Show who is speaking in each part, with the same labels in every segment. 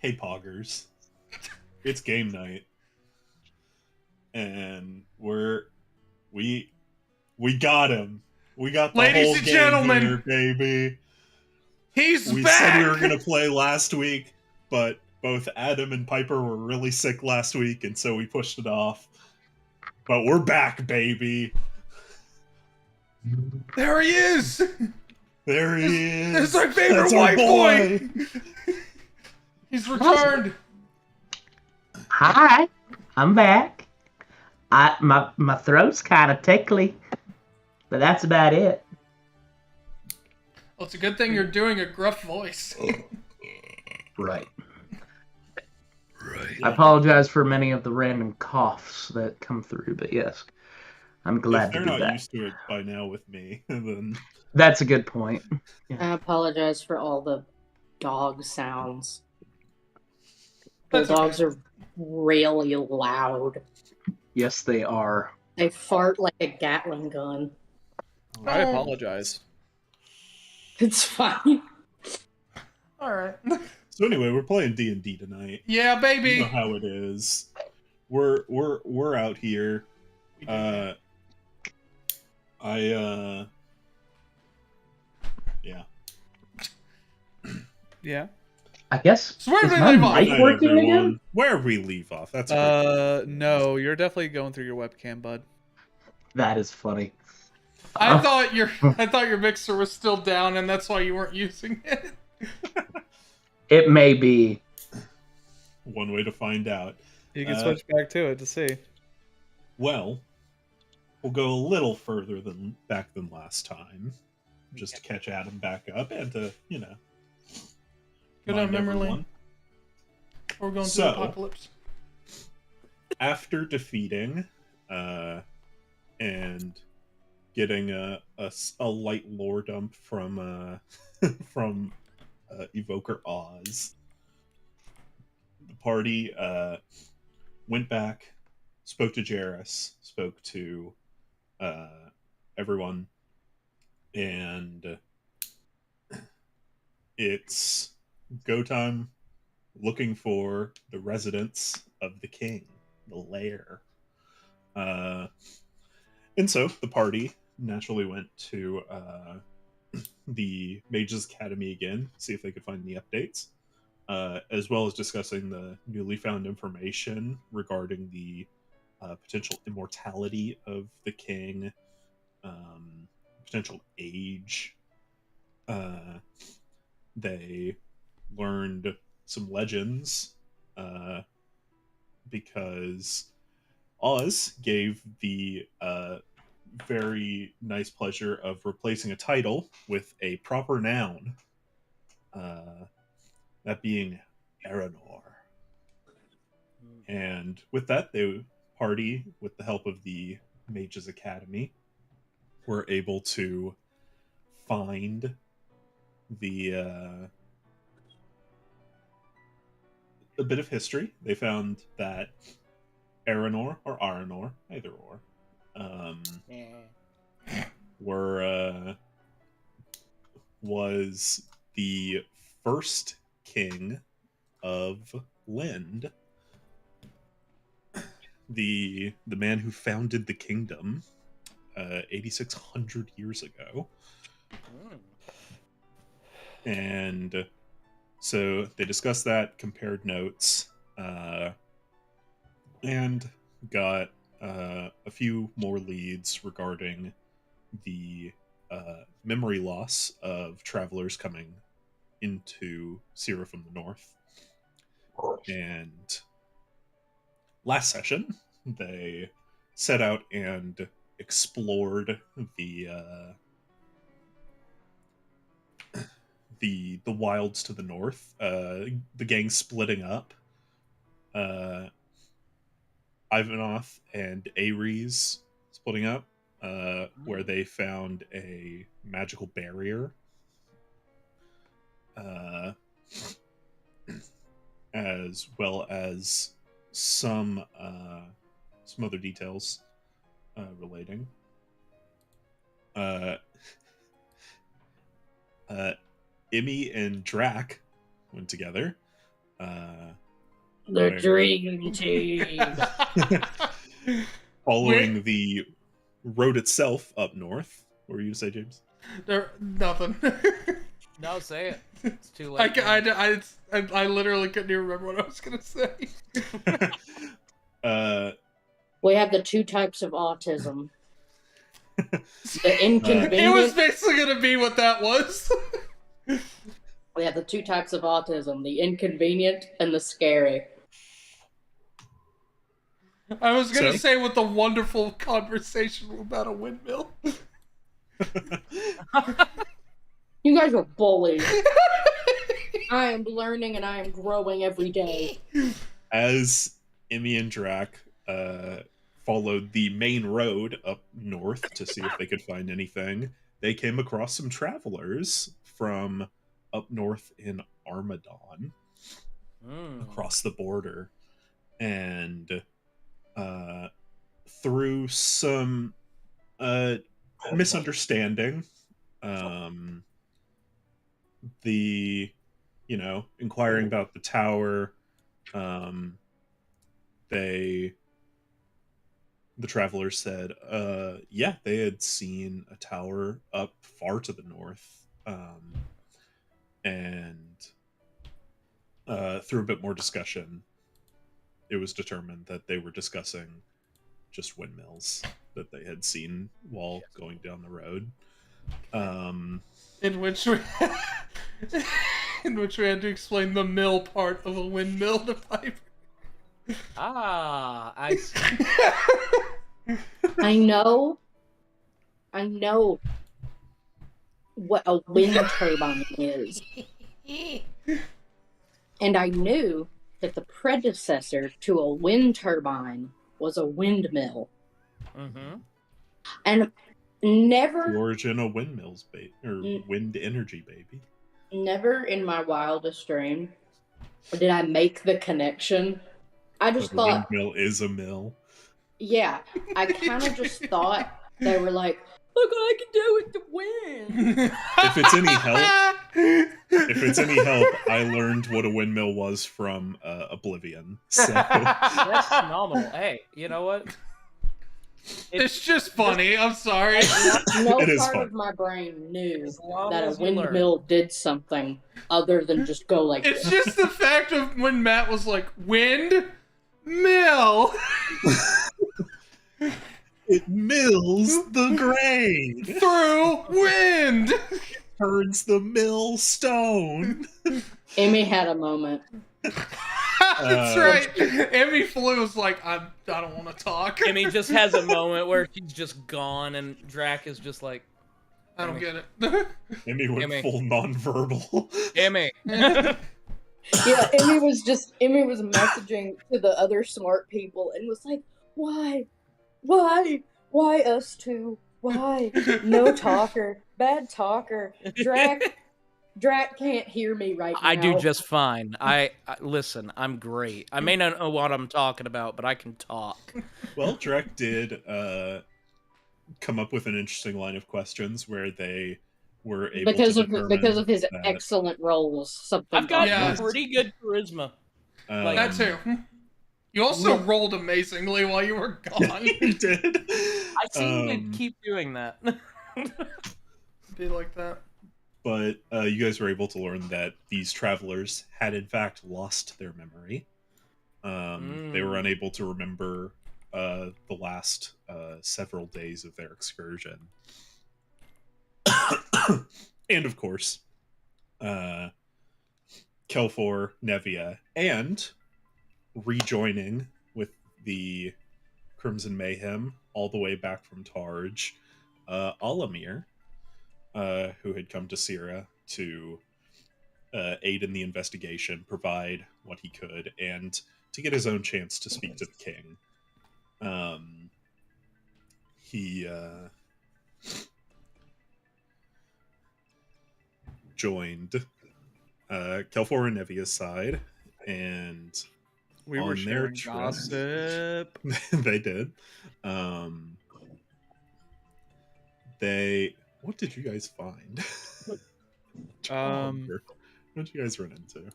Speaker 1: hey poggers, it's game night, and we got him. We got the
Speaker 2: Ladies
Speaker 1: whole
Speaker 2: and
Speaker 1: gang
Speaker 2: gentlemen,
Speaker 1: here, baby.
Speaker 2: he's
Speaker 1: We
Speaker 2: back!
Speaker 1: said we were gonna play last week, but both Adam and Piper were really sick last week, and so we pushed it off. But we're back, baby.
Speaker 2: There he is!
Speaker 1: There he is.
Speaker 2: It's my favorite
Speaker 1: That's our
Speaker 2: white boy! He's returned!
Speaker 3: Hi, I'm back. My throat's kind of tickly, but that's about it.
Speaker 2: Well, it's a good thing you're doing a gruff voice.
Speaker 3: Right.
Speaker 1: Right.
Speaker 3: I apologize for many of the random coughs that come through, but yes, I'm glad
Speaker 1: If
Speaker 3: to
Speaker 1: they're
Speaker 3: be
Speaker 1: not
Speaker 3: back.
Speaker 1: used to it by now with me, then
Speaker 3: That's a good point.
Speaker 4: I apologize for all the dog sounds.
Speaker 2: That's
Speaker 4: Bulldogs
Speaker 2: okay.
Speaker 4: are really loud.
Speaker 3: Yes, they are.
Speaker 4: They fart like a Gatling gun.
Speaker 5: I apologize.
Speaker 4: It's fine.
Speaker 2: Alright.
Speaker 1: so anyway, we're playing D&D tonight.
Speaker 2: Yeah,
Speaker 1: You
Speaker 2: baby!
Speaker 1: know how it is. We're out here. Yeah.
Speaker 5: Yeah.
Speaker 3: I guess.
Speaker 2: So where
Speaker 3: is
Speaker 2: did we
Speaker 3: my
Speaker 2: leave off?
Speaker 3: mic
Speaker 1: Good night,
Speaker 3: working
Speaker 1: everyone.
Speaker 3: again?
Speaker 1: Where we leave off? That's a
Speaker 5: No, you're definitely going through your webcam, bud.
Speaker 3: That is funny.
Speaker 2: I thought your mixer was still down, and that's why you weren't using it.
Speaker 3: It may be.
Speaker 1: one way to find out.
Speaker 5: You can switch back to it to see.
Speaker 1: Well, we'll go a little further back than last time, just to catch Adam back up and to
Speaker 2: Good on
Speaker 1: remind
Speaker 2: memory lane.
Speaker 1: everyone.
Speaker 2: We're going to
Speaker 1: So-
Speaker 2: the apocalypse.
Speaker 1: After defeating and getting a light lore dump from from Evoker Oz, the party went back, spoke to Jairus, spoke to everyone, and it's go time looking for the residence of the king, the lair. And so the party naturally went to the Mages Academy again, see if they could find any updates, as well as discussing the newly found information regarding the potential immortality of the king, potential age. They learned some legends because Oz gave the very nice pleasure of replacing a title with a proper noun, that being Aranor. And with that, the party, with the help of the Mages Academy, were able to find the a bit of history. They found that Aranor or Aranor, either or, was the first king of Lind, the man who founded the kingdom 8,600 years ago. And so they discussed that, compared notes, and got a few more leads regarding the memory loss of travelers coming into Sierra from the north. And last session, they set out and explored the wilds to the north. The gang splitting up. Ivanoth and Ares splitting up, where they found a magical barrier, as well as some other details relating. Emmy and Drac went together Uh,
Speaker 4: The
Speaker 1: where-
Speaker 4: dream team.
Speaker 1: following the road itself up north. What were you to say, James?
Speaker 2: Nothing.
Speaker 6: No, say it. It's too late.
Speaker 2: I literally couldn't even remember what I was gonna say.
Speaker 4: We have the two types of autism. The
Speaker 2: It
Speaker 4: inconvenient.
Speaker 2: was basically gonna be what that was.
Speaker 4: We have the two types of autism: the inconvenient and the scary.
Speaker 2: I was gonna
Speaker 1: So?
Speaker 2: say with the wonderful conversation about a windmill.
Speaker 4: You guys are bullies. I am learning and I am growing every day.
Speaker 1: As Emmy and Drac followed the main road up north to see if they could find anything, they came across some travelers from up north in Armadon across the border. And through some misunderstanding, the inquiring about the tower, the travelers said yeah, they had seen a tower up far to the north, and through a bit more discussion it was determined that they were discussing just windmills that they had seen while going down the road.
Speaker 2: In which we had to explain the mill part of a windmill to Piper.
Speaker 6: Ah, I see.
Speaker 4: I know what a wind turbine is. And I knew that the predecessor to a wind turbine was a windmill.
Speaker 6: Mm-hmm.
Speaker 4: And
Speaker 1: The
Speaker 4: never,
Speaker 1: origin of windmills, or wind energy, baby.
Speaker 4: never in my wildest dream did I make the connection. I just
Speaker 1: But a
Speaker 4: thought,
Speaker 1: windmill is a mill.
Speaker 4: yeah, I kind of just thought they were like, look what I can do with the wind.
Speaker 1: If it's any help, I learned what a windmill was from Oblivion. So
Speaker 6: That's phenomenal. Hey, you know what?
Speaker 2: It's just funny. I'm sorry.
Speaker 4: No
Speaker 1: It is
Speaker 4: part
Speaker 1: fun.
Speaker 4: of my brain knew
Speaker 6: As long
Speaker 4: that a
Speaker 6: as you learn.
Speaker 4: windmill did something other than just go like
Speaker 2: It's
Speaker 4: this.
Speaker 2: just the fact of when Matt was like, wind mill.
Speaker 1: it mills the grain,
Speaker 2: Through wind.
Speaker 1: turns the mill stone.
Speaker 4: Emmy had a moment.
Speaker 2: That's right. Emmy Flew was like, I don't want to talk.
Speaker 6: Emmy just has a moment where she's just gone, and Drac is just like,
Speaker 2: I don't get it.
Speaker 1: Emmy went
Speaker 6: Emmy.
Speaker 1: full nonverbal.
Speaker 6: Emmy.
Speaker 4: Yeah, Emmy was messaging to the other smart people and was like, why us two? Why? No talker, bad talker. Drac can't hear me right now.
Speaker 6: I do just fine. I listen. I'm great. I may not know what I'm talking about, but I can talk.
Speaker 1: Well, Drek did come up with an interesting line of questions where they were able
Speaker 4: because
Speaker 1: to
Speaker 4: of
Speaker 1: determine
Speaker 4: his
Speaker 1: that,
Speaker 4: excellent rolls. Something
Speaker 6: I've got
Speaker 2: Yeah.
Speaker 6: pretty good charisma.
Speaker 2: That too. You also rolled amazingly while you were gone.
Speaker 1: He did.
Speaker 6: I seem to keep doing that.
Speaker 2: Be like that.
Speaker 1: But you guys were able to learn that these travelers had in fact lost their memory. They were unable to remember the last several days of their excursion. And of course, Kelfor, Nevia, and rejoining with the Crimson Mayhem all the way back from Tarj, Alamir, who had come to Syrah to aid in the investigation, provide what he could, and to get his own chance to speak to the king. He joined Kelfor and Nevia's side, and
Speaker 5: We were
Speaker 1: on their
Speaker 5: sharing
Speaker 1: trip,
Speaker 5: gossip.
Speaker 1: they did. What did you guys find? What did you guys run into?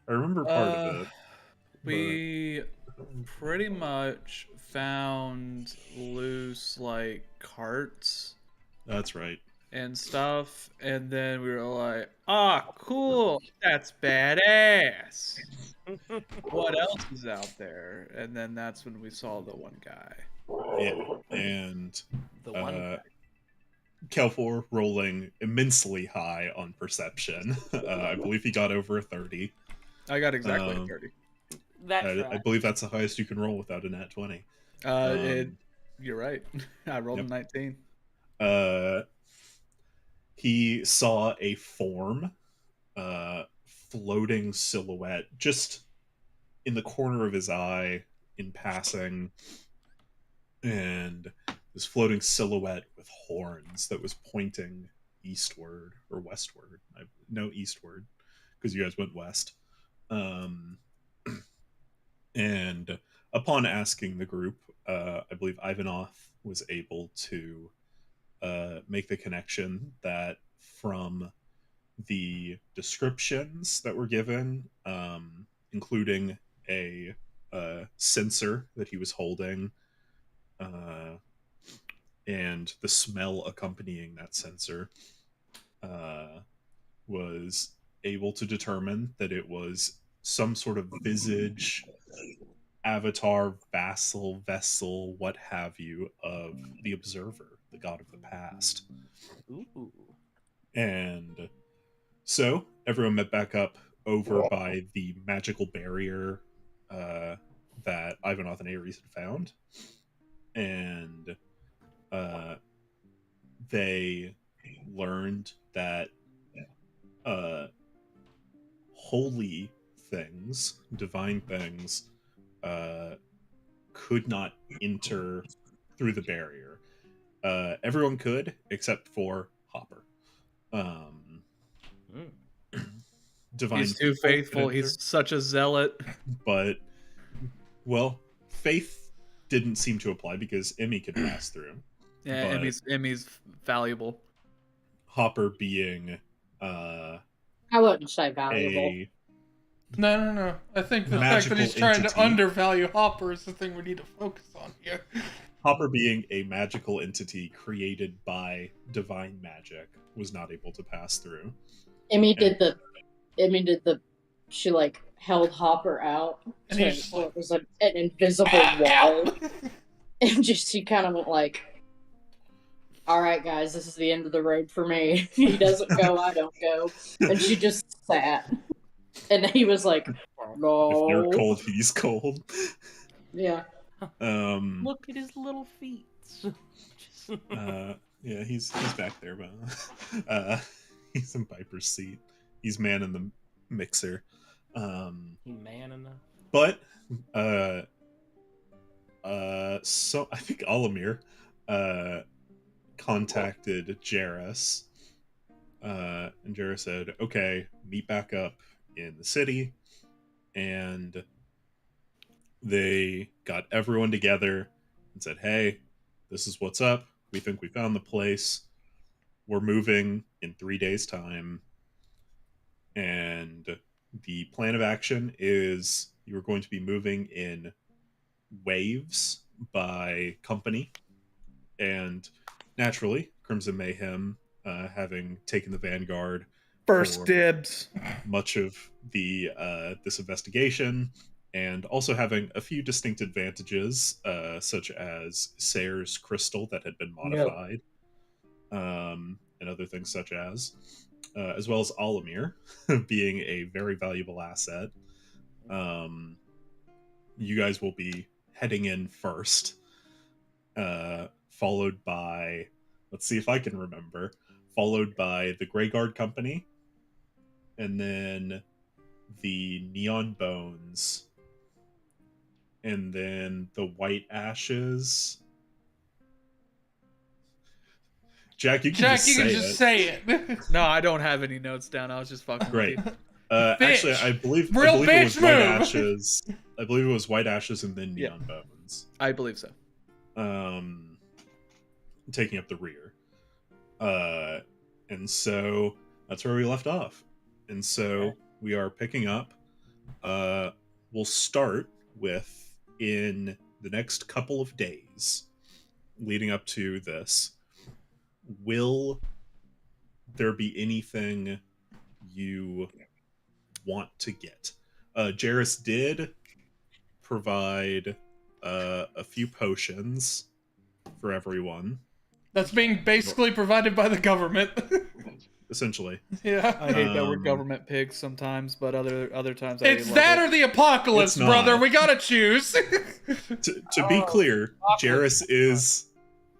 Speaker 1: I remember part of it.
Speaker 2: We pretty much found loose like carts
Speaker 1: That's right.
Speaker 2: and stuff, and then we were like, "Ah, cool, that's badass. What else is out there?" And then that's when we saw the one guy.
Speaker 1: Yeah, and
Speaker 6: The one.
Speaker 1: uh, Kelfor rolling immensely high on perception. I believe he got over a 30.
Speaker 2: I got exactly
Speaker 1: Um,
Speaker 2: 30.
Speaker 6: That
Speaker 1: I
Speaker 6: track.
Speaker 1: believe that's the highest you can roll without a nat 20.
Speaker 2: You're right. I rolled
Speaker 1: Yep.
Speaker 2: a 19.
Speaker 1: He saw a form, floating silhouette just in the corner of his eye in passing, and this floating silhouette with horns that was pointing eastward or westward. No, eastward, because you guys went west. Um, and upon asking the group, I believe Ivanov was able to make the connection that from the descriptions that were given, including a sensor that he was holding, uh, and the smell accompanying that sensor, uh, was able to determine that it was some sort of visage, avatar, vassal, vessel, what have you, of the observer, the god of the past.
Speaker 6: Ooh.
Speaker 1: And so everyone met back up over by the magical barrier that Ivanov and Ares had found. And they learned that uh, holy things, divine things, could not enter through the barrier. Everyone could, except for Hopper.
Speaker 6: Mm.
Speaker 1: Divine
Speaker 2: He's too
Speaker 1: people could
Speaker 2: faithful.
Speaker 1: enter,
Speaker 2: He's such a zealot.
Speaker 1: but well, faith didn't seem to apply because Emmy could pass through.
Speaker 2: Yeah,
Speaker 1: But
Speaker 2: Emmy's valuable.
Speaker 1: Hopper being
Speaker 4: I wouldn't say valuable.
Speaker 1: a
Speaker 2: No. I think the fact that
Speaker 1: magical
Speaker 2: he's trying
Speaker 1: entity.
Speaker 2: to undervalue Hopper is the thing we need to focus on here.
Speaker 1: Hopper being a magical entity created by divine magic was not able to pass through.
Speaker 4: Emmy did the she like held Hopper out
Speaker 2: And
Speaker 4: to
Speaker 2: he's just like,
Speaker 4: what was an invisible wall. And just she kind of went like, all right, guys, this is the end of the road for me. If he doesn't go, I don't go. And she just sat. And he was like, no.
Speaker 1: If they're cold, he's cold.
Speaker 4: Yeah.
Speaker 6: Look at his little feet.
Speaker 1: Yeah, he's back there, but he's in Piper's seat. He's man in the mixer.
Speaker 6: He man enough.
Speaker 1: But so I think Olimir contacted Jairus, and Jairus said, "Okay, meet back up in the city," and they got everyone together and said, "Hey, this is what's up. We think we found the place. We're moving in 3 days' time, and the plan of action is you're going to be moving in waves by company, and naturally, Crimson Mayhem, having taken the vanguard
Speaker 2: first
Speaker 1: for
Speaker 2: dibs.
Speaker 1: much of the this investigation, and also having a few distinct advantages, such as Sayre's crystal that had been modified, and other things such as well as Olimir being a very valuable asset. You guys will be heading in first, followed by, let's see if I can remember, followed by the Grey Guard Company, and then the Neon Bones, and then the White Ashes. Jack, you can just say
Speaker 2: it. No, I don't have any notes down. I was just fucking
Speaker 1: Great.
Speaker 2: with you.
Speaker 1: Actually, I believe it was White Ashes. I believe it was White Ashes and then Neon Bones.
Speaker 2: I believe so.
Speaker 1: Taking up the rear. And so that's where we left off. And so we are picking up we'll start with in the next couple of days leading up to this. Will there be anything you want to get? Jairus did provide a few potions for everyone,
Speaker 7: That's being basically provided by the government.
Speaker 1: essentially.
Speaker 7: Yeah.
Speaker 2: I hate that we're
Speaker 1: Um,
Speaker 2: government pigs sometimes, but other times I
Speaker 7: It's
Speaker 2: love
Speaker 7: that
Speaker 2: it.
Speaker 7: or the apocalypse,
Speaker 1: It's not.
Speaker 7: brother. We gotta choose.
Speaker 1: To be clear, Jairus is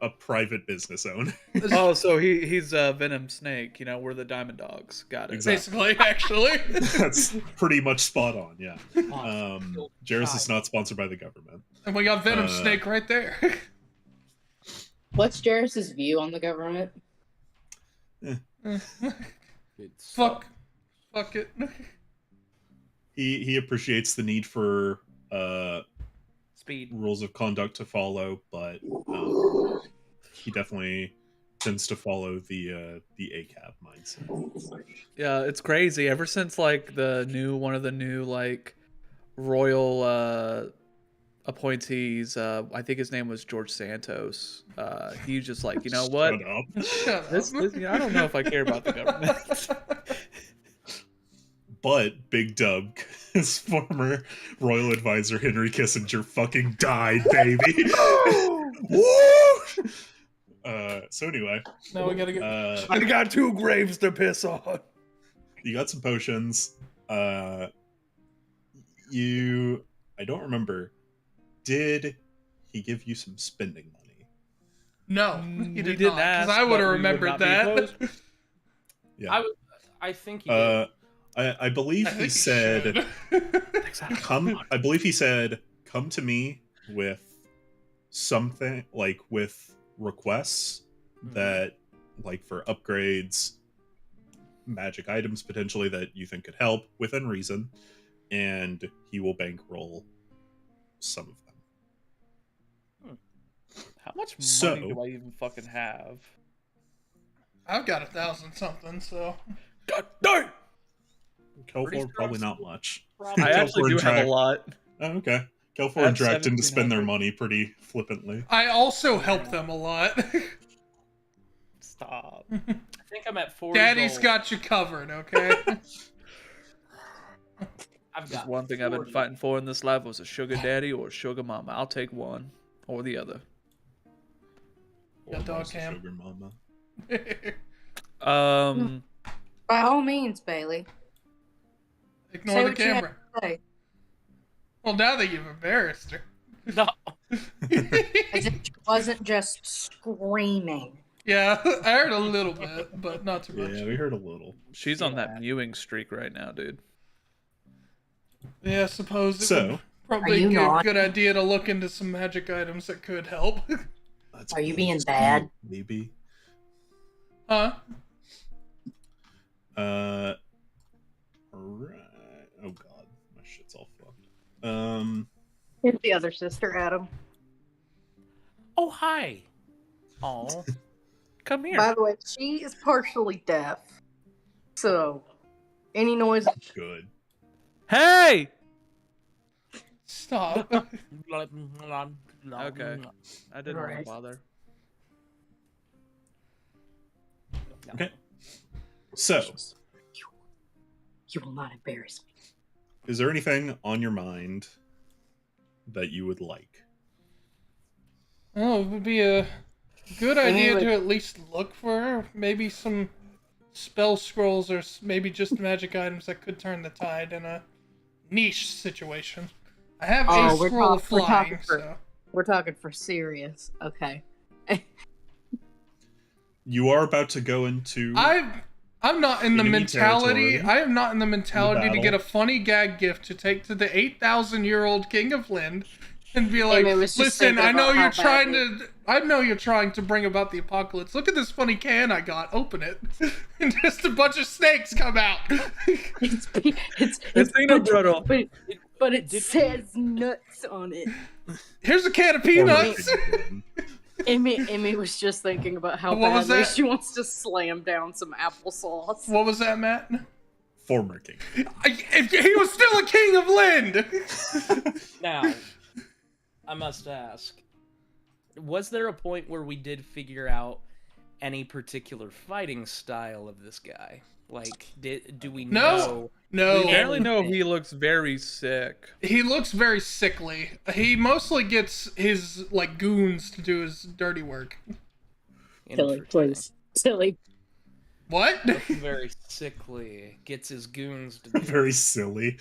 Speaker 1: a private business owner.
Speaker 2: Oh, so he's Venom Snake. You know, we're the Diamond Dogs. Got it.
Speaker 1: Exactly.
Speaker 7: Basically, actually.
Speaker 1: That's pretty much spot on, yeah. Jairus is not sponsored by the government.
Speaker 7: And we got Venom Snake right there.
Speaker 4: What's Jairus's view on the government?
Speaker 7: Fuck it.
Speaker 1: He appreciates the need for
Speaker 6: Speed.
Speaker 1: rules of conduct to follow, but he definitely tends to follow the ACAB mindset.
Speaker 2: Yeah, it's crazy. Ever since like one of the new like royal appointees, I think his name was George Santos. He just like, you know what?
Speaker 1: Shut up.
Speaker 7: Shut
Speaker 2: This,
Speaker 7: up.
Speaker 2: I don't know if I care about the government.
Speaker 1: But Big Dub, his former royal advisor Henry Kissinger, fucking died, baby. Woo! So anyway,
Speaker 7: Now we gotta get.
Speaker 2: I got 2 graves to piss on.
Speaker 1: you got some potions. I don't remember. Did he give you some spending money?
Speaker 7: No,
Speaker 2: We
Speaker 7: he did
Speaker 2: didn't
Speaker 7: not.
Speaker 2: ask,
Speaker 7: Because I
Speaker 2: but
Speaker 7: would have
Speaker 2: we would
Speaker 7: remembered
Speaker 2: not be
Speaker 7: that.
Speaker 2: opposed.
Speaker 1: Yeah.
Speaker 6: I think he did.
Speaker 1: I believe
Speaker 7: I
Speaker 1: he
Speaker 7: think
Speaker 1: said,
Speaker 7: should.
Speaker 1: "Come." I believe he said, "Come to me with something like with requests that, like for upgrades, magic items potentially that you think could help within reason, and he will bankroll some of them."
Speaker 2: How much money
Speaker 1: So-
Speaker 2: do I even fucking have?
Speaker 7: I've got 1,000 something, so.
Speaker 2: God damn!
Speaker 1: Kelfor probably not much.
Speaker 2: I actually do have a lot.
Speaker 1: Oh, okay.
Speaker 2: I
Speaker 1: Kelfor and
Speaker 2: have
Speaker 1: Drac tend to spend their
Speaker 2: 1,700.
Speaker 1: money pretty flippantly.
Speaker 7: I also help them a lot.
Speaker 2: Stop.
Speaker 6: I think I'm at 40
Speaker 7: Daddy's
Speaker 6: gold.
Speaker 7: got you covered, okay?
Speaker 6: I've
Speaker 2: Just
Speaker 6: got
Speaker 2: one thing I've been
Speaker 6: 40.
Speaker 2: fighting for in this life was a sugar daddy or a sugar mama. I'll take one or the other.
Speaker 7: Got dog
Speaker 1: Almost a
Speaker 7: cam.
Speaker 1: sugar mama.
Speaker 4: By all means, Bailey.
Speaker 7: Ignore
Speaker 4: Say
Speaker 7: the
Speaker 4: what you have
Speaker 7: camera.
Speaker 4: to say.
Speaker 7: Well, now that you've embarrassed her.
Speaker 6: No.
Speaker 4: As if she wasn't just screaming.
Speaker 7: Yeah, I heard a little bit, but not too much.
Speaker 1: Yeah, we heard a little.
Speaker 2: She's on that mewing streak right now, dude.
Speaker 7: Yeah, I suppose it
Speaker 1: So-
Speaker 7: would
Speaker 4: Are
Speaker 7: probably
Speaker 4: you
Speaker 7: be a
Speaker 4: not?
Speaker 7: good idea to look into some magic items that could help.
Speaker 1: That's
Speaker 4: Are you being bad?
Speaker 1: Maybe.
Speaker 7: Huh?
Speaker 1: Right. Oh god, my shit's all fucked.
Speaker 4: It's the other sister, Adam.
Speaker 6: Oh, hi. Oh.
Speaker 2: Come here.
Speaker 4: By the way, she is partially deaf. So, any noise.
Speaker 1: Good.
Speaker 2: Hey!
Speaker 7: Stop.
Speaker 2: Okay. I didn't want to
Speaker 4: Alright.
Speaker 2: bother.
Speaker 1: Okay. So,
Speaker 4: You will not embarrass me.
Speaker 1: is there anything on your mind that you would like?
Speaker 7: Oh, it would be a good idea
Speaker 4: Anyway.
Speaker 7: to at least look for maybe some spell scrolls or maybe just magic items that could turn the tide in a niche situation. I have
Speaker 4: Oh,
Speaker 7: a
Speaker 4: we're
Speaker 7: scroll of
Speaker 4: talk- we're
Speaker 7: flying,
Speaker 4: talking for-
Speaker 7: so.
Speaker 4: We're talking for serious. Okay.
Speaker 1: You are about to go into.
Speaker 7: I'm not in the
Speaker 1: Enemy
Speaker 7: mentality.
Speaker 1: territory.
Speaker 7: I am not in the mentality to
Speaker 1: battle.
Speaker 7: get a funny gag gift to take to the 8,000-year-old King of Lind and be like,
Speaker 4: Amy was just
Speaker 7: "Listen,
Speaker 4: thinking
Speaker 7: I know
Speaker 4: about
Speaker 7: you're
Speaker 4: how
Speaker 7: trying
Speaker 4: badly-
Speaker 7: to. I know you're trying to bring about the apocalypse. Look at this funny can I got. Open it, and just a bunch of snakes come out."
Speaker 4: It's
Speaker 2: It's peanut butter.
Speaker 4: but it says nuts on it.
Speaker 7: Here's a can of peanuts.
Speaker 4: Emmy was just thinking about how
Speaker 7: What was
Speaker 4: badly
Speaker 7: that?
Speaker 4: she wants to slam down some applesauce.
Speaker 7: What was that, Matt?
Speaker 1: Former king.
Speaker 7: He was still a king of Lind.
Speaker 6: Now, I must ask, was there a point where we did figure out any particular fighting style of this guy? Like, do we know?
Speaker 7: No.
Speaker 2: We apparently know he looks very sick.
Speaker 7: He looks very sickly. He mostly gets his like goons to do his dirty work.
Speaker 4: Silly, please. Silly.
Speaker 7: What?
Speaker 6: Looks very sickly. Gets his goons to do it.
Speaker 1: Very silly.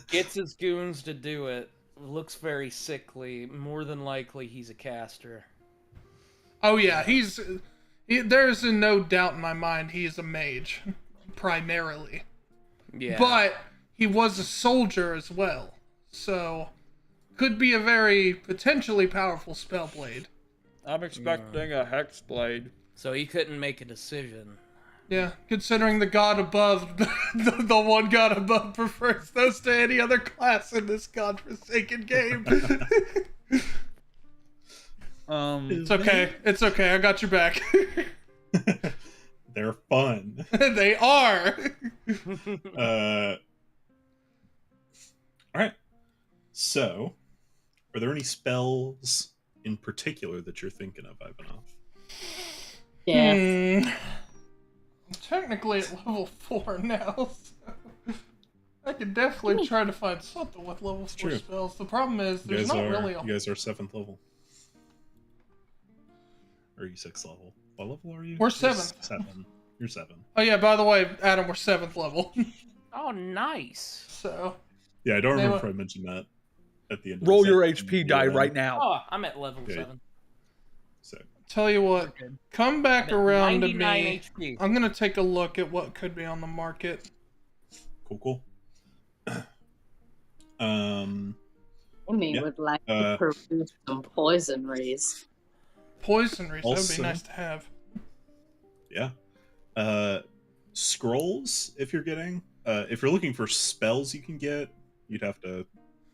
Speaker 6: Gets his goons to do it. Looks very sickly. More than likely, he's a caster.
Speaker 7: Oh yeah, there's no doubt in my mind he is a mage, primarily.
Speaker 6: Yeah.
Speaker 7: But he was a soldier as well, so could be a very potentially powerful spellblade.
Speaker 2: I'm expecting a hex blade.
Speaker 6: So he couldn't make a decision.
Speaker 7: Yeah, considering the god above, the one god above prefers those to any other class in this godforsaken game. It's okay. It's okay. I got your back.
Speaker 1: They're fun.
Speaker 7: They are.
Speaker 1: All right. So, are there any spells in particular that you're thinking of, Ivanov?
Speaker 4: Yeah.
Speaker 7: I'm technically at level 4 now, so I could definitely try to find something with level 4
Speaker 1: true.
Speaker 7: spells. The problem is there's not really a...
Speaker 1: You guys are 7th level. Or are you 6th level? What level are you?
Speaker 7: We're
Speaker 1: You're
Speaker 7: 7th.
Speaker 1: 7. You're 7.
Speaker 7: Oh yeah, by the way, Adam, we're 7th level.
Speaker 6: Oh, nice.
Speaker 7: So...
Speaker 1: Yeah, I don't remember
Speaker 7: They
Speaker 1: if I mentioned that at the end. Of
Speaker 2: Roll
Speaker 1: the
Speaker 2: your
Speaker 1: session.
Speaker 2: HP die right now.
Speaker 6: Oh, I'm at level
Speaker 1: Okay.
Speaker 6: 7.
Speaker 1: So,
Speaker 7: Tell you what, come back
Speaker 6: I'm at
Speaker 7: around to
Speaker 6: 99
Speaker 7: me.
Speaker 6: HP.
Speaker 7: I'm gonna take a look at what could be on the market.
Speaker 1: cool.
Speaker 4: I mean,
Speaker 1: Yeah.
Speaker 4: would like to produce some poison rays.
Speaker 7: Poison that would
Speaker 1: Also-
Speaker 7: be nice to have.
Speaker 1: Yeah. Scrolls, if you're looking for spells you can get, you'd have to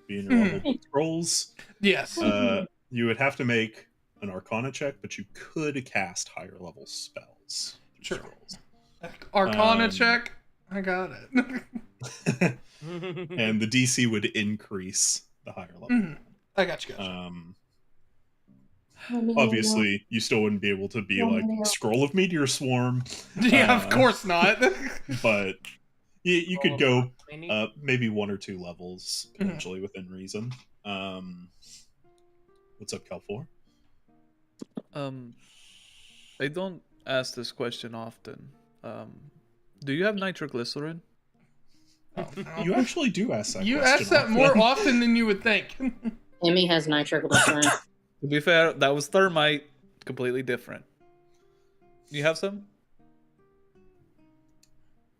Speaker 1: be in your level. Scrolls,
Speaker 7: Yes.
Speaker 1: you would have to make an Arcana check, but you could cast higher level spells. through
Speaker 7: Sure.
Speaker 1: Scrolls.
Speaker 7: Arcana check. I got it.
Speaker 1: And the DC would increase the higher level.
Speaker 7: Mhm. I got you guys.
Speaker 1: Obviously, you still wouldn't be able to be like Scroll of Meteor Swarm,
Speaker 7: Yeah, of course not.
Speaker 1: but you could go
Speaker 6: Maybe?
Speaker 1: maybe 1 or 2 levels potentially within reason. What's up, Cal4?
Speaker 2: I don't ask this question often. Do you have nitroglycerin?
Speaker 1: You actually do ask that.
Speaker 7: You
Speaker 1: question
Speaker 7: ask that
Speaker 1: often.
Speaker 7: more often than you would think.
Speaker 4: Emmy has nitroglycerin.
Speaker 2: To be fair, that was thermite. Completely different. You have some?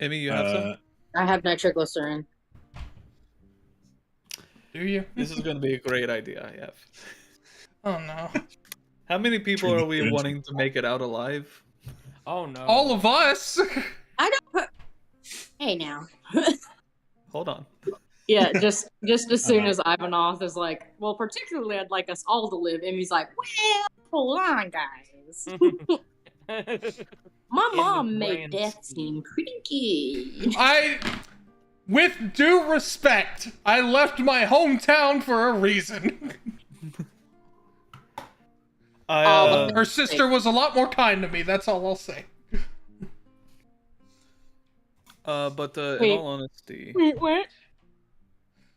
Speaker 2: Emmy, you have some?
Speaker 4: I have nitroglycerin.
Speaker 7: Do you?
Speaker 2: This is going to be a great idea, I have.
Speaker 7: Oh no.
Speaker 2: How many people
Speaker 1: Truly
Speaker 2: are we
Speaker 1: good.
Speaker 2: wanting to make it out alive?
Speaker 6: Oh, no.
Speaker 7: All of us.
Speaker 4: I don't put. Hey now.
Speaker 2: Hold on.
Speaker 4: Yeah, just as soon as Ivanov is like, well, particularly I'd like us all to live. Emmy's like, well, hold on, guys. My mom made
Speaker 6: grand
Speaker 4: death
Speaker 6: scheme.
Speaker 4: seem pretty good.
Speaker 7: With due respect, I left my hometown for a reason. Her sister was a lot more kind to me, that's all I'll say.
Speaker 2: But in
Speaker 4: Wait.
Speaker 2: all honesty,
Speaker 4: Wait, what?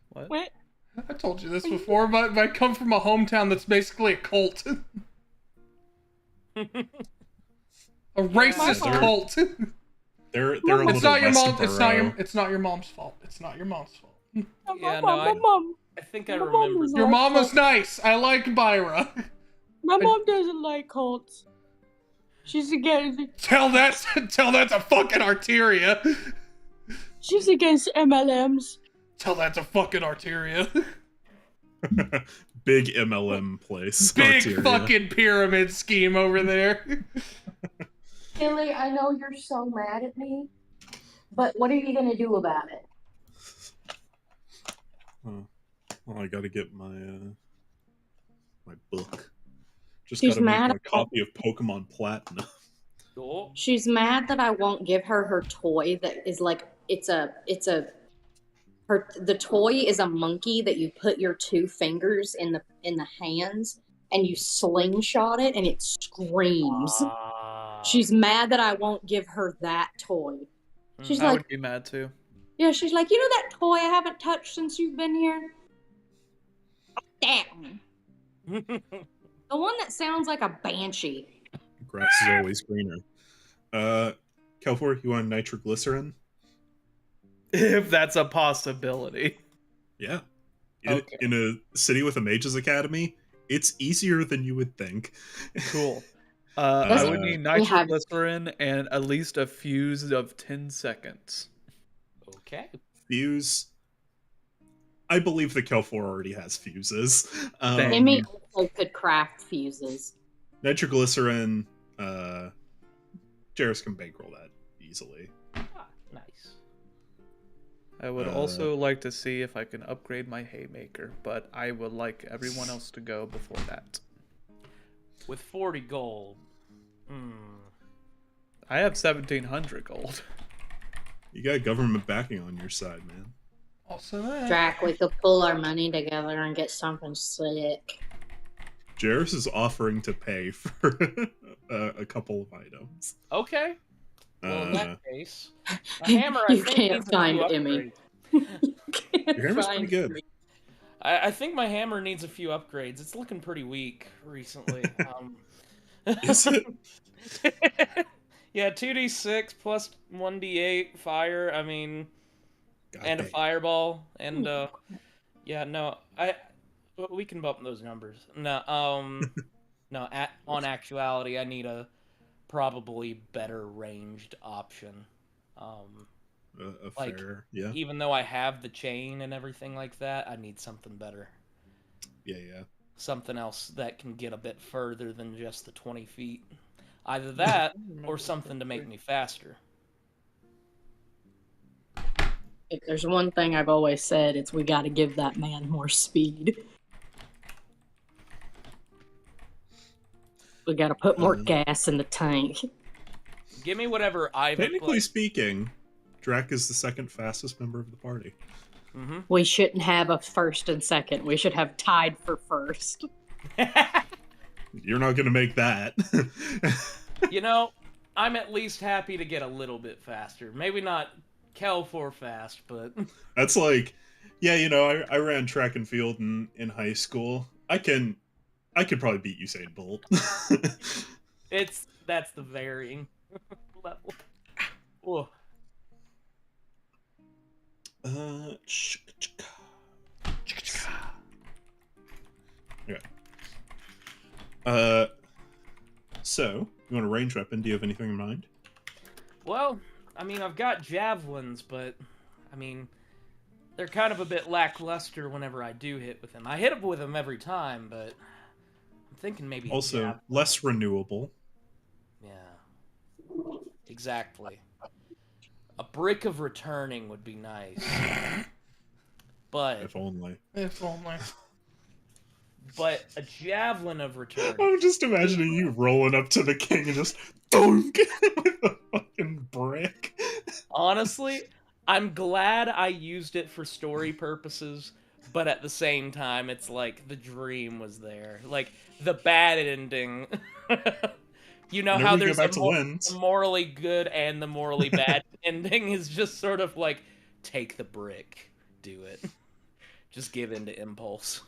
Speaker 2: what?
Speaker 4: What?
Speaker 7: I told you this before, but I come from a hometown that's basically a cult. A racist
Speaker 1: Yeah.
Speaker 7: cult.
Speaker 1: They're a
Speaker 7: It's
Speaker 1: little
Speaker 7: not your mom.
Speaker 1: Westboro.
Speaker 7: It's not your mom's fault. It's not your mom's fault.
Speaker 6: Yeah,
Speaker 4: my
Speaker 6: no,
Speaker 4: mom.
Speaker 6: I think I
Speaker 4: My mom
Speaker 6: remember.
Speaker 4: was
Speaker 7: Your mom was nice. I like Byra.
Speaker 4: My mom doesn't like cults. She's against.
Speaker 7: Tell that to fucking Arteria.
Speaker 4: She's against MLMs.
Speaker 7: Tell that to fucking Arteria.
Speaker 1: Big MLM place.
Speaker 7: Big
Speaker 1: Arteria.
Speaker 7: fucking pyramid scheme over there.
Speaker 8: Billy, I know you're so mad at me, but what are you gonna do about it?
Speaker 1: Well, I gotta get my my book. Just
Speaker 4: She's
Speaker 1: gotta make
Speaker 4: mad
Speaker 1: my
Speaker 4: at-
Speaker 1: copy of Pokemon Platinum.
Speaker 6: Oh,
Speaker 4: She's mad that I won't give her her toy that is like the toy is a monkey that you put your 2 fingers in the hands and you slingshot it and it screams. She's mad that I won't give her that toy. She's
Speaker 2: I
Speaker 4: like,
Speaker 2: would be mad too.
Speaker 4: yeah, she's like, you know that toy I haven't touched since you've been here? Damn. The one that sounds like a banshee.
Speaker 1: Grass is always greener. Kelfor, you want nitroglycerin?
Speaker 2: If that's a possibility.
Speaker 1: Yeah.
Speaker 2: Okay.
Speaker 1: In a city with a mages academy, it's easier than you would think.
Speaker 2: Cool. I would need
Speaker 4: We have-
Speaker 2: nitroglycerin and at least a fuse of 10 seconds.
Speaker 6: Okay.
Speaker 1: Fuse. I believe that Kelfor already has fuses.
Speaker 2: Thank
Speaker 4: Amy also could craft fuses.
Speaker 1: Nitroglycerin, Jairus can bankroll that easily.
Speaker 6: Nice.
Speaker 2: I would also like to see if I can upgrade my haymaker, but I would like everyone else to go before that.
Speaker 6: With 40 gold.
Speaker 2: I have 1,700 gold.
Speaker 1: You got government backing on your side, man.
Speaker 7: Also that.
Speaker 4: Drac, we could pull our money together and get something sick.
Speaker 1: Jairus is offering to pay for a couple of items.
Speaker 6: Okay. Well, in that case, a hammer.
Speaker 4: You can't find Emmy.
Speaker 1: Your hammer's pretty good.
Speaker 6: I think my hammer needs a few upgrades. It's looking pretty weak recently.
Speaker 1: Is it?
Speaker 6: Yeah, 2d6 plus 1d8 fire. I mean,
Speaker 1: God
Speaker 6: and a
Speaker 1: dang.
Speaker 6: fireball, and yeah, no, we can bump those numbers. No, no. On actuality, I need a probably better ranged option. Like,
Speaker 1: Fair, yeah.
Speaker 6: Even though I have the chain and everything like that, I need something better.
Speaker 1: Yeah.
Speaker 6: Something else that can get a bit further than just the 20 feet. Either that, or something to make me faster.
Speaker 4: If there's one thing I've always said, it's we got to give that man more speed. We got to put more gas in the tank.
Speaker 6: Give me whatever I've...
Speaker 1: Technically speaking, Drac is the second fastest member of the party.
Speaker 6: Mm-hmm.
Speaker 4: We shouldn't have a first and second. We should have tied for first.
Speaker 1: You're not gonna make that.
Speaker 6: You know, I'm at least happy to get a little bit faster. Maybe not Kelfor fast, but...
Speaker 1: That's like, yeah, you know, I ran track and field in high school. I could probably beat Usain Bolt.
Speaker 6: That's the varying level. Whoa.
Speaker 1: Okay. So, you want a range weapon? Do you have anything in mind?
Speaker 6: Well, I mean, I've got javelins, but, I mean, they're kind of a bit lackluster whenever I do hit with them. I hit with them every time, but I'm thinking maybe...
Speaker 1: Also, less renewable.
Speaker 6: Yeah. Exactly. A brick of returning would be nice. But...
Speaker 1: If only.
Speaker 7: If only.
Speaker 6: But a javelin of returning...
Speaker 1: I'm just imagining you rolling up to the king and just... Thunk! With a fucking brick.
Speaker 6: Honestly, I'm glad I used it for story purposes, but at the same time, it's like the dream was there. Like, the bad ending. You know
Speaker 1: Whenever
Speaker 6: how
Speaker 1: you
Speaker 6: there's
Speaker 1: go back to
Speaker 6: the
Speaker 1: Lens.
Speaker 6: morally good and the morally bad ending is just sort of like, take the brick, do it. Just give in to impulse.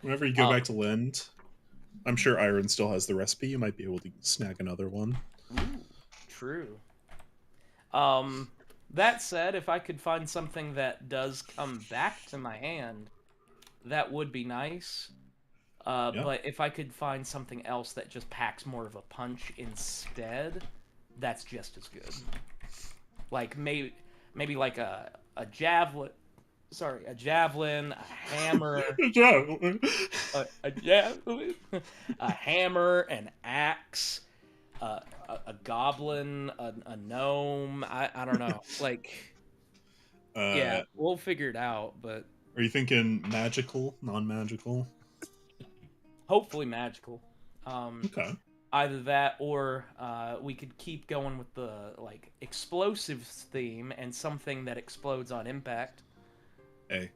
Speaker 1: Whenever you go back to Lind, I'm sure Iron still has the recipe. You might be able to snag another one.
Speaker 6: Ooh, true. That said, if I could find something that does come back to my hand, that would be nice.
Speaker 1: Yeah.
Speaker 6: But if I could find something else that just packs more of a punch instead, that's just as good. Like maybe like a javelin. Sorry, a javelin, a hammer,
Speaker 1: Javelin.
Speaker 6: a javelin, a hammer, an axe, a goblin, a gnome. I don't know. Like, yeah, we'll figure it out. But
Speaker 1: Are you thinking magical, non-magical?
Speaker 6: hopefully magical.
Speaker 1: Okay.
Speaker 6: either that or we could keep going with the like explosives theme and something that explodes on impact.
Speaker 1: Hey,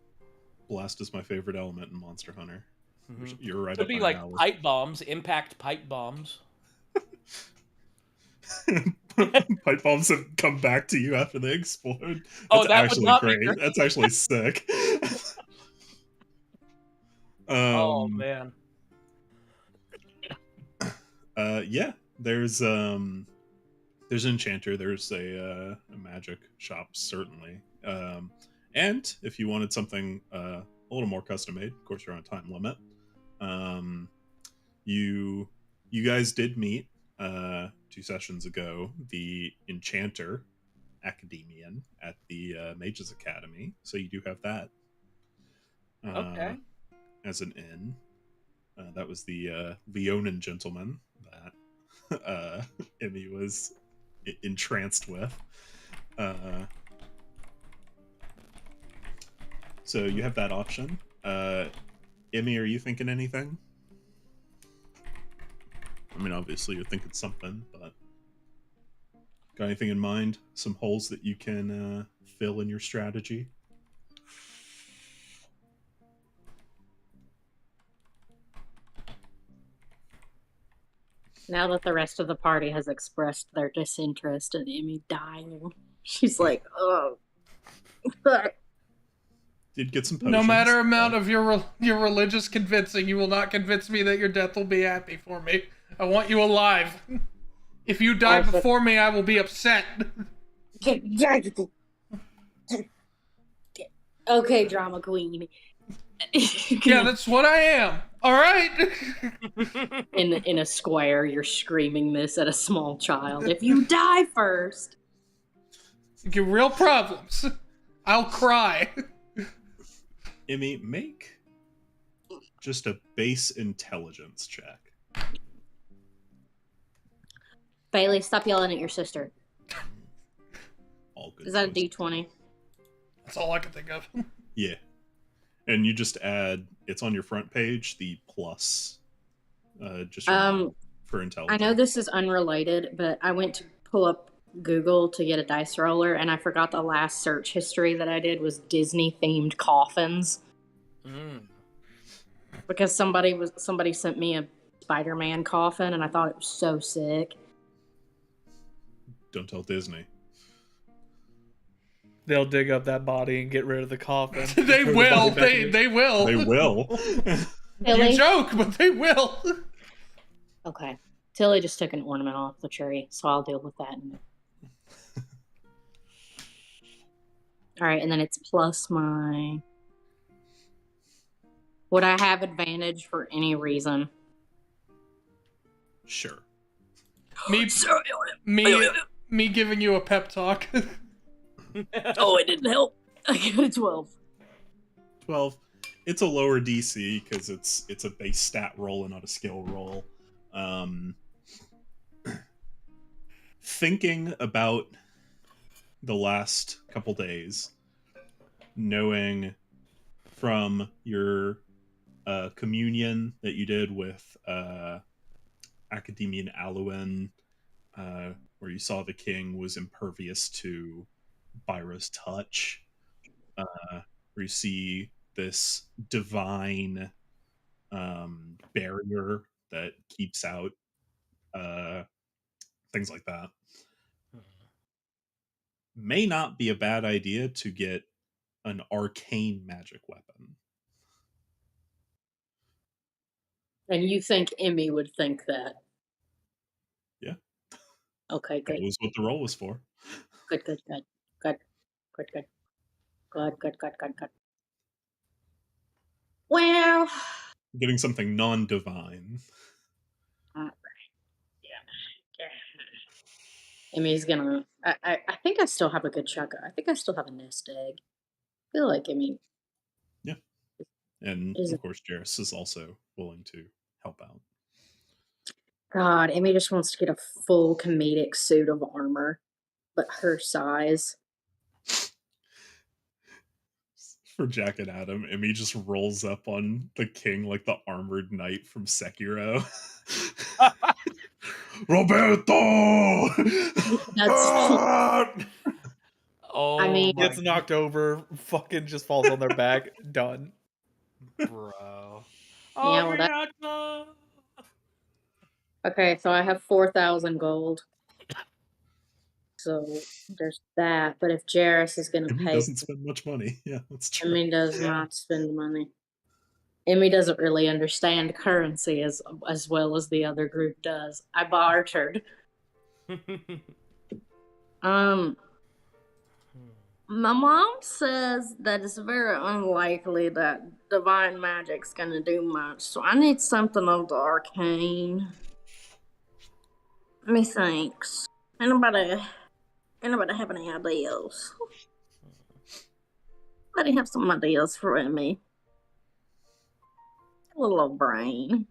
Speaker 1: blast is my favorite element in Monster Hunter.
Speaker 6: Mhm.
Speaker 1: You're right
Speaker 6: Could
Speaker 1: up
Speaker 6: be
Speaker 1: my
Speaker 6: like
Speaker 1: alley.
Speaker 6: pipe bombs, impact pipe bombs.
Speaker 1: Pipe bombs that come back to you after they explode.
Speaker 6: Oh,
Speaker 1: That's
Speaker 6: that would
Speaker 1: actually
Speaker 6: not be
Speaker 1: great.
Speaker 6: great.
Speaker 1: That's actually sick.
Speaker 6: Oh man.
Speaker 1: Yeah, there's an enchanter, there's a magic shop certainly. And if you wanted something a little more custom made, of course you're on a time limit. Um, you guys did meet 2 sessions ago the enchanter academian at the Mages Academy, so you do have that
Speaker 6: Okay.
Speaker 1: as an in. That was the Leonin gentleman that Emmy was entranced with. So you have that option. Emmy, are you thinking anything? I mean, obviously you're thinking something, but got anything in mind? Some holes that you can fill in your strategy?
Speaker 4: Now that the rest of the party has expressed their disinterest in Emmy dying, she's like, oh.
Speaker 1: Did get some potions.
Speaker 7: No matter amount of your religious convincing, you will not convince me that your death will be happy for me. I want you alive. If you die before me, I will be upset.
Speaker 4: Okay, drama queen.
Speaker 7: Yeah, that's what I am. All right.
Speaker 4: In a square, you're screaming this at a small child. If you die first,
Speaker 7: you get real problems. I'll cry.
Speaker 1: Emmy, make just a base intelligence check.
Speaker 4: Bailey, stop yelling at your sister.
Speaker 1: All good.
Speaker 4: Is that a D20?
Speaker 7: That's all I can think of.
Speaker 1: Yeah. And you just add, it's on your front page, the plus. Just for intelligence.
Speaker 4: I know this is unrelated, but I went to pull up Google to get a dice roller, and I forgot the last search history that I did was Disney-themed coffins. Because somebody sent me a Spider-Man coffin, and I thought it was so sick.
Speaker 1: Don't tell Disney.
Speaker 2: They'll dig up that body and get rid of the coffin.
Speaker 7: They will. They will.
Speaker 1: They will.
Speaker 7: You joke, but they will.
Speaker 4: Okay. Tilly just took an ornament off the tree, so I'll deal with that in a minute. Alright, and then it's plus my... Would I have advantage for any reason?
Speaker 1: Sure.
Speaker 7: Me giving you a pep talk.
Speaker 4: Oh, it didn't help. I got a 12.
Speaker 1: 12. It's a lower DC because it's a base stat roll and not a skill roll. Thinking about the last couple days, knowing from your communion that you did with Academian Aluin, where you saw the king was impervious to Byra's touch, where you see this divine barrier that keeps out things like that. May not be a bad idea to get an arcane magic weapon.
Speaker 4: And you think Emmy would think that?
Speaker 1: Yeah.
Speaker 4: Okay, good.
Speaker 1: That was what the roll was for.
Speaker 4: Good. Well...
Speaker 1: Getting something non-divine.
Speaker 4: Alright. Yeah. Emmy's gonna... I think I still have a good chunk. I think I still have a nest egg. I feel like Emmy...
Speaker 1: Yeah. And, of course, Jairus is also willing to help out.
Speaker 4: God, Emmy just wants to get a full comedic suit of armor, but her size.
Speaker 1: For Jack and Adam, Emmy just rolls up on the king like the armored knight from Sekiro. Roberto.
Speaker 4: That's-
Speaker 6: Oh,
Speaker 4: I mean-
Speaker 6: my
Speaker 2: Gets knocked over, fucking just falls on their back, done.
Speaker 6: bro.
Speaker 4: Yeah, well, that-
Speaker 6: Ariana!
Speaker 4: Okay, so I have 4,000 gold. So there's that. But if Jairus is gonna
Speaker 1: Emmy
Speaker 4: pay,
Speaker 1: doesn't spend much money. Yeah, that's true.
Speaker 4: Emmy does
Speaker 6: Yeah.
Speaker 4: not spend money. Emmy doesn't really understand currency as well as the other group does. I bartered. My mom says that it's very unlikely that divine magic's gonna do much, so I need something of the arcane. Methinks. Anybody have any ideas? Anybody have some ideas for me? A little old brain.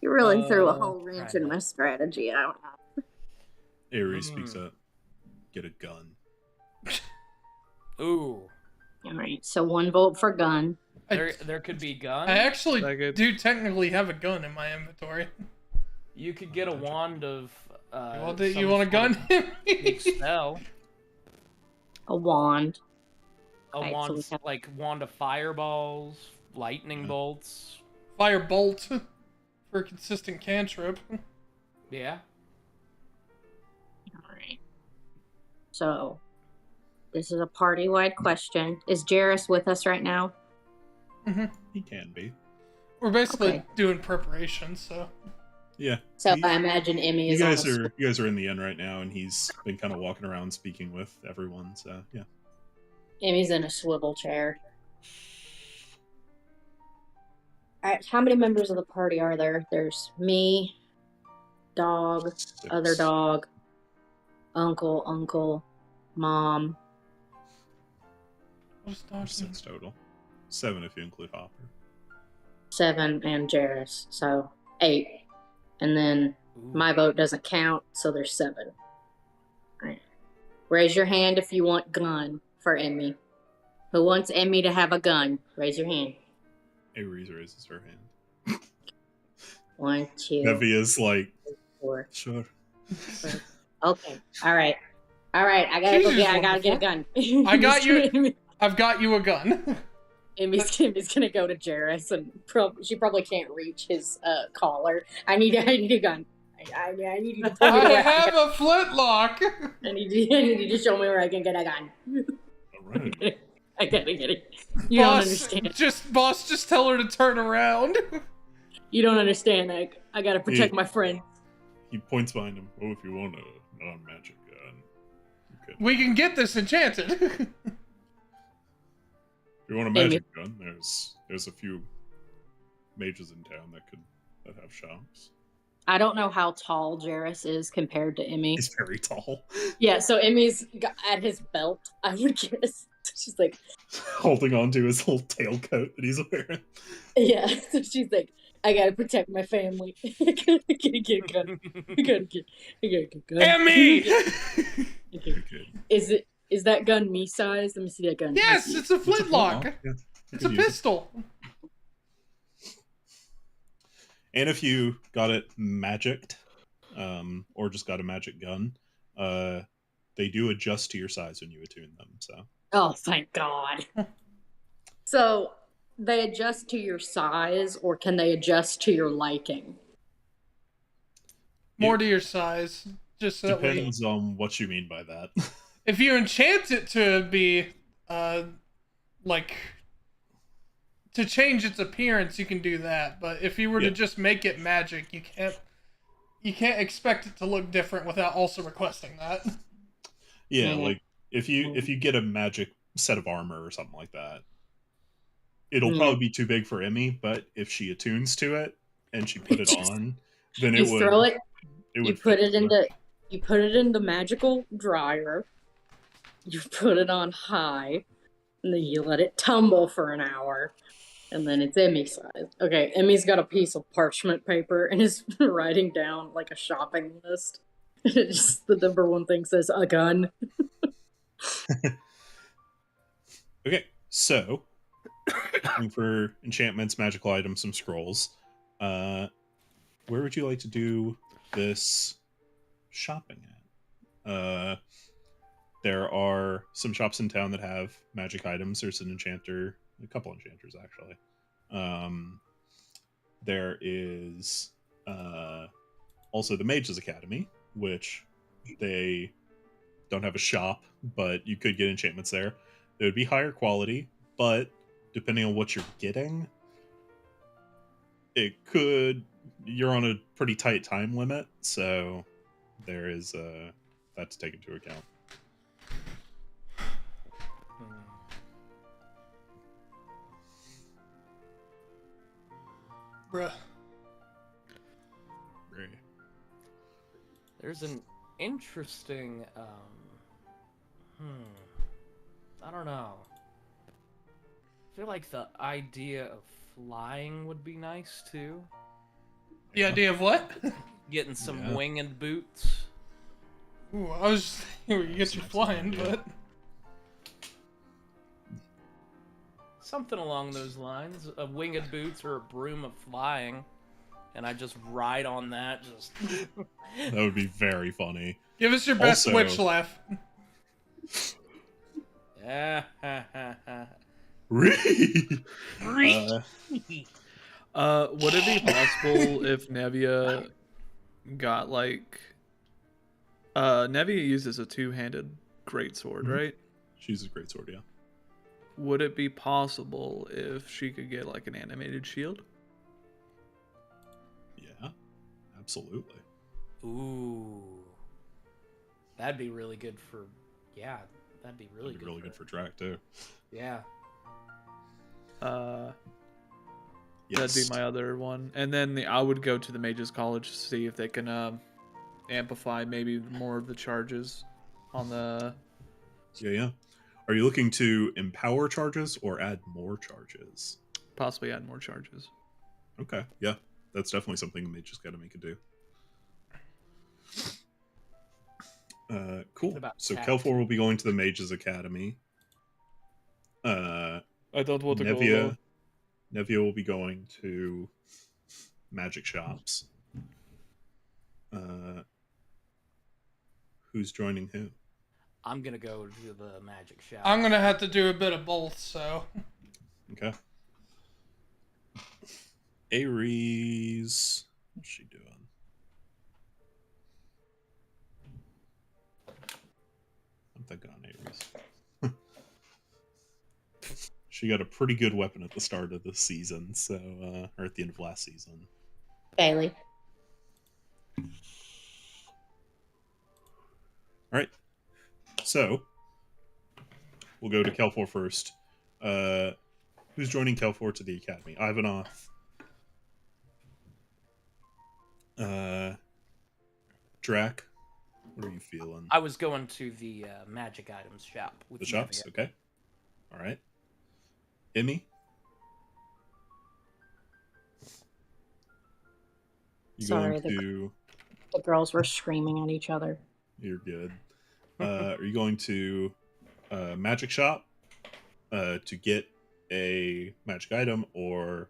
Speaker 4: You really threw a whole wrench in my strategy out.
Speaker 1: Ares speaks up. Get a gun.
Speaker 6: Ooh.
Speaker 4: Alright, so 1 vote for gun.
Speaker 6: There could be guns.
Speaker 7: I actually
Speaker 2: Like
Speaker 7: do technically have a gun in my inventory.
Speaker 6: You could get a wand of.
Speaker 7: You want a gun?
Speaker 6: Big spell.
Speaker 4: A wand.
Speaker 6: A
Speaker 4: Right, so
Speaker 6: wand,
Speaker 4: we have-
Speaker 6: like wand of fireballs, lightning bolts.
Speaker 7: Fire bolt for a consistent cantrip.
Speaker 6: Yeah.
Speaker 4: Alright. So, this is a party-wide question. Is Jairus with us right now?
Speaker 1: He can be.
Speaker 7: We're basically
Speaker 4: Okay.
Speaker 7: doing preparations, so.
Speaker 1: Yeah.
Speaker 4: So
Speaker 1: He-
Speaker 4: I imagine Emmy
Speaker 1: you
Speaker 4: is
Speaker 1: guys
Speaker 4: on
Speaker 1: are you guys are in the inn right now, and he's been kind of walking around speaking with everyone. So yeah.
Speaker 4: Emmy's in a swivel chair. Alright, how many members of the party are there? There's me, dog,
Speaker 1: 6.
Speaker 4: other dog, uncle, mom.
Speaker 7: What's
Speaker 1: There's 6 total. 7 if you include Hopper.
Speaker 4: 7 and Jairus, so 8. And then
Speaker 6: Ooh.
Speaker 4: my vote doesn't count, so there's 7. Alright. Raise your hand if you want gun for Emmy. Who wants Emmy to have a gun? Raise your hand.
Speaker 1: Ares raises her hand.
Speaker 4: 1, 2,
Speaker 1: Nevia's like,
Speaker 4: 4.
Speaker 1: sure.
Speaker 4: Okay. Alright. I gotta go
Speaker 7: Jesus,
Speaker 4: get I gotta get a gun.
Speaker 7: I got you. I've got you a gun.
Speaker 4: Emmy's gonna go to Jairus and she probably can't reach his collar. I need a gun. I need you to tell me
Speaker 7: I
Speaker 4: where
Speaker 7: have a flintlock.
Speaker 4: I need you to show me where I can get a gun.
Speaker 1: All right.
Speaker 4: I gotta get it. You don't understand.
Speaker 7: Just tell her to turn around.
Speaker 4: You don't understand. I gotta protect
Speaker 1: Yeah.
Speaker 4: my friend.
Speaker 1: He points behind him. Oh, if you want a non-magic gun, you could.
Speaker 7: We can get this enchanted.
Speaker 1: If you want a magic gun, there's a few mages in town that have shops.
Speaker 4: I don't know how tall Jairus is compared to Emmy.
Speaker 1: He's very tall,
Speaker 4: Yeah, so Emmy's at his belt, I would guess. She's like,
Speaker 1: holding on to his little tailcoat that he's wearing.
Speaker 4: yeah. So she's like, I gotta protect my family. I gotta get a gun. I gotta get a gun.
Speaker 7: Emmy!
Speaker 4: Okay.
Speaker 1: Good.
Speaker 4: Is that gun me size? Let me see that gun.
Speaker 7: Yes, it's a flintlock.
Speaker 1: Yeah, you
Speaker 7: It's a
Speaker 1: could use it.
Speaker 7: pistol.
Speaker 1: And if you got it magicked, or just got a magic gun, they do adjust to your size when you attune them. So
Speaker 4: Oh, thank God. So they adjust to your size, or can they adjust to your liking?
Speaker 7: More to your size. Just so that way.
Speaker 1: depends on what you mean by that.
Speaker 7: If you enchant it to be, like, to change its appearance, you can do that. But if you were
Speaker 1: Yeah.
Speaker 7: to just make it magic, you can't expect it to look different without also requesting that.
Speaker 1: Yeah,
Speaker 4: Mhm.
Speaker 1: like if you get a magic set of armor or something like that, it'll
Speaker 4: Mhm.
Speaker 1: probably be too big for Emmy. But if she attunes to it and she put it
Speaker 4: Just-
Speaker 1: on, then
Speaker 4: You
Speaker 1: it would.
Speaker 4: throw it.
Speaker 1: It
Speaker 4: You
Speaker 1: would
Speaker 4: put
Speaker 1: fit
Speaker 4: it
Speaker 1: her.
Speaker 4: You put it in the magical dryer. You put it on high, and then you let it tumble for an hour, and then it's Emmy size. Okay, Emmy's got a piece of parchment paper and is writing down like a shopping list. Just the number one thing says a gun.
Speaker 1: Okay, so looking for enchantments, magical items, some scrolls. where would you like to do this shopping at? There are some shops in town that have magic items. There's an enchanter, a couple enchanters actually. There is also the Mages Academy, which they don't have a shop, but you could get enchantments there. They would be higher quality, but depending on what you're getting, you're on a pretty tight time limit, so there is that to take into account.
Speaker 7: Bruh.
Speaker 6: There's an interesting, I don't know. I feel like the idea of flying would be nice too.
Speaker 7: The idea of what?
Speaker 6: Getting some
Speaker 1: Yeah.
Speaker 6: winged boots.
Speaker 7: Ooh, I was just thinking where you get you flying, but
Speaker 6: Something along those lines. A winged boots or a broom of flying. And I just ride on that, just...
Speaker 1: That would be very funny.
Speaker 7: give us your best
Speaker 1: Also-
Speaker 7: witch laugh.
Speaker 6: Yeah.
Speaker 1: Would
Speaker 2: Would it be possible if Nevia got like Nevia uses a two-handed greatsword,
Speaker 1: Mhm.
Speaker 2: right?
Speaker 1: She's a great sword, yeah.
Speaker 2: Would it be possible if she could get like an animated shield?
Speaker 1: Yeah, absolutely.
Speaker 6: Ooh. That'd be really good for... Yeah, that'd be really
Speaker 1: That'd be
Speaker 6: good
Speaker 1: really good for track too.
Speaker 6: Yeah.
Speaker 2: That'd be my other one. And then I would go to the Mages College to see if they can amplify maybe more of the charges on the...
Speaker 1: Yeah. Are you looking to empower charges or add more charges?
Speaker 2: Possibly add more charges.
Speaker 1: Okay, yeah. That's definitely something the Mages Academy could do. Cool.
Speaker 6: About
Speaker 1: So
Speaker 6: tact.
Speaker 1: Kelfor will be going to the Mages Academy.
Speaker 2: I don't want to go
Speaker 1: Nevia
Speaker 2: alone.
Speaker 1: Nevia will be going to magic shops. Who's joining who?
Speaker 6: I'm gonna go to the magic shop.
Speaker 7: I'm gonna have to do a bit of both, so.
Speaker 1: Okay. Ares. What's she doing? I'm thinking on Ares. She got a pretty good weapon at the start of the season, so or at the end of last season.
Speaker 4: Bailey.
Speaker 1: All right. So we'll go to Kelfor first. Who's joining Kelfor to the academy? Ivanov. Drac. What are you feeling?
Speaker 6: I was going to the magic items shop. With
Speaker 1: The shops?
Speaker 6: Nevia.
Speaker 1: Okay. All right. Emmy? You
Speaker 4: Sorry,
Speaker 1: going to...
Speaker 4: The girls were screaming at each other.
Speaker 1: You're good. Are you going to magic shop to get a magic item or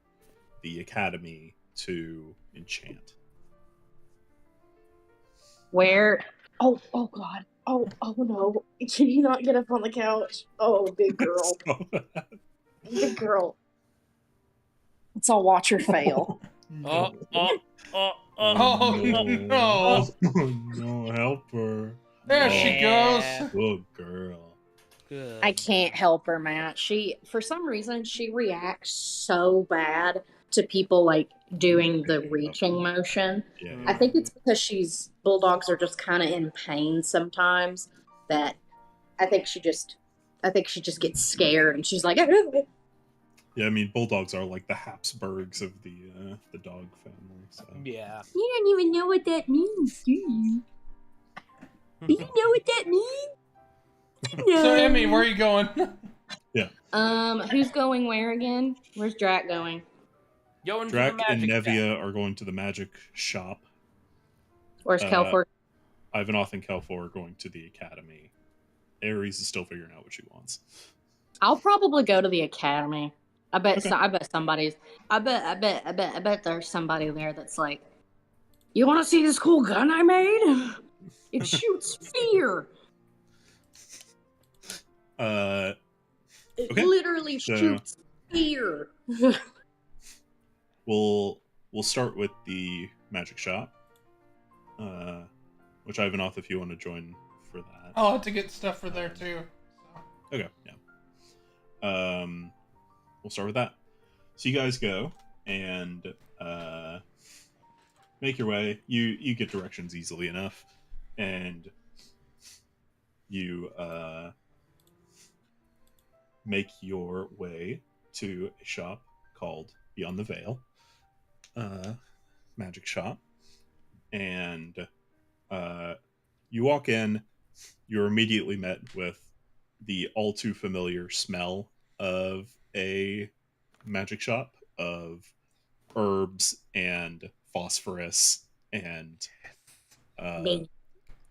Speaker 1: the academy to enchant?
Speaker 4: Where? Oh God. Oh no. Can you not get up on the couch? Oh, big girl. Big girl. Let's all watch her fail.
Speaker 6: Oh,
Speaker 7: Oh, no.
Speaker 1: No, help her.
Speaker 7: There she
Speaker 6: Yeah.
Speaker 7: goes.
Speaker 1: Good girl.
Speaker 6: good.
Speaker 4: I can't help her, Matt. For some reason, she reacts so bad to people like doing the reaching motion.
Speaker 1: Yeah.
Speaker 4: I think it's because bulldogs are just kind of in pain sometimes that I think she just gets scared and she's like,
Speaker 1: Yeah, I mean, bulldogs are like the Habsburgs of the dog family. So.
Speaker 6: Yeah.
Speaker 4: you don't even know what that means, do you? Do you know what that means? No.
Speaker 7: So, Emmy, where are you going?
Speaker 4: Who's going where again? Where's Drac going?
Speaker 6: Going to
Speaker 1: Drac
Speaker 6: the
Speaker 1: and
Speaker 6: magic
Speaker 1: Nevia are going to the magic shop.
Speaker 4: Where's Kelford?
Speaker 1: Ivanov and Kelfor are going to the academy. Ares is still figuring out what she wants.
Speaker 4: I'll probably go to the academy. I bet.
Speaker 1: Okay.
Speaker 4: I bet somebody's. I bet there's somebody there that's like You want to see this cool gun I made? It shoots fear. It
Speaker 1: Okay,
Speaker 4: literally
Speaker 1: so-
Speaker 4: shoots fear.
Speaker 1: we'll start with the magic shop, which Ivanoth, if you want to join for that.
Speaker 7: I'll have to get stuff for there too. So.
Speaker 1: Okay, yeah. We'll start with that. So you guys go and make your way. You get directions easily enough, and you make your way to a shop called Beyond the Veil, magic shop, and you walk in. You're immediately met with the all too familiar smell of a magic shop of herbs and phosphorus and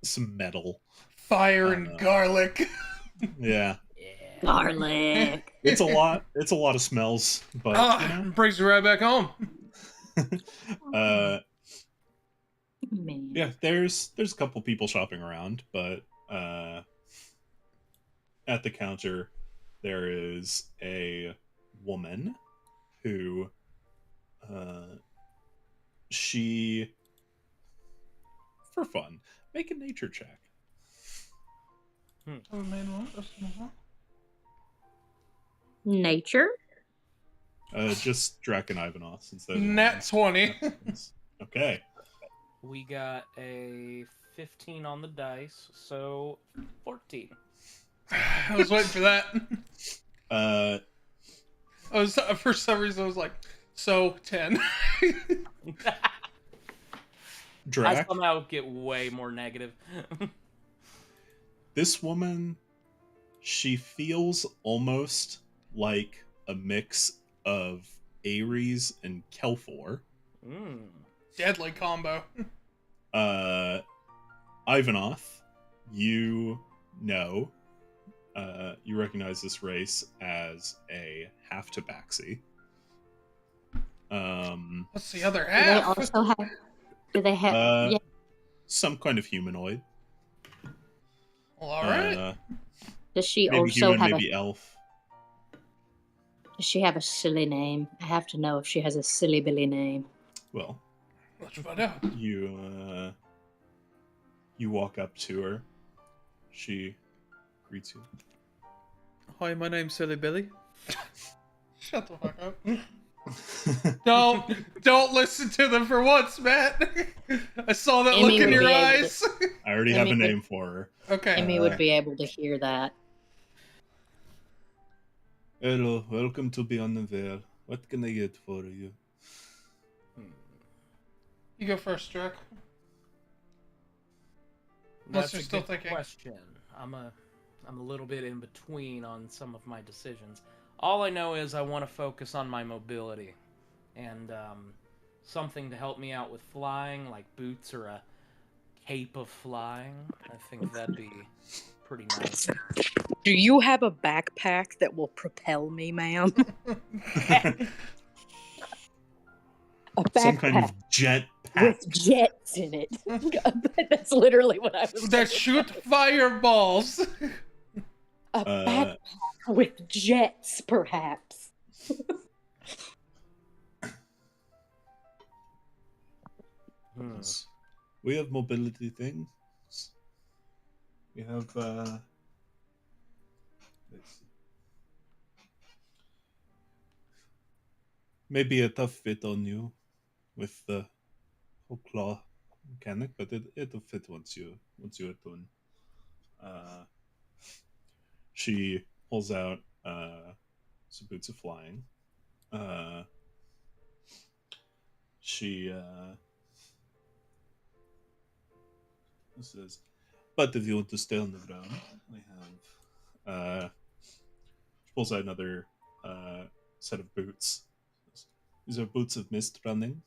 Speaker 1: some metal.
Speaker 7: Fire and garlic.
Speaker 1: Yeah,
Speaker 4: Garlic.
Speaker 1: it's a lot. It's a lot of smells, but you know,
Speaker 7: Brings you right back home.
Speaker 4: Man.
Speaker 1: yeah. There's a couple people shopping around, but at the counter there is a woman who she, for fun, make a nature check.
Speaker 7: Oh, man, what?
Speaker 4: Nature?
Speaker 1: Just Draken Ivanov, since those are
Speaker 7: Nat 20.
Speaker 1: Okay.
Speaker 6: We got a 15 on the dice, so 14.
Speaker 7: I was waiting for that.
Speaker 1: Uh,
Speaker 7: I was for some reason I was like, so 10.
Speaker 6: I
Speaker 1: Drac,
Speaker 6: somehow get way more negative.
Speaker 1: this woman, she feels almost like a mix of Ares and Kelfor.
Speaker 7: Deadly combo.
Speaker 1: Ivanov, you know, you recognize this race as a half tabaxi.
Speaker 7: What's the other
Speaker 4: Do they
Speaker 7: half?
Speaker 4: also have? Do they have? Yeah.
Speaker 1: Some kind of humanoid.
Speaker 7: Well, all right.
Speaker 4: Does she
Speaker 1: Maybe
Speaker 4: also
Speaker 1: human,
Speaker 4: have
Speaker 1: maybe elf.
Speaker 4: Does she have a silly name? I have to know if she has a silly billy name.
Speaker 1: Well,
Speaker 7: Let's find out.
Speaker 1: you walk up to her. She greets you.
Speaker 2: Hi, my name's Silly Billy.
Speaker 7: Shut the fuck up. Don't listen to them for once, Matt. I saw that
Speaker 4: Amy
Speaker 7: look in
Speaker 4: would
Speaker 7: your
Speaker 4: be able
Speaker 7: eyes.
Speaker 1: I already have a
Speaker 4: Amy-
Speaker 1: name for her.
Speaker 7: Okay.
Speaker 4: Amy would be able to hear that.
Speaker 1: Hello, welcome to Beyond the Veil. What can I get for you?
Speaker 7: You go first, Drac.
Speaker 6: That's
Speaker 7: you're
Speaker 6: a
Speaker 7: still
Speaker 6: good
Speaker 7: thinking.
Speaker 6: question. I'm a little bit in between on some of my decisions. All I know is I want to focus on my mobility, and something to help me out with flying, like boots or a cape of flying. I think that'd be pretty nice.
Speaker 4: Do you have a backpack that will propel me, ma'am? A
Speaker 1: Some kind of jet pack.
Speaker 4: with jets in it. That's literally what I was
Speaker 7: That
Speaker 4: thinking.
Speaker 7: shoot fireballs.
Speaker 4: A backpack with jets, perhaps.
Speaker 1: Yes. We have mobility things. We have let's see. Maybe a tough fit on you with the whole claw mechanic, but it'll fit once you're done. She pulls out some boots of flying. She says, but if you want to stay on the ground, we have. She pulls out another set of boots. These are boots of mist running.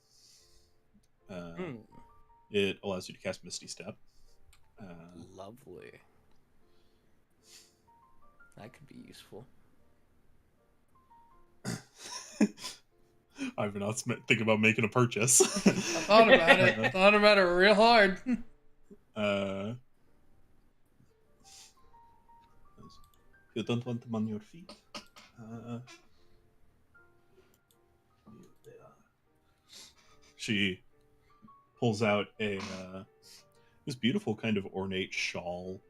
Speaker 1: It allows you to cast Misty Step.
Speaker 6: Lovely. That could be useful.
Speaker 1: Ivanhoe's thinking about making a purchase.
Speaker 7: Thought about it. Thought about it real hard.
Speaker 1: You don't want them on your feet. She pulls out this beautiful kind of ornate shawl.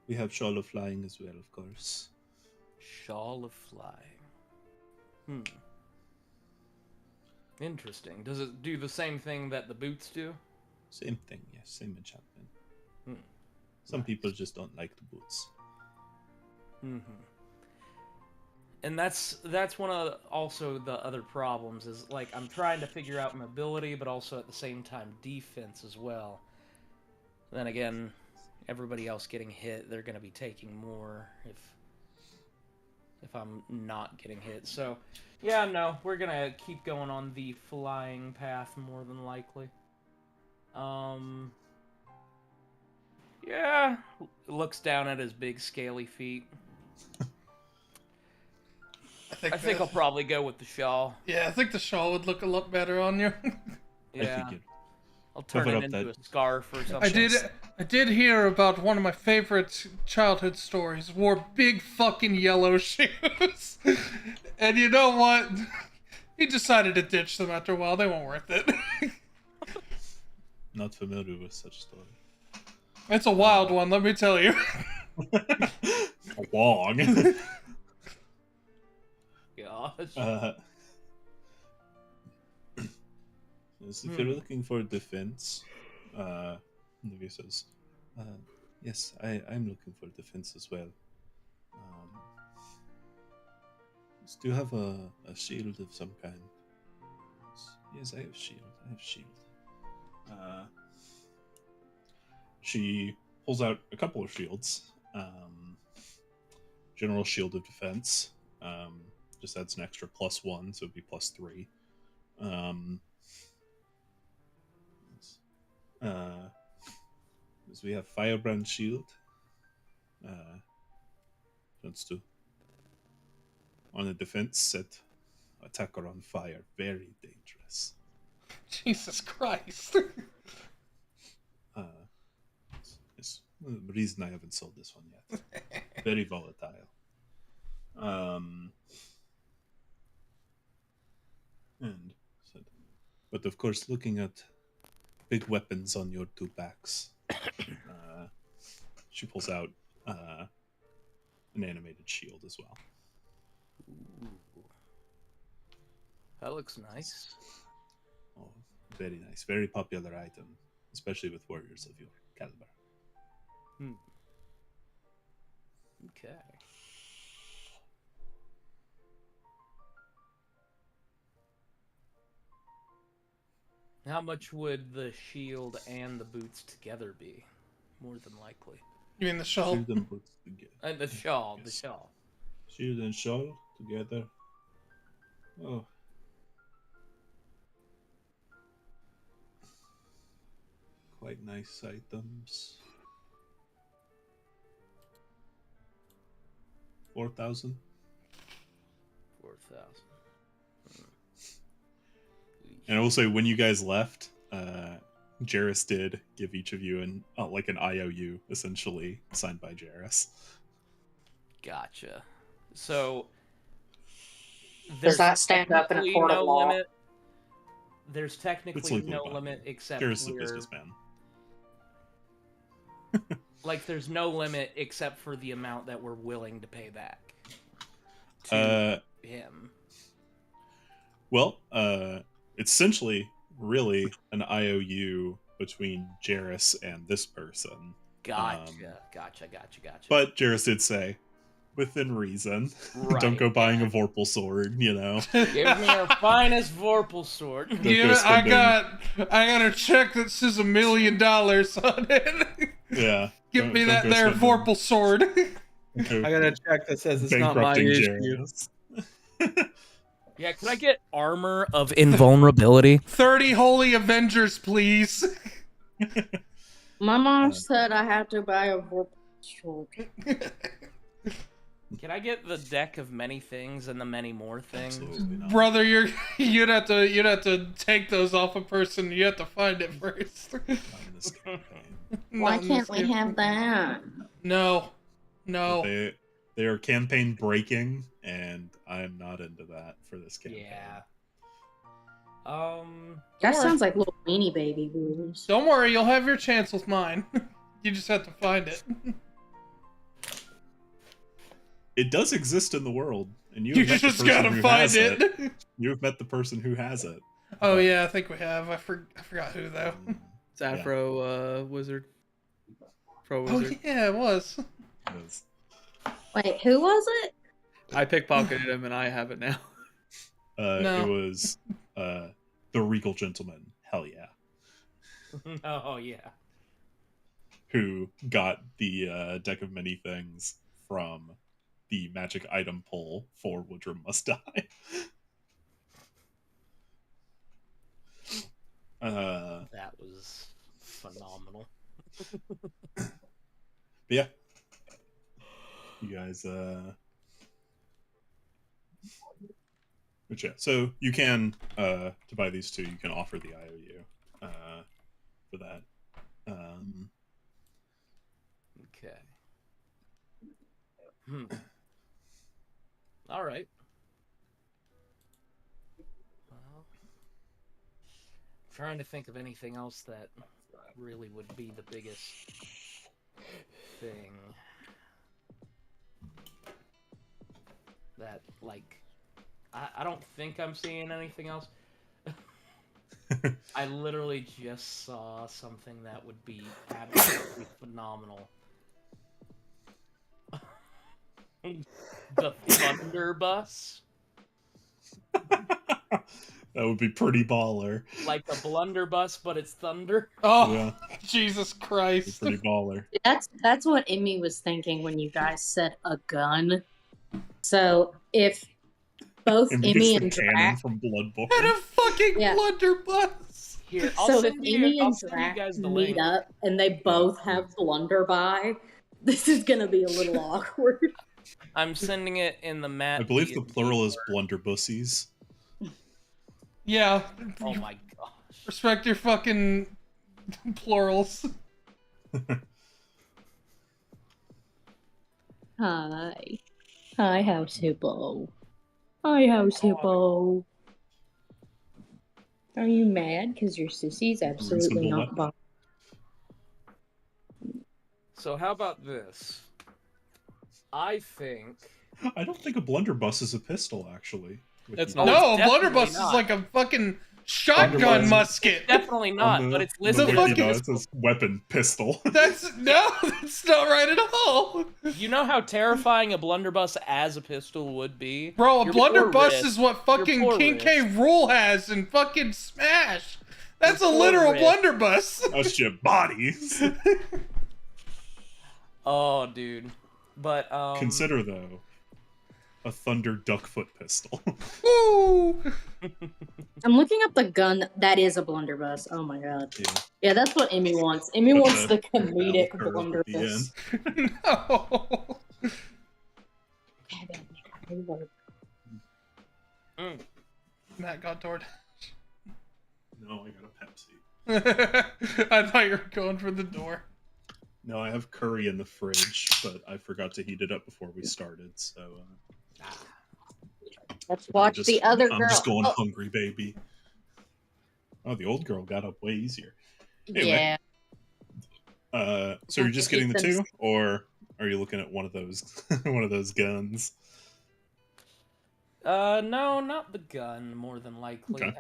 Speaker 1: We have shawl of flying as well, of course.
Speaker 6: Shawl of flying. Interesting. Does it do the same thing that the boots do?
Speaker 1: Same thing, yes, same enchantment. Some people just don't like the boots.
Speaker 6: And that's one of also the other problems is like I'm trying to figure out mobility, but also at the same time defense as well. Then again, everybody else getting hit, they're going to be taking more if I'm not getting hit. So, yeah, no, we're going to keep going on the flying path more than likely. Yeah, looks down at his big scaly feet. I think I'll probably go with the shawl.
Speaker 7: Yeah, I think the shawl would look a lot better on you.
Speaker 6: Yeah.
Speaker 1: I figured.
Speaker 6: I'll turn it into a scarf or something.
Speaker 7: I did hear about one of my favorite childhood stories. Wore big fucking yellow shoes. And you know what? He decided to ditch them after a while. They weren't worth it.
Speaker 1: Not familiar with such story.
Speaker 7: It's a wild one, let me tell you.
Speaker 1: Long.
Speaker 6: Gosh.
Speaker 1: If you're looking for defense, Nivea says, yes, I'm looking for defense as well. Do you have a shield of some kind? Yes, I have shield. She pulls out a couple of shields. General shield of defense. Just adds an extra +1, so it'd be +3. We have Firebrand Shield. That's two. On a defense set, attacker on fire, very dangerous.
Speaker 7: Jesus Christ.
Speaker 1: Yes, the reason I haven't sold this one yet. Very volatile. And said, but of course, looking at big weapons on your two backs, she pulls out an animated shield as well.
Speaker 6: Ooh. That looks nice.
Speaker 1: Oh, very nice. Very popular item, especially with warriors of your caliber.
Speaker 6: Okay. How much would the shield and the boots together be? More than likely.
Speaker 7: You mean the shawl?
Speaker 1: Shield and boots together.
Speaker 6: And the shawl,
Speaker 1: Yes.
Speaker 6: the shawl.
Speaker 1: Shield and shawl together. Oh. Quite nice items. 4,000.
Speaker 6: 4,000.
Speaker 1: And I will say, when you guys left, Jarrus did give each of you an IOU, essentially signed by Jarrus.
Speaker 6: Gotcha. So
Speaker 4: Does that stand up in a
Speaker 6: technically
Speaker 4: court of
Speaker 6: no
Speaker 4: law?
Speaker 6: limit. There's
Speaker 1: It's
Speaker 6: technically
Speaker 1: legally
Speaker 6: no
Speaker 1: binding.
Speaker 6: limit except
Speaker 1: Jarrus is a
Speaker 6: where,
Speaker 1: businessman.
Speaker 6: like, there's no limit except for the amount that we're willing to pay back to him.
Speaker 1: Well, it's essentially really an IOU between Jarrus and this person.
Speaker 6: Gotcha.
Speaker 1: But Jarrus did say, within reason,
Speaker 6: Right,
Speaker 1: don't go buying a Vorpal sword, you know.
Speaker 6: Give me our finest Vorpal sword.
Speaker 1: Don't go
Speaker 7: Yeah,
Speaker 1: spending-
Speaker 7: I got a check that says $1 million on it.
Speaker 1: Yeah.
Speaker 7: Give me
Speaker 1: don't
Speaker 7: that
Speaker 1: go
Speaker 7: there
Speaker 1: spending-
Speaker 7: Vorpal sword.
Speaker 1: go
Speaker 2: I got a check that says it's not my
Speaker 1: bankrupting
Speaker 2: issue.
Speaker 1: Jarrus.
Speaker 6: Yeah, can I get armor of invulnerability?
Speaker 7: 30 Holy Avengers, please.
Speaker 4: My mom said I had to buy a Vorpal sword.
Speaker 6: Can I get the deck of many things and the many more things?
Speaker 1: Absolutely not.
Speaker 7: Brother, you'd have to take those off a person. You have to find it first.
Speaker 1: Not in this campaign.
Speaker 4: Why
Speaker 7: Not in this
Speaker 4: can't we
Speaker 7: game.
Speaker 4: have that?
Speaker 7: No.
Speaker 1: They are campaign breaking, and I'm not into that for this campaign.
Speaker 6: Yeah.
Speaker 4: That
Speaker 7: Or-
Speaker 4: sounds like little weenie baby rules.
Speaker 7: Don't worry, you'll have your chance with mine. You just have to find it.
Speaker 1: It does exist in the world, and you
Speaker 7: You
Speaker 1: have met the
Speaker 7: just
Speaker 1: person
Speaker 7: gotta
Speaker 1: who
Speaker 7: find
Speaker 1: has
Speaker 7: it.
Speaker 1: You have met the person who has it.
Speaker 7: Oh yeah, I think we have. I forgot who though.
Speaker 2: It's Afro Wizard. Pro
Speaker 7: Oh
Speaker 2: Wizard.
Speaker 7: yeah, it was.
Speaker 1: Yes.
Speaker 4: Wait, who was it?
Speaker 2: I pickpocketed him and I have it now.
Speaker 7: No.
Speaker 1: It was the Regal Gentleman. Hell yeah.
Speaker 6: Oh yeah.
Speaker 1: Who got the deck of many things from the magic item pull for Woodrum Must Die.
Speaker 6: That was phenomenal.
Speaker 1: But yeah. You guys, but yeah, so you can, to buy these two, you can offer the IOU, for that.
Speaker 6: Okay. All right. Well, I'm trying to think of anything else that really would be the biggest thing. That, like, I don't think I'm seeing anything else. I literally just saw something that would be absolutely phenomenal. The Thunder Bus.
Speaker 1: That would be pretty baller.
Speaker 6: Like a blunderbuss, but it's thunder.
Speaker 7: Oh,
Speaker 1: Yeah,
Speaker 7: Jesus
Speaker 1: it'd be
Speaker 7: Christ.
Speaker 1: pretty baller.
Speaker 4: That's what Emmy was thinking when you guys said a gun. So if both
Speaker 1: Emmy's
Speaker 4: Emmy
Speaker 1: the
Speaker 4: and
Speaker 1: cannon
Speaker 4: Drac,
Speaker 1: from Bloodborne.
Speaker 7: And a fucking
Speaker 4: Yeah.
Speaker 7: blunderbuss.
Speaker 6: Here, I'll
Speaker 4: so if
Speaker 6: send you,
Speaker 4: Emmy
Speaker 6: I'll
Speaker 4: and
Speaker 6: send you
Speaker 4: Drac
Speaker 6: guys the
Speaker 4: meet
Speaker 6: link.
Speaker 4: up and they both have blunderby, this is gonna be a little awkward.
Speaker 6: I'm sending it in the mat.
Speaker 1: I believe the plural is blunderbussies.
Speaker 7: Yeah.
Speaker 6: Oh my gosh.
Speaker 7: Respect your fucking plurals.
Speaker 4: Hi. Hi, House Hippo. Hi, House Hippo. Are you mad because your sissy's absolutely
Speaker 1: Reasonable
Speaker 4: not
Speaker 1: weapon.
Speaker 6: So how about this? I think
Speaker 1: I don't think a blunderbuss is a pistol, actually.
Speaker 2: It's
Speaker 1: You-
Speaker 2: not.
Speaker 7: No, a
Speaker 6: definitely
Speaker 7: blunderbuss
Speaker 6: not.
Speaker 7: is like a fucking shotgun
Speaker 1: Blunderbuss.
Speaker 7: musket.
Speaker 6: definitely not,
Speaker 1: on
Speaker 6: but it's
Speaker 1: on
Speaker 6: listed
Speaker 1: the
Speaker 6: as
Speaker 1: wiki,
Speaker 6: a
Speaker 1: no, it
Speaker 6: pistol.
Speaker 1: says weapon pistol.
Speaker 7: That's not right at all.
Speaker 6: You know how terrifying a blunderbuss as a pistol would be?
Speaker 7: Bro, a
Speaker 6: Your poor
Speaker 7: blunderbuss
Speaker 6: wrist.
Speaker 7: is what fucking
Speaker 6: Your poor
Speaker 7: King K.
Speaker 6: wrist.
Speaker 7: Rool has in fucking Smash. That's
Speaker 6: Your
Speaker 7: a
Speaker 6: poor
Speaker 7: literal
Speaker 6: wrist.
Speaker 7: blunderbuss.
Speaker 1: That's your bodies.
Speaker 6: Oh, dude. But
Speaker 1: Consider, though, a thunder duckfoot pistol.
Speaker 7: Woo!
Speaker 4: I'm looking up the gun that is a blunderbuss. Oh my god.
Speaker 1: Yeah.
Speaker 4: Yeah, that's what Emmy wants. Emmy
Speaker 1: With
Speaker 4: wants the
Speaker 1: the
Speaker 4: comedic
Speaker 1: bell curve at the
Speaker 4: blunderbuss.
Speaker 7: No.
Speaker 6: Mm.
Speaker 7: Matt got DoorDash.
Speaker 1: No, I got a Pepsi.
Speaker 7: I thought you were going for the door.
Speaker 1: No, I have curry in the fridge, but I forgot to heat it up before we started, so...
Speaker 4: Let's watch the other girl.
Speaker 1: I'm just going
Speaker 4: Oh,
Speaker 1: hungry, baby. Oh, the old girl got up way easier. Anyway.
Speaker 4: yeah.
Speaker 1: So you're just getting the
Speaker 4: Ethan's-
Speaker 1: two, or are you looking at one of those one of those guns?
Speaker 6: No, not the gun, more than likely.
Speaker 1: Okay.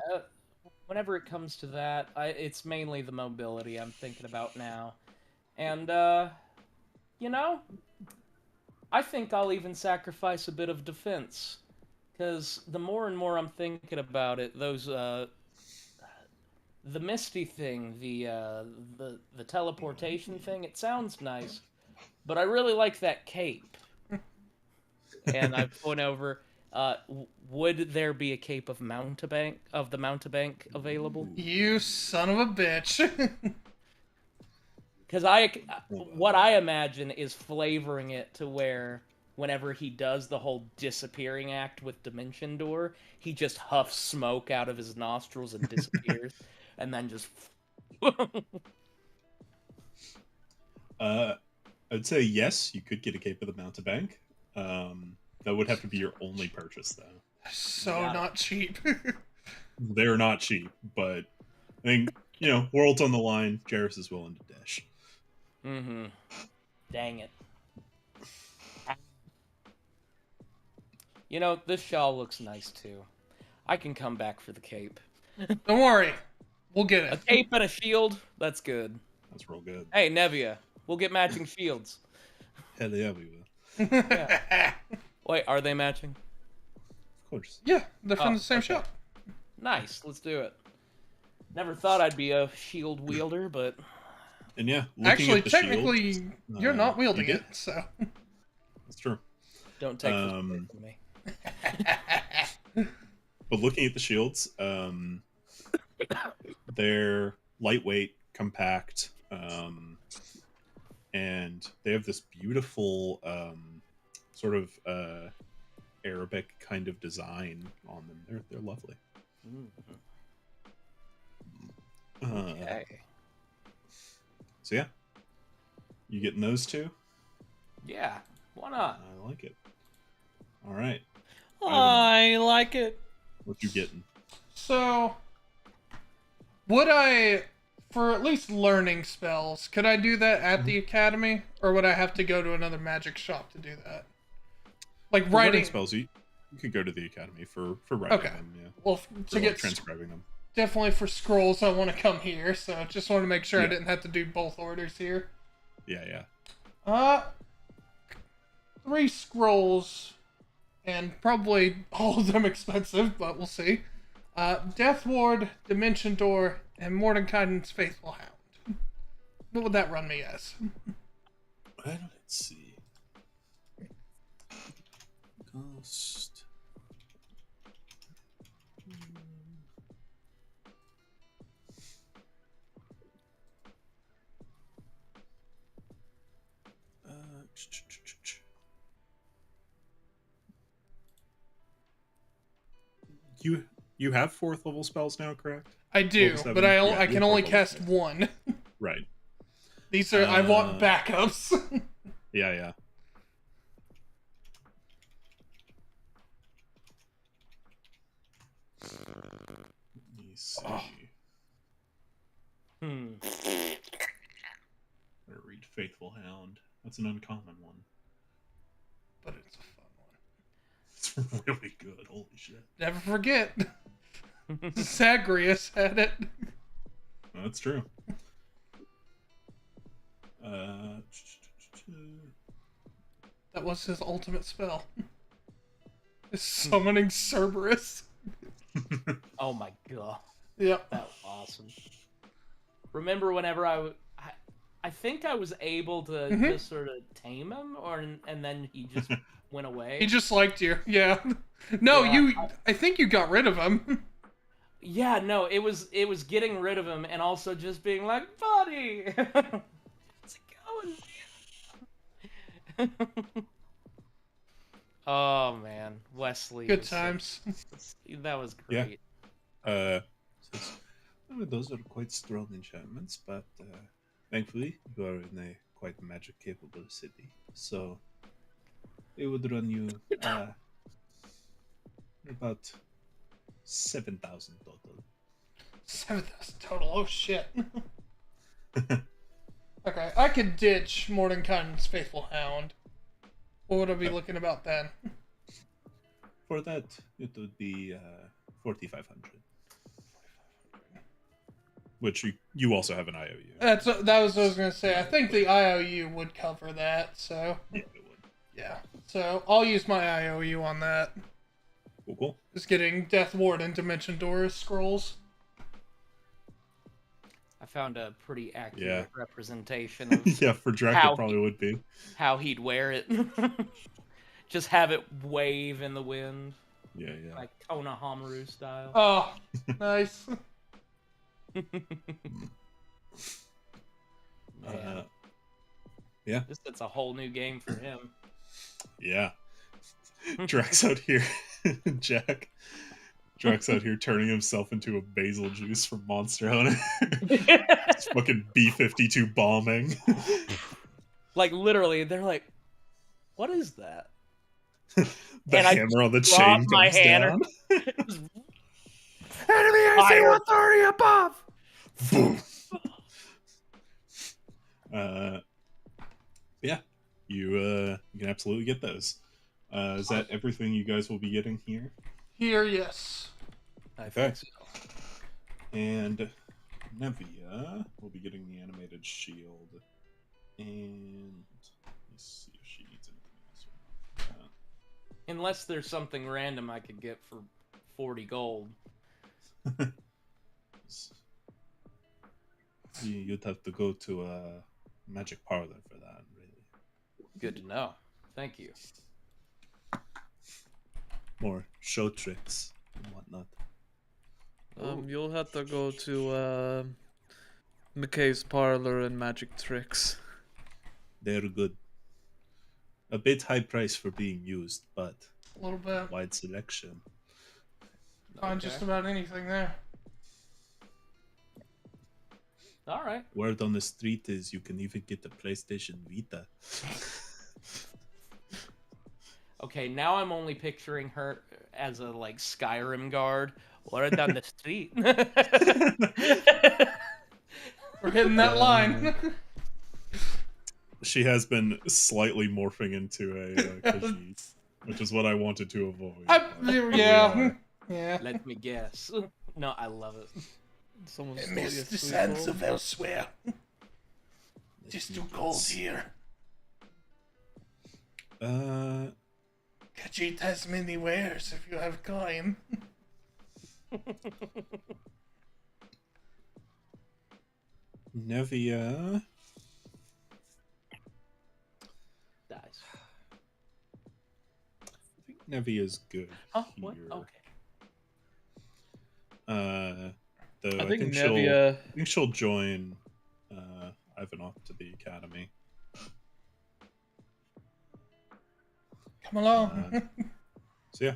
Speaker 6: Whenever it comes to that, it's mainly the mobility I'm thinking about now. And, you know, I think I'll even sacrifice a bit of defense. Because the more and more I'm thinking about it, those, the Misty thing, the teleportation thing, it sounds nice. But I really like that cape. And I point over... would there be a cape of mountebank available?
Speaker 7: You son of a bitch.
Speaker 6: Because what I imagine is flavoring it to where whenever he does the whole disappearing act with Dimension Door, he just huffs smoke out of his nostrils and disappears, and then just.
Speaker 1: I'd say yes, you could get a Cape of the Mountebank. That would have to be your only purchase, though.
Speaker 7: So
Speaker 6: Got it.
Speaker 7: not cheap.
Speaker 1: They're not cheap, but I think, world's on the line. Jarrus is willing to dish.
Speaker 6: Mm-hmm. Dang it. This shawl looks nice, too. I can come back for the cape.
Speaker 7: Don't worry. We'll get
Speaker 6: A
Speaker 7: it.
Speaker 6: cape and a shield? That's good.
Speaker 1: That's real good.
Speaker 6: Hey, Nevia, we'll get matching shields.
Speaker 1: Hell yeah, we will.
Speaker 6: Yeah. Wait, are they matching?
Speaker 1: Of course.
Speaker 7: Yeah, they're from the same
Speaker 6: okay.
Speaker 7: shop.
Speaker 6: Nice, let's do it. Never thought I'd be a shield wielder, but...
Speaker 1: And yeah,
Speaker 7: Actually,
Speaker 1: at the
Speaker 7: technically,
Speaker 1: shields,
Speaker 7: you're not
Speaker 1: you
Speaker 7: wielding
Speaker 1: get-
Speaker 7: it, so.
Speaker 1: That's true.
Speaker 6: Don't take this away from me.
Speaker 1: But looking at the shields, they're lightweight, compact, and they have this beautiful sort of Arabic kind of design on them. They're lovely.
Speaker 6: Okay.
Speaker 1: So yeah, you getting those two?
Speaker 6: Yeah, why not?
Speaker 1: I like it. All right,
Speaker 6: I like it.
Speaker 1: what you getting?
Speaker 7: So, would I, for at least learning spells, could I do that at the academy? Or would I have to go to another magic shop to do that? Like
Speaker 1: For learning
Speaker 7: writing
Speaker 1: spells, you could go to the academy for writing
Speaker 7: Okay.
Speaker 1: them. Yeah,
Speaker 7: Well,
Speaker 1: for,
Speaker 7: to
Speaker 1: like,
Speaker 7: get
Speaker 1: transcribing them.
Speaker 7: definitely for scrolls, I want to come here. So just want to make sure I
Speaker 1: Yeah.
Speaker 7: didn't have to do both orders here.
Speaker 1: Yeah.
Speaker 7: 3 scrolls, and probably all of them expensive, but we'll see. Death Ward, Dimension Door, and Mordenkainen's Faithful Hound. What would that run me as?
Speaker 1: Let's see. Ghost. You have 4th level spells now, correct?
Speaker 7: I do,
Speaker 1: Level
Speaker 7: but
Speaker 1: 7?
Speaker 7: I
Speaker 1: Yeah,
Speaker 7: can only
Speaker 1: level
Speaker 7: cast
Speaker 1: 7.
Speaker 7: one.
Speaker 1: Right.
Speaker 7: These are I want backups.
Speaker 1: Yeah. Let me see.
Speaker 6: Hmm.
Speaker 1: Better read Faithful Hound. That's an uncommon one.
Speaker 7: But it's a fun one.
Speaker 1: It's really good. Holy shit.
Speaker 7: Never forget. Zagreus had it.
Speaker 1: That's true.
Speaker 7: That was his ultimate spell. Is summoning Cerberus.
Speaker 6: Oh my god,
Speaker 7: Yep.
Speaker 6: that was awesome. Remember whenever I think I was able to just sort of tame him, and then he just went away.
Speaker 7: He just liked you. Yeah. No,
Speaker 6: Yeah,
Speaker 7: I think you got rid of him.
Speaker 6: Yeah, no, it was getting rid of him and also just being like, buddy, how's it going? Oh man, Wesley.
Speaker 7: Good
Speaker 6: was
Speaker 7: times.
Speaker 6: that was
Speaker 1: Yeah.
Speaker 6: great.
Speaker 1: Says, "Oh, those are quite strong enchantments, but thankfully you are in a quite magic capable city, so it would run you about 7,000 total."
Speaker 7: 7,000 total. Oh shit. Okay, I could ditch Mordenkainen's Faithful Hound. What would I be looking about then?
Speaker 1: For that, it would be 4,500. Which you also have an IOU.
Speaker 7: That was what I was gonna say. I think the IOU would cover that, so
Speaker 1: Yeah, it would.
Speaker 7: yeah. So I'll use my IOU on that.
Speaker 1: Cool.
Speaker 7: Just getting Death Ward and Dimension Door scrolls.
Speaker 6: I found a pretty accurate representation of
Speaker 1: Yeah, for Drek
Speaker 6: How
Speaker 1: it probably would be.
Speaker 6: how he'd wear it. Just have it wave in the wind,
Speaker 1: Yeah.
Speaker 6: like Kona Hamaru style.
Speaker 7: Oh, nice.
Speaker 6: Man,
Speaker 1: Yeah.
Speaker 6: it's a whole new game for him.
Speaker 1: Yeah. Drax out here. Jack. Drax out here turning himself into a basil juice from Monster Hunter. It's fucking B-52 bombing.
Speaker 6: Like literally, they're like, "What is that?"
Speaker 1: The
Speaker 6: And I
Speaker 1: hammer on the
Speaker 6: drop
Speaker 1: chain
Speaker 6: my
Speaker 1: comes
Speaker 6: hammer.
Speaker 1: down.
Speaker 2: Enemy AC 130 above.
Speaker 1: Boom. Yeah, you can absolutely get those. Is that everything you guys will be getting here?
Speaker 7: Here, yes.
Speaker 6: I
Speaker 1: Okay.
Speaker 6: think so.
Speaker 1: And Nevia will be getting the animated shield. And let's see if she needs anything else or not.
Speaker 6: Unless there's something random I could get for 40 gold.
Speaker 1: You'd have to go to a magic parlor for that, really.
Speaker 6: Good to know. Thank you.
Speaker 1: More show tricks and whatnot.
Speaker 2: You'll have to go to McKay's parlor and magic tricks.
Speaker 1: They're good. A bit high price for being used, but
Speaker 7: A little bit.
Speaker 1: wide selection.
Speaker 7: Find just about anything there.
Speaker 6: All right.
Speaker 1: Word on the street is you can even get the PlayStation Vita.
Speaker 6: Okay, now I'm only picturing her as a like Skyrim guard. Word on the street.
Speaker 7: We're hitting that line.
Speaker 1: She has been slightly morphing into a Khajiit, which is what I wanted to avoid.
Speaker 7: Yeah. Yeah.
Speaker 6: Let me guess. No, I love it.
Speaker 2: Someone
Speaker 7: It
Speaker 2: stole your
Speaker 7: missed the
Speaker 2: sweet
Speaker 7: sands
Speaker 2: gold.
Speaker 7: of elsewhere. Just too cold here. Khajiit has many wares if you have coin.
Speaker 1: Nevia.
Speaker 6: Dies.
Speaker 1: I think Nevia's good.
Speaker 6: Oh, what?
Speaker 1: here.
Speaker 6: Okay.
Speaker 1: Though
Speaker 2: I think Nevia.
Speaker 1: I think she'll join Ivanov to the academy.
Speaker 7: Come along.
Speaker 1: So yeah.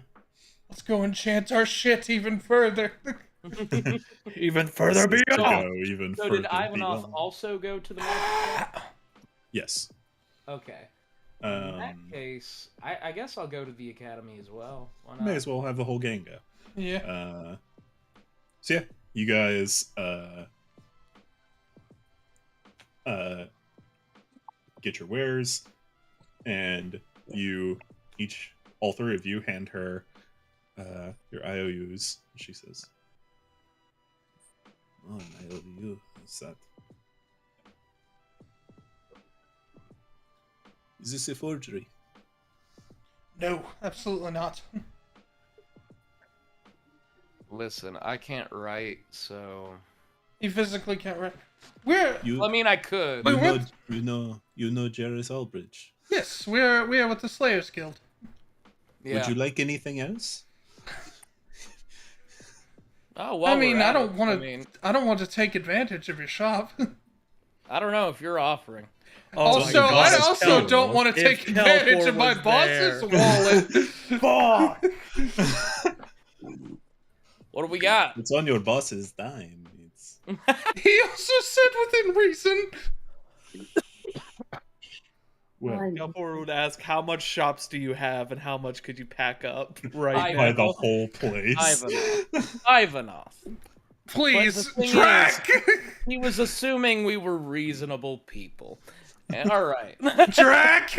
Speaker 7: Let's go enchant our shit even further.
Speaker 2: Even further
Speaker 1: Let's
Speaker 2: beyond.
Speaker 1: go even
Speaker 6: So
Speaker 1: further
Speaker 6: did Ivanov
Speaker 1: beyond.
Speaker 6: also go to the magic?
Speaker 1: Yes.
Speaker 6: Okay. In that case, I guess I'll go to the academy as well. Why not?
Speaker 1: May as well have the whole gang go.
Speaker 7: Yeah.
Speaker 1: So yeah, you guys get your wares, and you each, all three of you, hand her your IOUs. She says, "Oh, an IOU. What's that? Is this a forgery?"
Speaker 7: No, absolutely not.
Speaker 6: Listen, I can't write, so
Speaker 7: You physically can't write. We're
Speaker 1: You,
Speaker 6: I mean, I could.
Speaker 7: Wait, what?
Speaker 1: you know Jarrus Albridge.
Speaker 7: yes, we're with the Slayers Guild.
Speaker 6: Yeah.
Speaker 1: Would you like anything else?
Speaker 6: Oh well.
Speaker 7: I mean,
Speaker 6: we're
Speaker 7: I
Speaker 6: at
Speaker 7: don't
Speaker 6: it.
Speaker 7: want
Speaker 6: I
Speaker 7: to.
Speaker 6: mean,
Speaker 7: I don't want to take advantage of your shop.
Speaker 6: I don't know if you're offering.
Speaker 7: Also,
Speaker 2: my
Speaker 7: I
Speaker 2: God.
Speaker 7: also don't want to
Speaker 2: If
Speaker 7: take advantage
Speaker 2: Kelfor
Speaker 7: of my
Speaker 2: was
Speaker 7: boss's
Speaker 2: there.
Speaker 7: wallet.
Speaker 6: What do we got?
Speaker 1: It's on your boss's dime. It's
Speaker 7: He also said within reason.
Speaker 1: well,
Speaker 2: Kelfor would ask, how much shops do you have and how much could you pack up right
Speaker 6: I-
Speaker 2: now?
Speaker 1: by the whole place.
Speaker 6: Ivanov.
Speaker 7: Please,
Speaker 6: But the thing
Speaker 7: track.
Speaker 6: He was assuming we were reasonable people. All right.
Speaker 7: Track.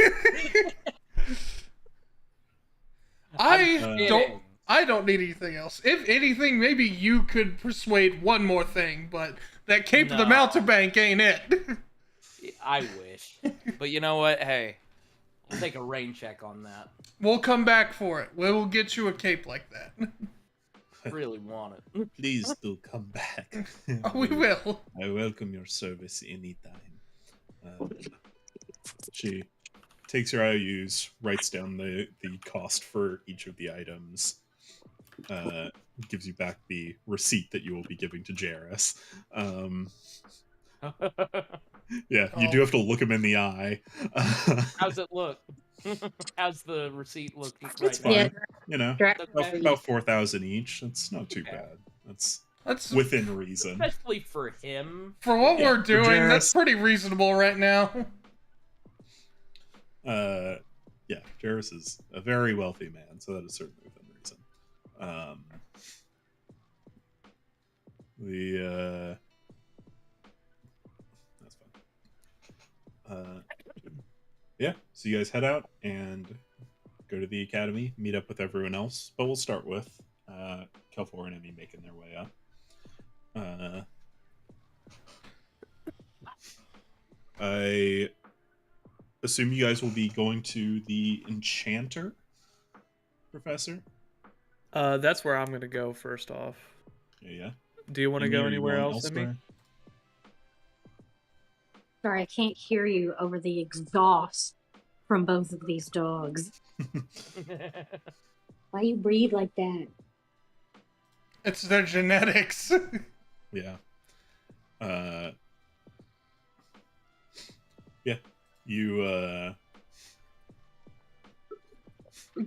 Speaker 7: I
Speaker 6: kidding.
Speaker 7: don't. I don't need anything else. If anything, maybe you could persuade one more thing, but that Cape of the
Speaker 6: No.
Speaker 7: Mountebank ain't it.
Speaker 6: I wish. But you know what? Hey, I'll take a rain check on that.
Speaker 7: We'll come back for it. We'll get you a cape like that.
Speaker 6: Really want it.
Speaker 1: Please do come back.
Speaker 7: Oh, we will.
Speaker 1: I welcome your service anytime. She takes your IOUs, writes down the cost for each of the items, gives you back the receipt that you will be giving to Jarrus. Yeah, you do have to look him in the eye.
Speaker 6: How's it look? How's the receipt look
Speaker 1: It's
Speaker 6: right
Speaker 1: fine.
Speaker 4: Yeah.
Speaker 1: You know,
Speaker 6: Okay.
Speaker 1: about 4,000 each. That's not too
Speaker 6: Okay.
Speaker 1: bad. That's
Speaker 7: That's
Speaker 1: within reason.
Speaker 6: Especially for him.
Speaker 7: for what
Speaker 1: Yeah,
Speaker 7: we're
Speaker 1: for
Speaker 7: doing. That's
Speaker 1: Jairus.
Speaker 7: pretty reasonable right now.
Speaker 1: Yeah, Jairus is a very wealthy man, so that is certainly within reason. That's fine. Yeah, so you guys head out and go to the academy, meet up with everyone else, but we'll start with Kelfor and Emmy making their way up. I assume you guys will be going to the Enchanter, Professor?
Speaker 2: That's where I'm gonna go first off.
Speaker 1: Yeah.
Speaker 2: Do you want to
Speaker 1: Emmy,
Speaker 2: go
Speaker 1: are you
Speaker 2: anywhere
Speaker 1: going
Speaker 2: else, Emmy?
Speaker 1: elsewhere?
Speaker 8: Sorry, I can't hear you over the exhaust from both of these dogs. Why you breathe like that?
Speaker 7: It's their genetics.
Speaker 1: Yeah. Yeah. You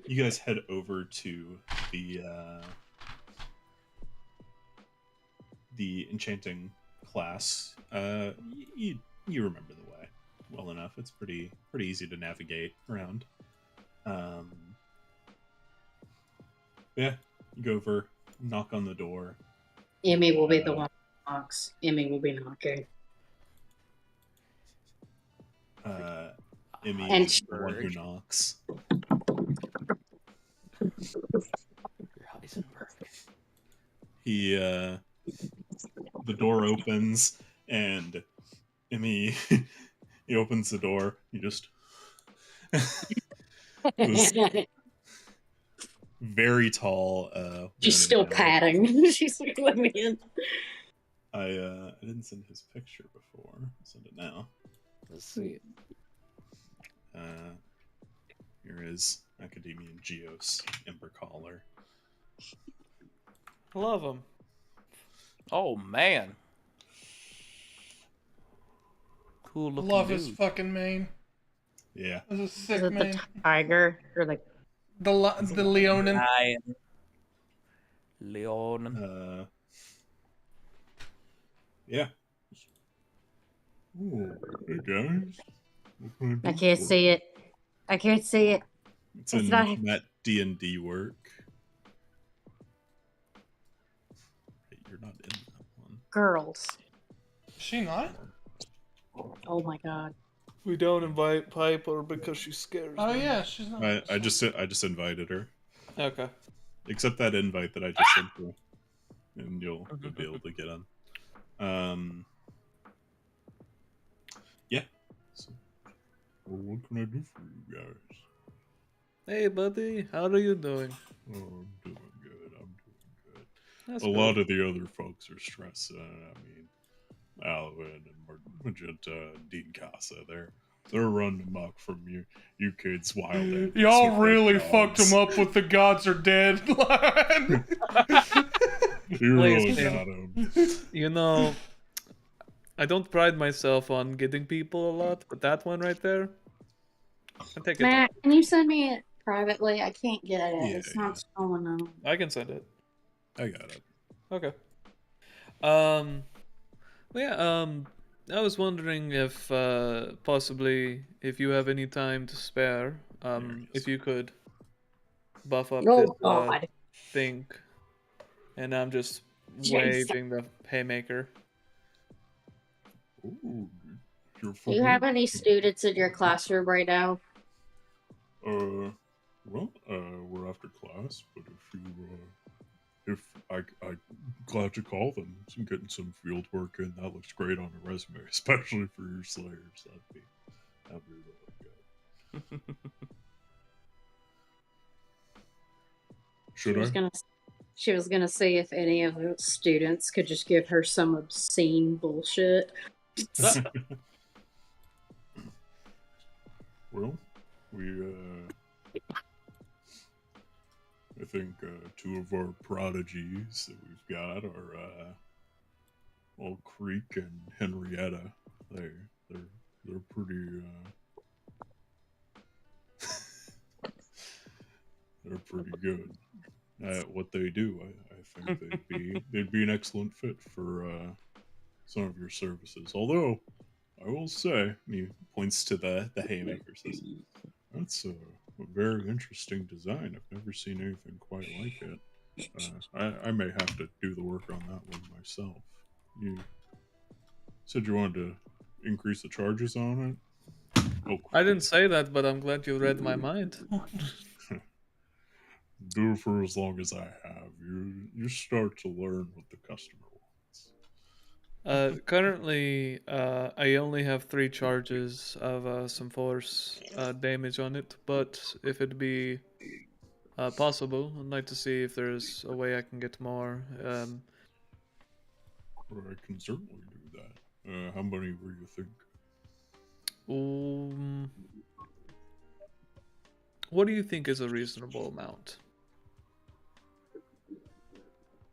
Speaker 1: you guys head over to the enchanting class. You remember the way well enough. It's pretty easy to navigate around. Yeah, you go over, knock on the door.
Speaker 4: Emmy will be the one who knocks. Emmy will be knocking.
Speaker 1: Emmy
Speaker 4: And
Speaker 1: is the one who knocks.
Speaker 6: Heisenberg.
Speaker 1: He the door opens and Emmy he opens the door. He just this very tall
Speaker 4: she's
Speaker 1: woman
Speaker 4: still
Speaker 1: in yellow.
Speaker 4: patting. She's like, let me in.
Speaker 1: I didn't send his picture before. I'll send it now.
Speaker 6: Let's see.
Speaker 1: Here is Academian Geos Ember Collar.
Speaker 2: Love him.
Speaker 6: Oh man. Cool looking
Speaker 7: Love
Speaker 6: dude.
Speaker 7: his fucking mane.
Speaker 1: Yeah.
Speaker 7: This is a sick
Speaker 4: Is it
Speaker 7: mane.
Speaker 4: the tiger or the
Speaker 7: The Leonin.
Speaker 6: Lion. Leon.
Speaker 1: Yeah. Ooh, hey guys. What can I
Speaker 4: I
Speaker 1: do
Speaker 4: can't
Speaker 1: for
Speaker 4: see
Speaker 1: you?
Speaker 4: it. I can't see it.
Speaker 1: It's
Speaker 4: It's
Speaker 1: in
Speaker 4: not-
Speaker 1: that D&D work. Wait, you're not in that one.
Speaker 4: Girls.
Speaker 7: Is she not?
Speaker 4: Oh my god.
Speaker 2: We don't invite Piper because she scares
Speaker 7: Oh
Speaker 2: me.
Speaker 7: yeah, she's not.
Speaker 1: I just invited her.
Speaker 2: Okay.
Speaker 1: Accept that invite that I just sent you, and you'll be able to get on. Yeah. So, well, what can I do for you guys?
Speaker 2: Hey, buddy. How are you doing?
Speaker 1: Oh, I'm doing good. I'm doing good.
Speaker 2: That's
Speaker 1: A
Speaker 2: good.
Speaker 1: lot of the other folks are stressing. I mean, Alvin and Magenta and Dean Casa, they're running amok from you kids wild antics
Speaker 7: Y'all
Speaker 1: with
Speaker 7: really
Speaker 1: their
Speaker 7: fucked
Speaker 1: dogs.
Speaker 7: him up with the gods are dead line.
Speaker 1: You really
Speaker 2: Listen.
Speaker 1: got him.
Speaker 2: You know, I don't pride myself on getting people a lot, but that one right there, I take it.
Speaker 4: Matt, can you send me it privately? I can't get it.
Speaker 1: Yeah,
Speaker 4: It's not showing up.
Speaker 2: I can send it.
Speaker 1: I got it.
Speaker 2: Okay. Well, yeah, I was wondering if possibly if you have any time to spare, if you could buff up this
Speaker 4: Oh god.
Speaker 2: thing, and I'm just
Speaker 4: Jesus.
Speaker 2: waving the haymaker.
Speaker 1: Ooh, you're
Speaker 4: Do you have any students in your classroom right now?
Speaker 1: Well, we're after class, but if I glad to call them. I'm getting some field work in. That looks great on a resume, especially for your slayers. That'd be really good. Should I?
Speaker 4: She was gonna see if any of the students could just give her some obscene bullshit.
Speaker 1: Well, I think two of our prodigies that we've got are well, Creek and Henrietta, they're pretty they're pretty good at what they do. I think they'd be an excellent fit for some of your services. Although I will say, and he points to the haymaker, says, "That's a very interesting design. I've never seen anything quite like it. I may have to do the work on that one myself." You said you wanted to increase the charges on it. Oh,
Speaker 2: I didn't say that, but I'm glad you read my mind.
Speaker 1: do it for as long as I have. You start to learn what the customer wants.
Speaker 2: Currently, I only have 3 charges of some force damage on it, but if it'd be possible, I'd like to see if there's a way I can get more.
Speaker 1: Well, I can certainly do that. How many were you thinking?
Speaker 2: Um, what do you think is a reasonable amount?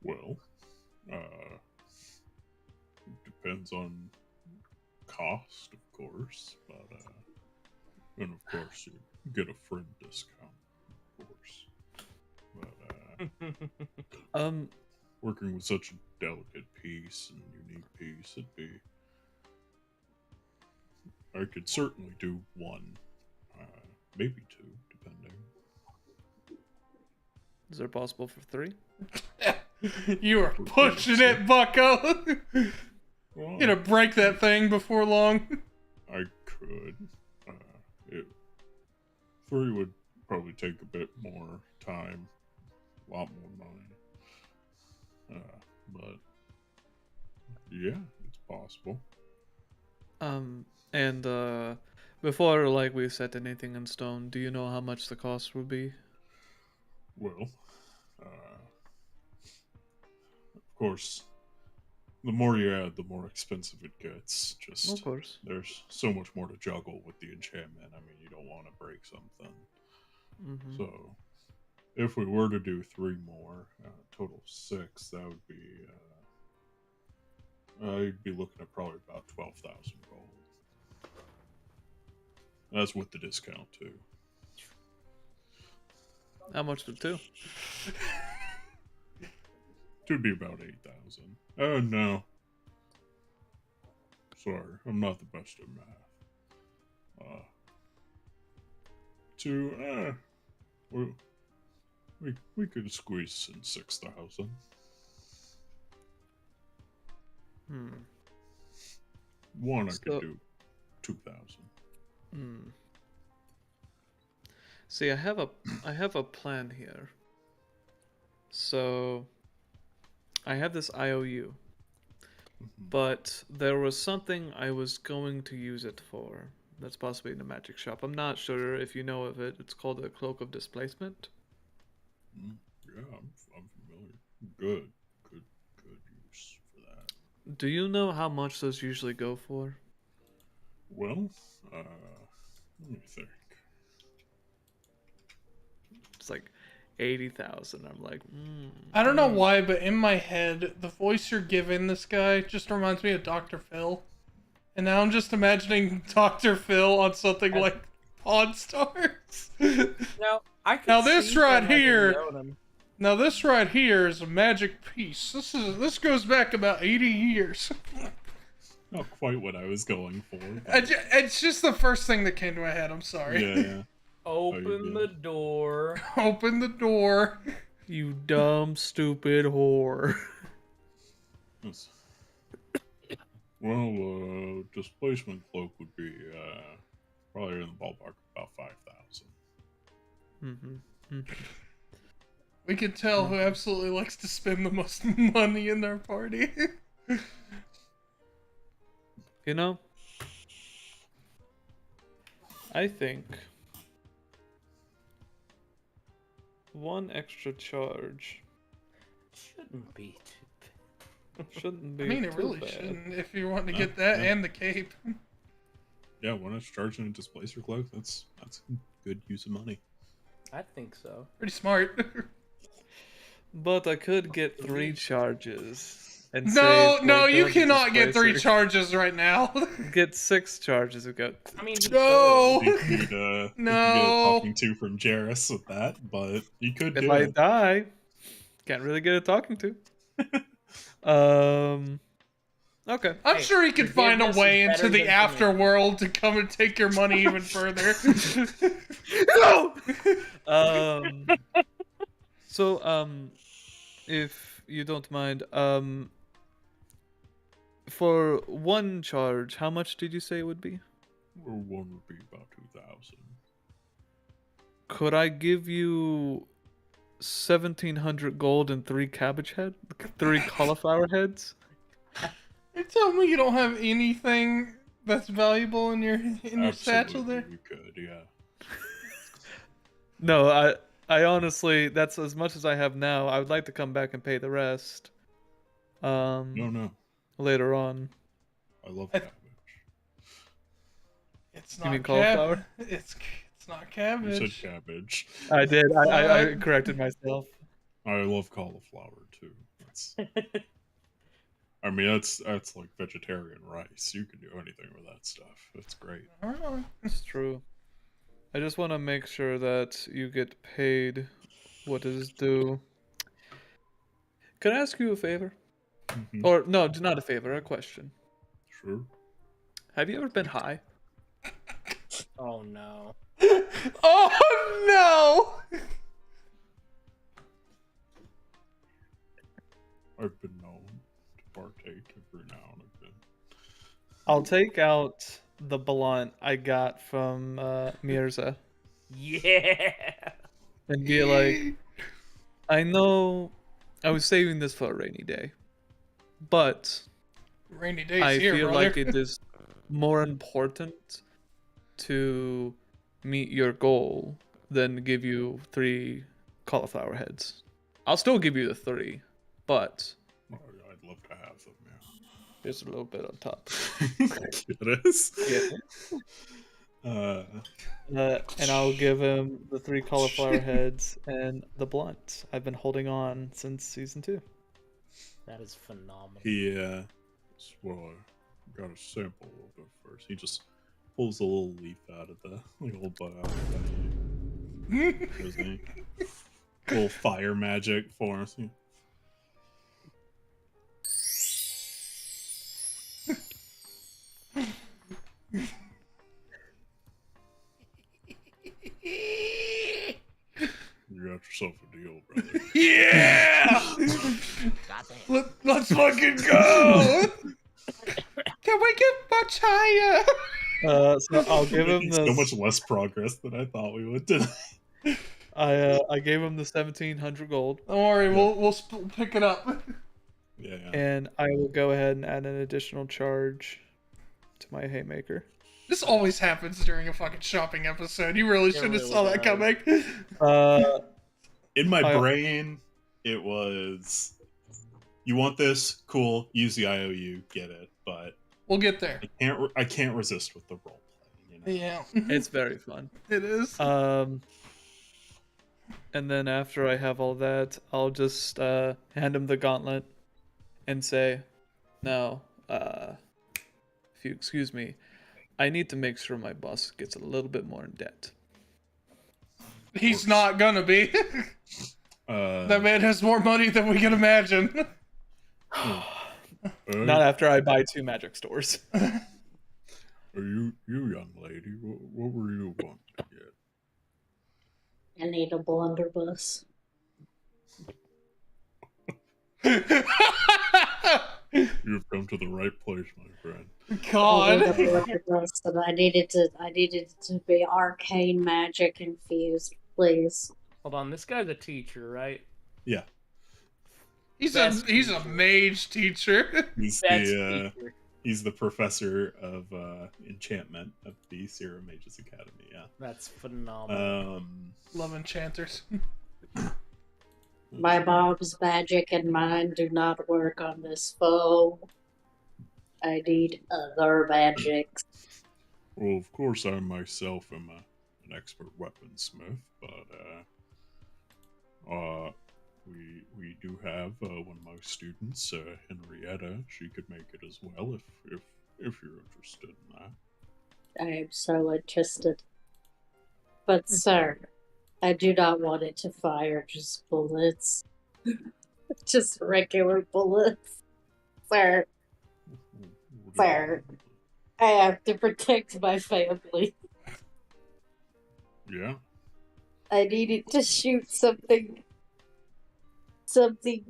Speaker 1: Well, uh, it depends on cost, of course, but and of course you get a friend discount, of course. But working with such a delicate piece and unique piece, I could certainly do one, maybe two, depending.
Speaker 2: Is it possible for 3?
Speaker 7: You are pushing it, Bucko.
Speaker 1: Well,
Speaker 7: You're gonna break that thing before long.
Speaker 1: I could. It, 3 would probably take a bit more time, a lot more money. But yeah, it's possible.
Speaker 2: And before like we set anything in stone, do you know how much the cost would be?
Speaker 1: Well, of course, the more you add, the more expensive it gets. Just
Speaker 2: Of course.
Speaker 1: there's so much more to juggle with the enchantment. I mean, you don't want to break something.
Speaker 2: Mm-hmm.
Speaker 1: So, if we were to do 3 more, total 6, that would be. You'd be looking at probably about 12,000 gold. That's with the discount too.
Speaker 2: How much for 2?
Speaker 1: It would be about 8,000. Oh no. Sorry, I'm not the best at math. 2, well, we could squeeze in 6,000.
Speaker 2: Hmm.
Speaker 1: 1 I could do 2,000.
Speaker 2: Hmm. See, I have a plan here. So I have this IOU, but there was something I was going to use it for. That's possibly in the magic shop. I'm not sure if you know of it. It's called a cloak of displacement.
Speaker 1: Yeah, I'm familiar. Good use for that.
Speaker 2: Do you know how much those usually go for?
Speaker 1: Well, let me think.
Speaker 2: It's like 80,000. I'm like,
Speaker 7: I don't know why, but in my head, the voice you're giving this guy just reminds me of Dr. Phil. And now I'm just imagining Dr. Phil on something like Pawn Stars.
Speaker 6: No, I could
Speaker 7: Now this
Speaker 6: see
Speaker 7: right
Speaker 6: him having
Speaker 7: here,
Speaker 6: known him.
Speaker 7: now this right here is a magic piece. This goes back about 80 years.
Speaker 1: Not quite what I was going for.
Speaker 7: It's just the first thing that came to my head. I'm sorry.
Speaker 1: Yeah.
Speaker 6: Open the door.
Speaker 7: Open the door.
Speaker 2: you dumb, stupid whore.
Speaker 1: Yes. Well, displacement cloak would be probably in the ballpark of about 5,000.
Speaker 2: Mm-hmm.
Speaker 7: We can tell who absolutely likes to spend the most money in their party.
Speaker 2: You know, I think 1 extra charge
Speaker 6: Shouldn't be too
Speaker 2: shouldn't be.
Speaker 7: I mean, it
Speaker 2: too
Speaker 7: really
Speaker 2: bad.
Speaker 7: shouldn't if you want to get that
Speaker 1: yeah.
Speaker 7: and the cape.
Speaker 1: Yeah, when it's charging a displacer cloak, that's good use of money.
Speaker 6: I think so.
Speaker 7: Pretty smart.
Speaker 2: But I could get 3 charges. and
Speaker 7: No,
Speaker 2: save
Speaker 7: no,
Speaker 2: gold
Speaker 7: you
Speaker 2: villain
Speaker 7: cannot get 3
Speaker 2: displacer.
Speaker 7: charges right now.
Speaker 2: Get 6 charges ago.
Speaker 6: I mean, he
Speaker 7: No!
Speaker 1: You could, you could get a
Speaker 7: No.
Speaker 1: talking to from Jarrus with that, but you could
Speaker 2: If
Speaker 1: do
Speaker 2: I
Speaker 1: it.
Speaker 2: die, can't really get a talking to. Okay.
Speaker 7: I'm
Speaker 6: Hey,
Speaker 7: sure he could find a
Speaker 6: forgiveness
Speaker 7: way
Speaker 6: is
Speaker 7: into
Speaker 6: better
Speaker 7: the
Speaker 6: than punishment.
Speaker 7: afterworld to come and take your money even further.
Speaker 2: No. So if you don't mind, for 1 charge, how much did you say it would be?
Speaker 1: Well, one would be about 2,000.
Speaker 2: Could I give you 1,700 gold and 3 cabbage head, 3 cauliflower heads?
Speaker 7: You tell me you don't have anything that's valuable in your satchel there?
Speaker 1: You could, yeah.
Speaker 2: No, I honestly, that's as much as I have now. I would like to come back and pay the rest.
Speaker 1: No.
Speaker 2: Later on.
Speaker 1: I love
Speaker 7: I-
Speaker 1: cabbage.
Speaker 7: It's
Speaker 2: You
Speaker 7: not
Speaker 2: mean cauliflower?
Speaker 7: It's not
Speaker 1: You
Speaker 7: cabbage.
Speaker 1: said cabbage.
Speaker 2: I did. I corrected myself.
Speaker 1: I love cauliflower too. I mean, that's like vegetarian rice. You can do anything with that stuff. It's great.
Speaker 7: Oh,
Speaker 2: It's true. I just want to make sure that you get paid what is due. Can I ask you a favor?
Speaker 1: Mhm.
Speaker 2: Or no, not a favor, a question.
Speaker 1: Sure.
Speaker 2: Have you ever been high?
Speaker 6: Oh no.
Speaker 7: oh no!
Speaker 1: I've been known to partake every now and again.
Speaker 2: I'll take out the blunt I got from Mirza
Speaker 6: Yeah.
Speaker 2: and be like, I know I was saving this for a rainy day, but
Speaker 7: Rainy days
Speaker 2: I
Speaker 7: here,
Speaker 2: feel
Speaker 7: brother.
Speaker 2: like it is more important to meet your goal than give you 3 cauliflower heads. I'll still give you the 3, but
Speaker 1: Oh, I'd love to have them, yeah.
Speaker 2: there's a little bit on top.
Speaker 1: It is.
Speaker 2: Yeah. And I'll give him the 3 cauliflower heads and the blunt I've been holding on since season 2.
Speaker 6: That is phenomenal.
Speaker 1: Well, I got a sample of it first. He just pulls a little leaf out of the little butt out of that. Shows me little fire magic for us. You got yourself a deal, brother.
Speaker 7: Yeah! Let's fucking go! Can we get much higher?
Speaker 2: So I'll give him
Speaker 1: Making so much
Speaker 2: this.
Speaker 1: less progress than I thought we would today.
Speaker 2: I gave him the 1,700 gold,
Speaker 7: Don't worry, we'll pick it up.
Speaker 1: Yeah.
Speaker 2: and I will go ahead and add an additional charge to my haymaker.
Speaker 7: This always happens during a fucking shopping episode. You really should have
Speaker 6: really
Speaker 7: saw that
Speaker 6: does.
Speaker 7: coming.
Speaker 1: In my
Speaker 2: I-
Speaker 1: brain, it was, you want this? Cool. Use the IOU. Get it. But
Speaker 7: We'll get there.
Speaker 1: I can't resist with the role play. You know?
Speaker 7: Yeah,
Speaker 2: It's very fun.
Speaker 7: it is.
Speaker 2: And then after I have all that, I'll just hand him the gauntlet and say, now, if you excuse me, I need to make sure my boss gets a little bit more in debt.
Speaker 7: He's not gonna be. That man has more money than we can imagine.
Speaker 2: Not after I buy 2 magic stores.
Speaker 1: You young lady, what were you wanting to get?
Speaker 4: I need a blunderbuss.
Speaker 1: You've come to the right place, my friend.
Speaker 4: I need a
Speaker 7: God.
Speaker 4: blunderbuss, and I needed it to be arcane magic infused, please.
Speaker 6: Hold on, this guy's a teacher, right?
Speaker 1: Yeah,
Speaker 7: He's
Speaker 6: Best
Speaker 7: a
Speaker 6: teacher.
Speaker 7: mage teacher.
Speaker 1: he's
Speaker 6: That's
Speaker 1: the
Speaker 6: teacher.
Speaker 1: he's the professor of enchantment at the Sierra Mages Academy. Yeah.
Speaker 6: That's phenomenal.
Speaker 7: Love enchanters.
Speaker 4: My mom's magic and mine do not work on this foe. I need other magics.
Speaker 1: Well, of course, I myself am an expert weaponsmith, but we do have one of my students, Henrietta. She could make it as well if you're interested in that.
Speaker 4: I am so interested. But, sir, I do not want it to fire just bullets. Just regular bullets. Sir,
Speaker 1: What do you
Speaker 4: sir, I have to protect my family.
Speaker 1: Yeah.
Speaker 4: I needed to shoot something. Something.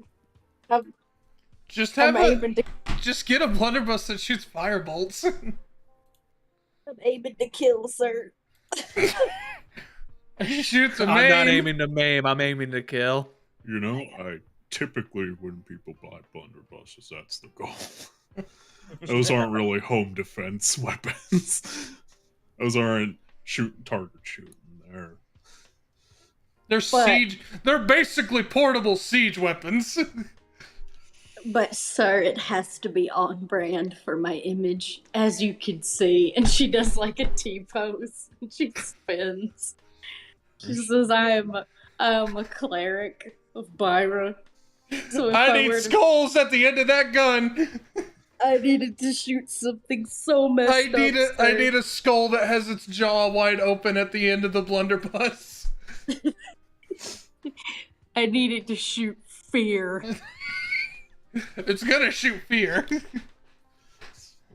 Speaker 7: Just
Speaker 4: I'm
Speaker 7: have
Speaker 4: aiming to.
Speaker 7: just get a blunderbuss that shoots firebolts.
Speaker 4: I'm aiming to kill, sir.
Speaker 7: Shoots a
Speaker 2: I'm not
Speaker 7: maim.
Speaker 2: aiming to maim. I'm aiming to kill.
Speaker 1: You know, I typically when people buy blunderbusses, that's the goal. Those aren't really home defense weapons. Those aren't target shooting.
Speaker 7: They're siege. They're basically portable siege weapons.
Speaker 4: But, sir, it has to be on brand for my image, as you can see. And she does like a T-pose. She spins. She says, I am a cleric of Byra. So if
Speaker 7: I
Speaker 4: I
Speaker 7: need
Speaker 4: were to,
Speaker 7: skulls at the end of that gun.
Speaker 4: I needed to shoot something so messed
Speaker 7: I need
Speaker 4: up.
Speaker 7: I need a skull that has its jaw wide open at the end of the blunderbuss.
Speaker 4: I needed to shoot fear.
Speaker 7: It's gonna shoot fear.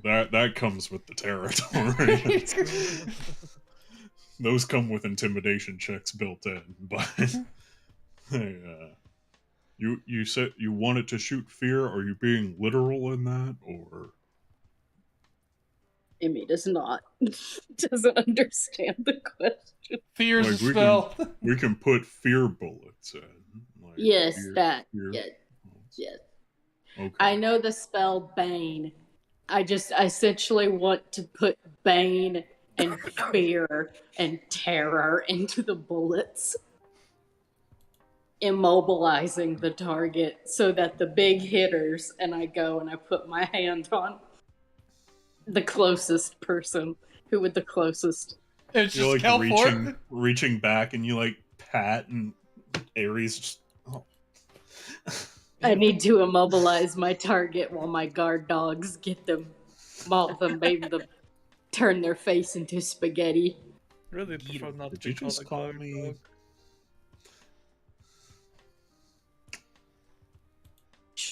Speaker 1: That comes with the territory. Those come with intimidation checks built in, but hey, you said you wanted to shoot fear. Are you being literal in that, or?
Speaker 4: Amy doesn't understand the question.
Speaker 7: Fear's
Speaker 1: Like,
Speaker 7: a spell.
Speaker 1: We can put fear bullets in. Like,
Speaker 4: Yes,
Speaker 1: fear.
Speaker 4: Yes.
Speaker 1: Okay.
Speaker 4: I know the spell Bane. I essentially want to put Bane and fear and terror into the bullets, immobilizing the target so that the big hitters, and I go and I put my hand on the closest person who would the closest.
Speaker 7: It's
Speaker 1: You're
Speaker 7: just
Speaker 1: like reaching back, and you like pat, and Ares just. Oh.
Speaker 4: I need to immobilize my target while my guard dogs get them, maul them, maybe them, turn their face into spaghetti.
Speaker 2: Really prefer not to
Speaker 1: Did
Speaker 2: be
Speaker 1: you
Speaker 2: called
Speaker 1: just
Speaker 2: a
Speaker 1: call
Speaker 2: guard
Speaker 1: me?
Speaker 2: dog.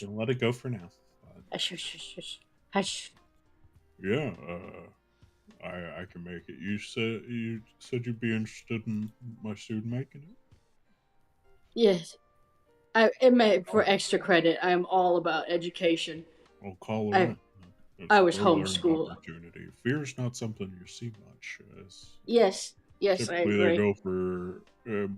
Speaker 1: Gonna let it go for now.
Speaker 4: Hush, hush.
Speaker 1: Yeah, I can make it. You said you'd be interested in my student making it.
Speaker 4: Yes. For extra credit, I am all about education.
Speaker 1: I'll call her in. It's
Speaker 4: I
Speaker 1: a
Speaker 4: was
Speaker 1: well-earned
Speaker 4: homeschooled.
Speaker 1: opportunity. Fear's not something you see much.
Speaker 4: Yes, I
Speaker 1: Typically,
Speaker 4: agree.
Speaker 1: they go for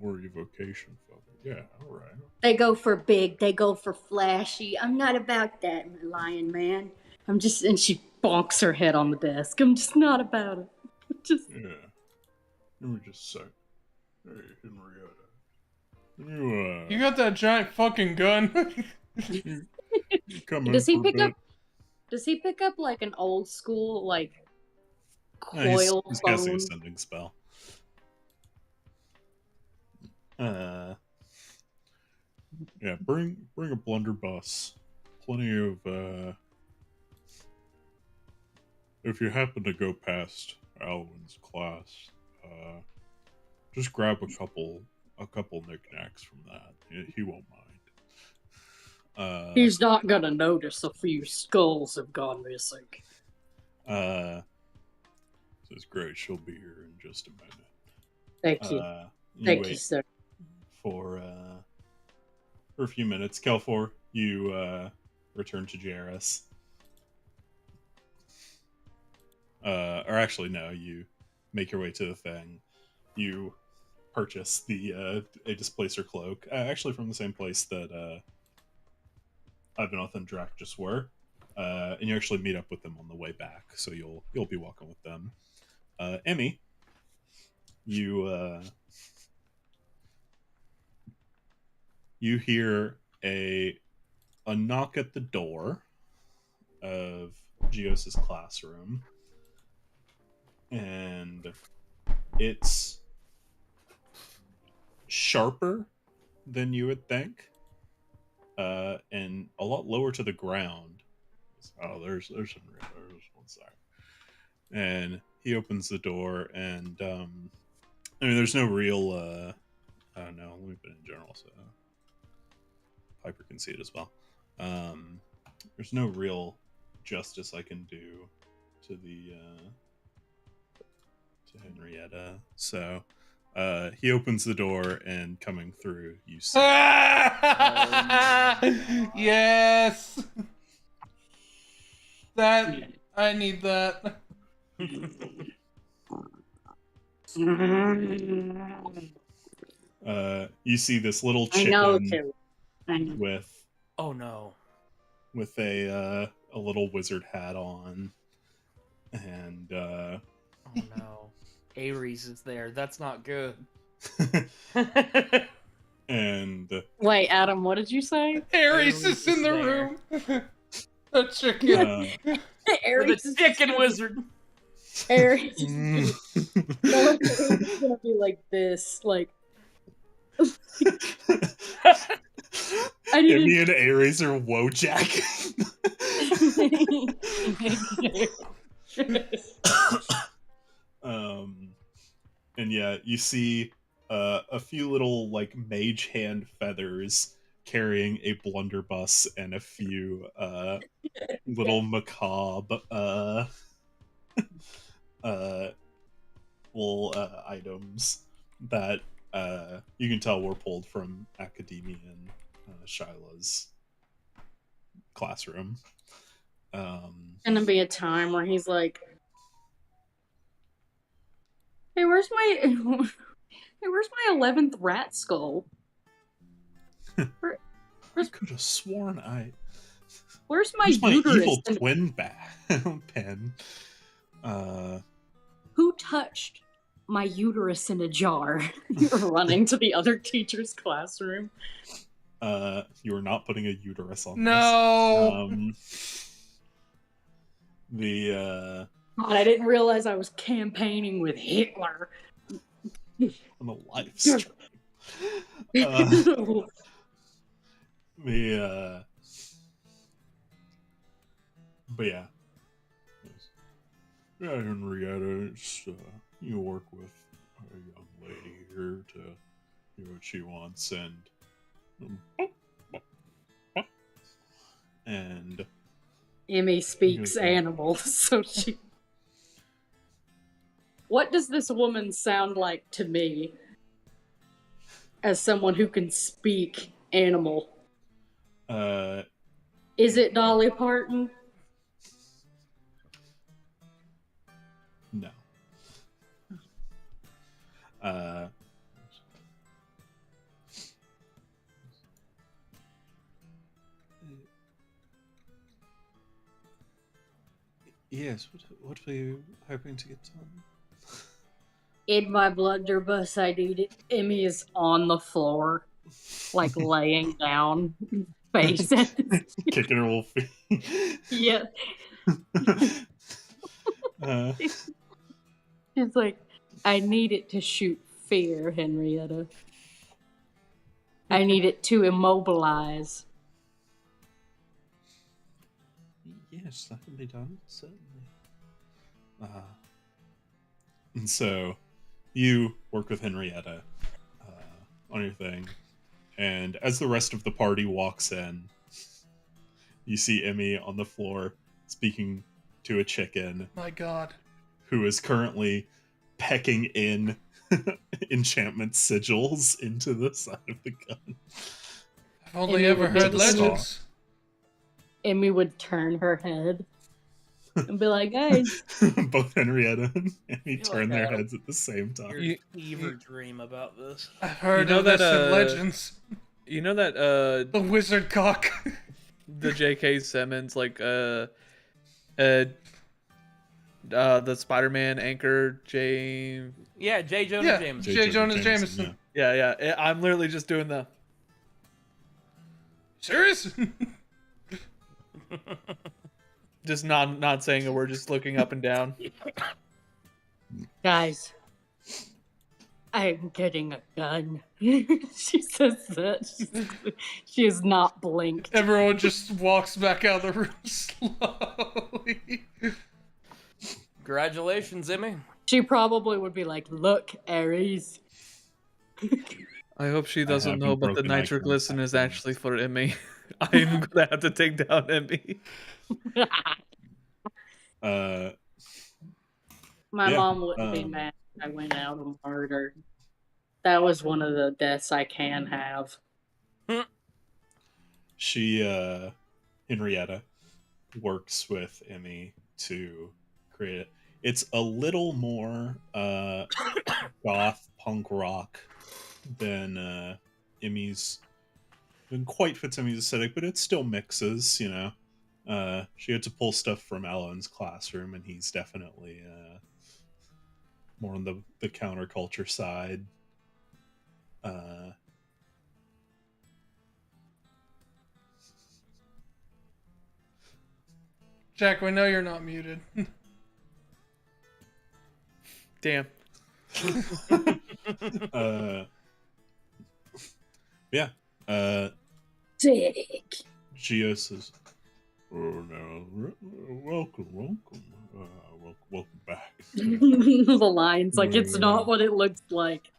Speaker 1: more evocation. Yeah, all right.
Speaker 4: They go for big. They go for flashy. I'm not about that, lion man. And she bonks her head on the desk. I'm just not about it.
Speaker 1: Yeah. Let me just say, hey, Henrietta,
Speaker 7: You got that giant fucking gun.
Speaker 1: you come in
Speaker 4: Does he
Speaker 1: for a
Speaker 4: pick
Speaker 1: bit?
Speaker 4: up? Does he pick up like an old school like
Speaker 1: He's
Speaker 4: coil
Speaker 1: casting a
Speaker 4: phone?
Speaker 1: sending spell. Yeah, bring a blunderbuss. Plenty of if you happen to go past Alwyn's class, just grab a couple knickknacks from that. He won't mind.
Speaker 4: He's not gonna notice a few skulls have gone missing.
Speaker 1: Says great, she'll be here in just a minute.
Speaker 4: Thank you. Thank you, sir.
Speaker 1: For a few minutes. Kelfor, you return to Jairus. Or actually, no, you make your way to the thing. You purchase a displacer cloak, actually from the same place that Ivanov and Drac just were, and you actually meet up with them on the way back. So you'll be walking with them. Emmy, you hear a knock at the door of Geos's classroom, and it's sharper than you would think. and a lot lower to the ground. Oh, there's one side. And he opens the door, and I mean, there's no real. I don't know. Let me put it in general so Piper can see it as well. There's no real justice I can do to the to Henrietta. So he opens the door, and coming through, you see.
Speaker 7: Yes. That I need that.
Speaker 1: You see this little
Speaker 4: I know,
Speaker 1: chicken
Speaker 4: too.
Speaker 1: with
Speaker 6: Oh no.
Speaker 1: a little wizard hat on, and
Speaker 6: Oh no. Ares is there. That's not good.
Speaker 1: and
Speaker 4: Wait, Adam, what did you say?
Speaker 7: Ares is in the
Speaker 6: there.
Speaker 7: room. A chicken.
Speaker 4: Aries
Speaker 6: The chicken wizard.
Speaker 4: Aries is gonna be like this, like. I need
Speaker 1: Emmy and Ares are Wojak. And yeah, you see a few little like mage hand feathers carrying a blunderbuss and a few little macabre little items that you can tell were pulled from Academia and Shyla's classroom.
Speaker 4: Gonna be a time where he's like, "Hey, where's my 11th rat skull?
Speaker 1: I could have sworn
Speaker 4: Where's my
Speaker 1: Where's my
Speaker 4: uterus?
Speaker 1: evil twin pen?
Speaker 4: Who touched my uterus in a jar?" Running to the other teacher's classroom.
Speaker 1: You are not putting a uterus on
Speaker 7: No.
Speaker 1: this.
Speaker 4: God, I didn't realize I was campaigning with Hitler.
Speaker 1: On a live stream. But yeah. Yeah, Henrietta, you work with a young lady here to do what she wants, and
Speaker 4: Emmy speaks animal, so she. What does this woman sound like to me as someone who can speak animal? Is it Dolly Parton?
Speaker 1: No. Yes, what were you hoping to get done?
Speaker 4: In my blunderbuss, I need it. Emmy is on the floor, like laying down, face
Speaker 1: Kicking her little feet.
Speaker 4: Yeah. It's like, I need it to shoot fear, Henrietta. I need it to immobilize.
Speaker 1: Yes, that can be done, certainly. And so, you work with Henrietta on your thing, and as the rest of the party walks in, you see Emmy on the floor speaking to a chicken.
Speaker 7: My God.
Speaker 1: Who is currently pecking in enchantment sigils into the side of the gun.
Speaker 7: I've only ever heard
Speaker 1: the
Speaker 7: legends.
Speaker 4: Emmy would turn her head and be like, guys.
Speaker 1: Both Henrietta and Emmy turn their
Speaker 6: I had a
Speaker 1: heads at the same time.
Speaker 6: weird fever dream about this.
Speaker 7: I've heard
Speaker 2: You know
Speaker 7: of this
Speaker 2: that,
Speaker 7: in legends.
Speaker 2: You know that
Speaker 7: The wizard cock.
Speaker 2: the J.K. Simmons the Spider-Man anchor James.
Speaker 6: Yeah, J. Jonah Jameson.
Speaker 7: J. Jonah Jameson.
Speaker 2: Yeah. I'm literally just doing the.
Speaker 7: Serious?
Speaker 2: Just not saying a word, just looking up and down.
Speaker 4: Guys, I'm getting a gun. She says that. She has not blinked.
Speaker 7: Everyone just walks back out of the room slowly.
Speaker 6: Congratulations, Emmy.
Speaker 4: She probably would be like, "Look, Aries."
Speaker 2: I hope she doesn't
Speaker 1: haven't
Speaker 2: know, but the
Speaker 1: broken eye
Speaker 2: nitroglycerin is
Speaker 1: contact
Speaker 2: actually for Emmy. I'm gonna have to take down Emmy.
Speaker 1: Uh,
Speaker 4: My
Speaker 1: Yeah,
Speaker 4: mom wouldn't be mad if I went out and murdered. That was one of the deaths I can have.
Speaker 1: she Henrietta works with Emmy to create it. It's a little more goth punk rock than Emmy's than quite fits Emmy's aesthetic, but it still mixes, you know. She had to pull stuff from Alan's classroom, and he's definitely more on the counterculture side.
Speaker 7: Jack, we know you're not muted.
Speaker 2: Damn.
Speaker 1: Yeah.
Speaker 4: Dick.
Speaker 1: Gio says, "Oh no, welcome, welcome back."
Speaker 4: The lines, like, it's not what it looks like.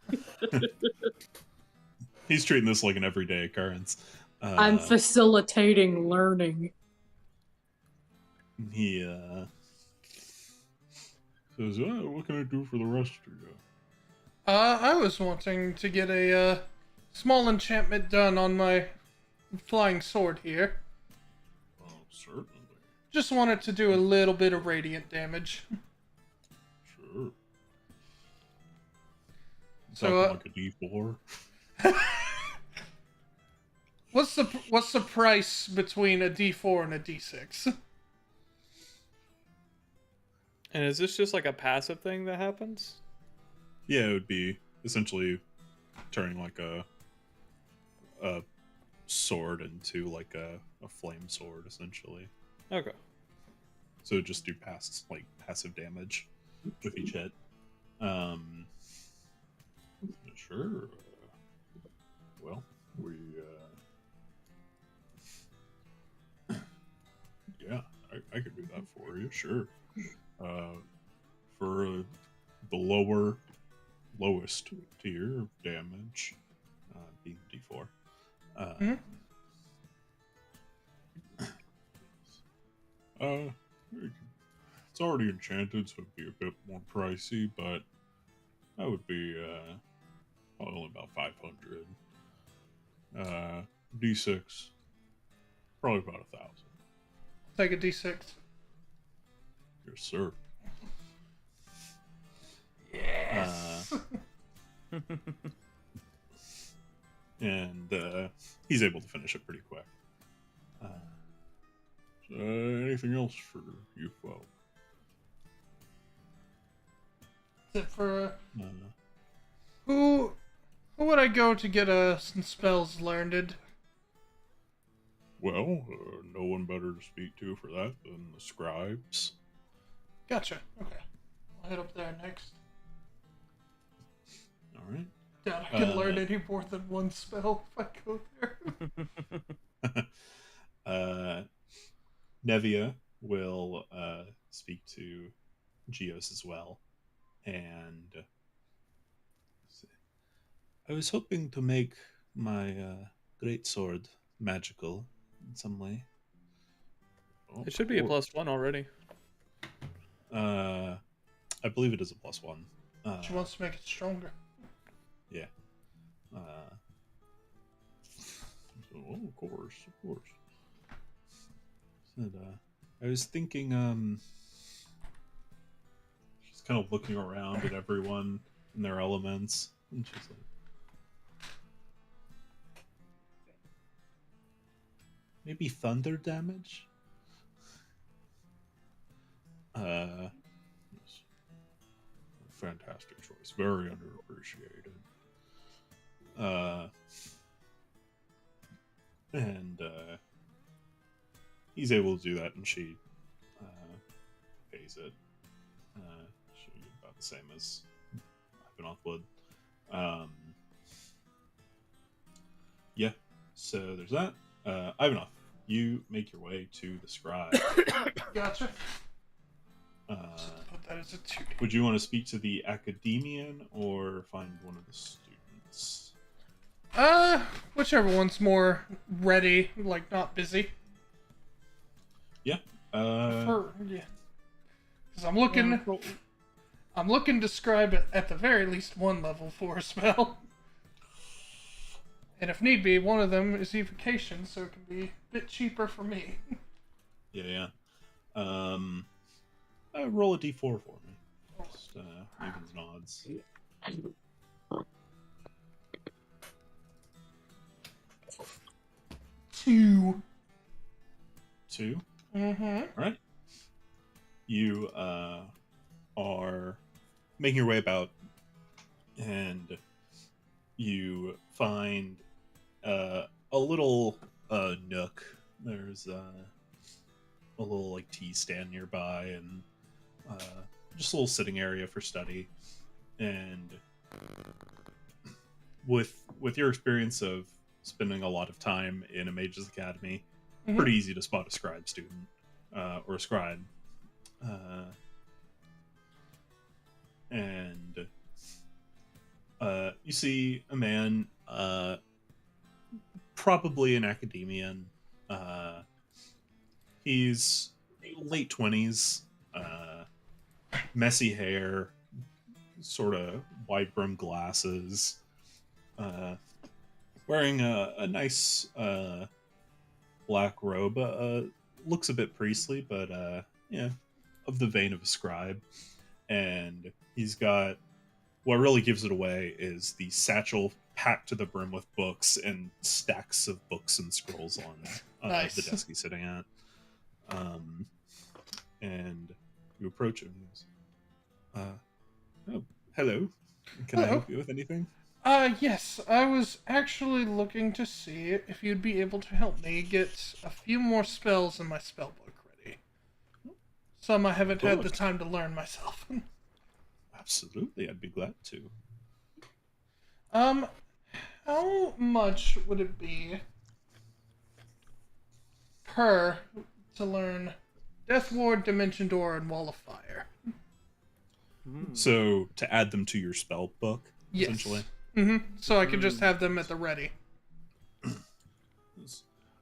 Speaker 1: He's treating this like an everyday occurrence.
Speaker 4: I'm facilitating learning.
Speaker 1: He says, "What can I do for the rest of you?"
Speaker 7: I was wanting to get a small enchantment done on my flying sword here.
Speaker 1: Oh, certainly.
Speaker 7: Just wanted to do a little bit of radiant damage.
Speaker 1: Sure.
Speaker 7: So,
Speaker 1: Talking like a D4.
Speaker 7: What's the price between a D4 and a D6?
Speaker 2: And is this just like a passive thing that happens?
Speaker 1: Yeah, it would be essentially turning like a sword into like a flame sword, essentially.
Speaker 2: Okay.
Speaker 1: So just do passive damage with each hit. Sure. Well, we yeah, I could do that for you. Sure. For the lowest tier of damage, being D4. It's already enchanted, so it'd be a bit more pricey, but that would be probably only about 500. D6, probably about 1,000.
Speaker 7: Take a D6.
Speaker 1: Yes, sir.
Speaker 7: Yes.
Speaker 1: And he's able to finish it pretty quick. Anything else for you folk?
Speaker 7: Is it for who would I go to get some spells learned?
Speaker 1: Well, no one better to speak to for that than the scribes.
Speaker 7: Gotcha. Okay, I'll head up there next.
Speaker 1: All right.
Speaker 7: Doubt I can learn any more than one spell if I go there.
Speaker 1: Nevia will speak to Geos as well, and I was hoping to make my greatsword magical in some way. Oh,
Speaker 2: It should be a +1 already.
Speaker 1: I believe it is a +1.
Speaker 7: She wants to make it stronger.
Speaker 1: Yeah. Of course. Said, I was thinking, she's kind of looking around at everyone in their elements, and she's like, maybe thunder damage? Yes. Fantastic choice. Very underappreciated. And he's able to do that, and she pays it. She about the same as Ivanov would. Um, yeah, so there's that. Ivanov, you make your way to the scribe.
Speaker 7: Gotcha.
Speaker 1: Uh,
Speaker 7: Put that as a 2.
Speaker 1: would you want to speak to the academician or find one of the students?
Speaker 7: Whichever one's more ready, like not busy.
Speaker 1: Yeah.
Speaker 7: Yeah. Because I'm looking to scribe at the very least one level for a spell. And if need be, one of them is evocation, so it can be a bit cheaper for me.
Speaker 1: Yeah. Roll a d4 for me. Just evens and odds.
Speaker 7: 2.
Speaker 1: 2.
Speaker 7: Mm-hmm.
Speaker 1: All right. You are making your way about, and you find a little nook. There's a little like tea stand nearby, and just a little sitting area for study. And with your experience of spending a lot of time in a mage's academy, pretty easy to spot a scribe student or a scribe. And you see a man, probably an academician. He's late 20s, messy hair, sort of wide brim glasses, wearing a nice black robe. Looks a bit priestly, but yeah, of the vein of a scribe. And he's got, what really gives it away is the satchel packed to the brim with books and stacks of books and scrolls on
Speaker 7: Nice.
Speaker 1: the desk he's sitting at. And you approach him. He goes, oh, hello. Can I
Speaker 7: Hello.
Speaker 1: help you with anything?
Speaker 7: Yes, I was actually looking to see if you'd be able to help me get a few more spells in my spellbook ready. Some I haven't had the time to learn myself.
Speaker 1: Absolutely, I'd be glad to.
Speaker 7: How much would it be per to learn Death Ward, Dimension Door, and Wall of Fire?
Speaker 1: So, to add them to your spell book,
Speaker 7: Yes.
Speaker 1: essentially?
Speaker 7: So I could just have them at the ready.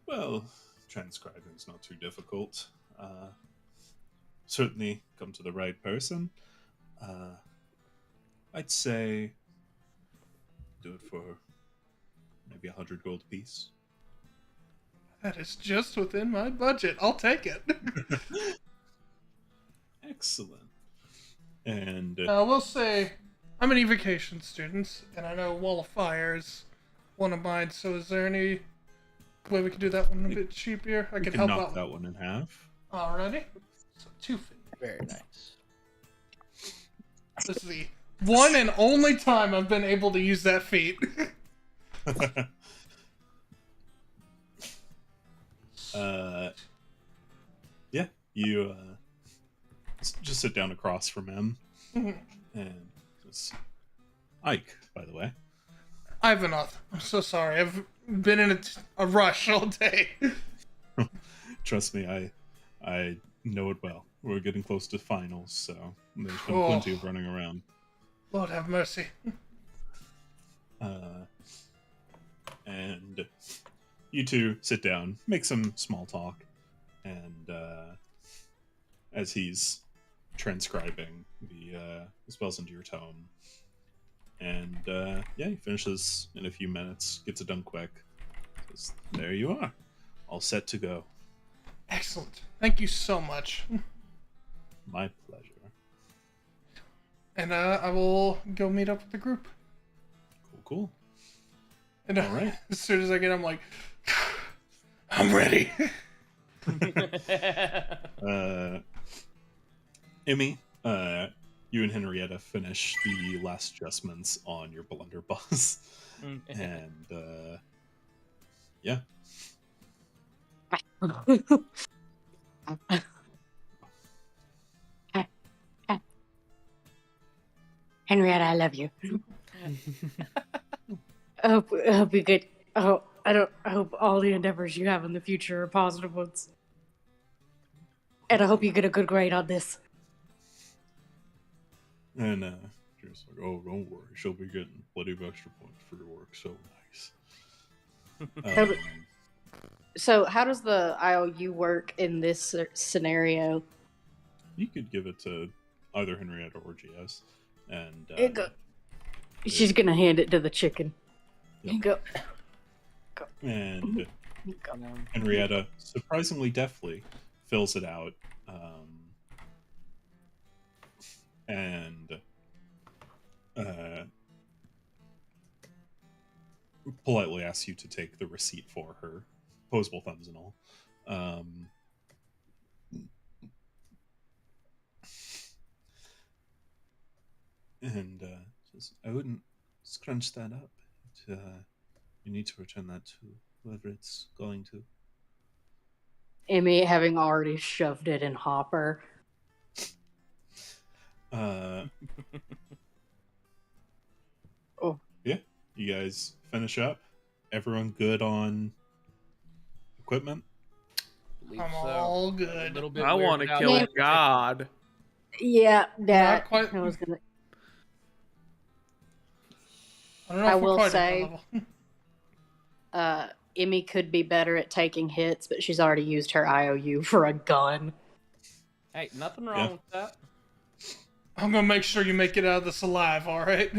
Speaker 1: Well, transcribing is not too difficult. Certainly come to the right person. I'd say do it for maybe 100 gold apiece.
Speaker 7: That is just within my budget. I'll take it.
Speaker 1: Excellent. And
Speaker 7: We'll say I'm an evocation student, and I know Wall of Fire is one of mine, so is there any way we could do that one a bit cheaper? I
Speaker 1: we
Speaker 7: could
Speaker 1: can
Speaker 7: help
Speaker 1: knock
Speaker 7: out.
Speaker 1: that one in half.
Speaker 7: Alrighty. So 250.
Speaker 6: Very nice.
Speaker 7: This is the one and only time I've been able to use that feat.
Speaker 1: Yeah, you just sit down across from him, and just, Ike, by the way.
Speaker 7: Ivanov, I'm so sorry. I've been in a rush all day.
Speaker 1: Trust me, I know it well. We're getting close to finals, so there's been
Speaker 7: Oh.
Speaker 1: plenty of running around.
Speaker 7: Lord have mercy.
Speaker 1: And you two sit down, make some small talk, and as he's transcribing the spells into your tome, and yeah, he finishes in a few minutes, gets it done quick. Says, there you are, all set to go.
Speaker 7: Excellent. Thank you so much.
Speaker 1: My pleasure.
Speaker 7: And I will go meet up with the group.
Speaker 1: Cool.
Speaker 7: And
Speaker 1: All right.
Speaker 7: as soon as I get, I'm like, I'm ready.
Speaker 1: Emmy, you and Henrietta finish the last adjustments on your blunderbuss, and yeah.
Speaker 8: Henrietta, I love you.
Speaker 4: I hope you get. Oh, I hope all the endeavors you have in the future are positive ones. And I hope you get a good grade on this.
Speaker 1: And Drew's like, "Oh, don't worry, she'll be getting plenty of extra points for your work. So nice."
Speaker 4: So, how does the IOU work in this scenario?
Speaker 1: You could give it to either Henrietta or GS, and
Speaker 4: She's gonna hand it to the chicken.
Speaker 1: Yep.
Speaker 4: Go.
Speaker 1: And
Speaker 4: Go.
Speaker 1: Henrietta surprisingly deftly fills it out, and politely asks you to take the receipt for her, posable thumbs and all. And says, "I wouldn't scrunch that up. You need to return that to whoever it's going to."
Speaker 4: Emmy having already shoved it in Hopper.
Speaker 1: Oh. Yeah, you guys finish up. Everyone good on equipment?
Speaker 7: I'm all good.
Speaker 6: A little bit
Speaker 2: I want to
Speaker 6: weirded out
Speaker 2: kill
Speaker 6: by-
Speaker 2: God.
Speaker 4: Yeah, that.
Speaker 7: Not quite.
Speaker 4: I was gonna.
Speaker 7: I don't know if
Speaker 4: I
Speaker 7: we're
Speaker 4: will
Speaker 7: quite at that
Speaker 4: say-
Speaker 7: level.
Speaker 4: Emmy could be better at taking hits, but she's already used her IOU for a gun.
Speaker 6: Hey, nothing wrong with that.
Speaker 7: I'm gonna make sure you make it out of this alive, alright?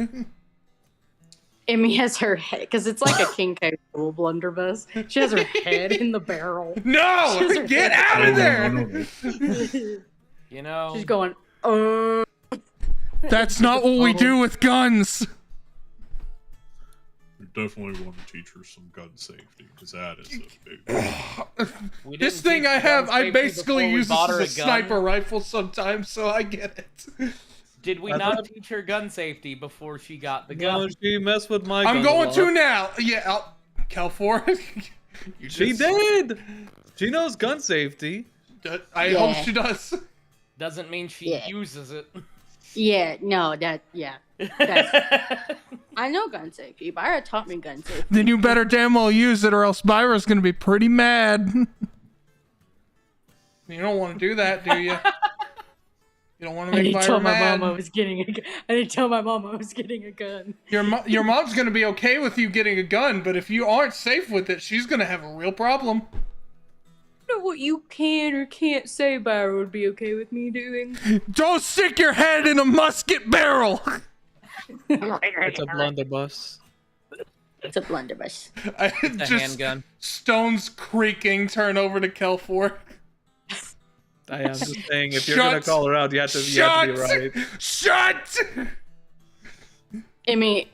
Speaker 4: Emmy has her head, because it's like a King K. Rool blunderbuss. She has her head in the barrel.
Speaker 7: No!
Speaker 4: She's her
Speaker 7: Get
Speaker 4: head-
Speaker 7: out of there!
Speaker 6: You know,
Speaker 4: She's going,
Speaker 7: That's not what we do with guns!
Speaker 1: You definitely want to teach her some gun safety, because that is a big
Speaker 6: we
Speaker 7: This
Speaker 6: didn't
Speaker 7: thing
Speaker 6: teach
Speaker 7: I have,
Speaker 6: gun
Speaker 7: I
Speaker 6: safety
Speaker 7: basically
Speaker 6: before we
Speaker 7: use this
Speaker 6: bought
Speaker 7: as
Speaker 6: her
Speaker 7: a
Speaker 6: gun.
Speaker 7: sniper rifle sometimes, so I get it.
Speaker 6: Did we not teach her gun safety before she got the gun?
Speaker 2: No, she messed with my
Speaker 7: I'm
Speaker 2: gun a
Speaker 7: going
Speaker 2: lot.
Speaker 7: to now! Yeah, Kelfor.
Speaker 2: She did! She knows gun safety.
Speaker 7: I
Speaker 4: Yeah.
Speaker 7: hope she does.
Speaker 6: Doesn't mean she
Speaker 4: Yeah.
Speaker 6: uses it.
Speaker 4: yeah, no, I know gun safety. Byra taught me gun safety.
Speaker 7: Then you better damn well use it, or else Byra's gonna be pretty mad. You don't want to do that, do you? You don't want to
Speaker 4: I
Speaker 7: make
Speaker 4: didn't tell
Speaker 7: Byra
Speaker 4: my
Speaker 7: mad.
Speaker 4: mom I was getting a gun. I didn't tell my mom I was getting a gun.
Speaker 7: Your mom's gonna be okay with you getting a gun, but if you aren't safe with it, she's gonna have a real problem.
Speaker 4: Know what you can or can't say Byra would be okay with me doing.
Speaker 7: Don't stick your head in a musket barrel.
Speaker 2: It's a blunderbuss.
Speaker 4: It's a blunderbuss.
Speaker 6: It's a
Speaker 7: Just
Speaker 6: handgun.
Speaker 7: stones creaking. Turn over to Kelfor.
Speaker 2: I am just saying, if you're gonna call her out, you have to be right.
Speaker 7: Shut!
Speaker 4: Emmy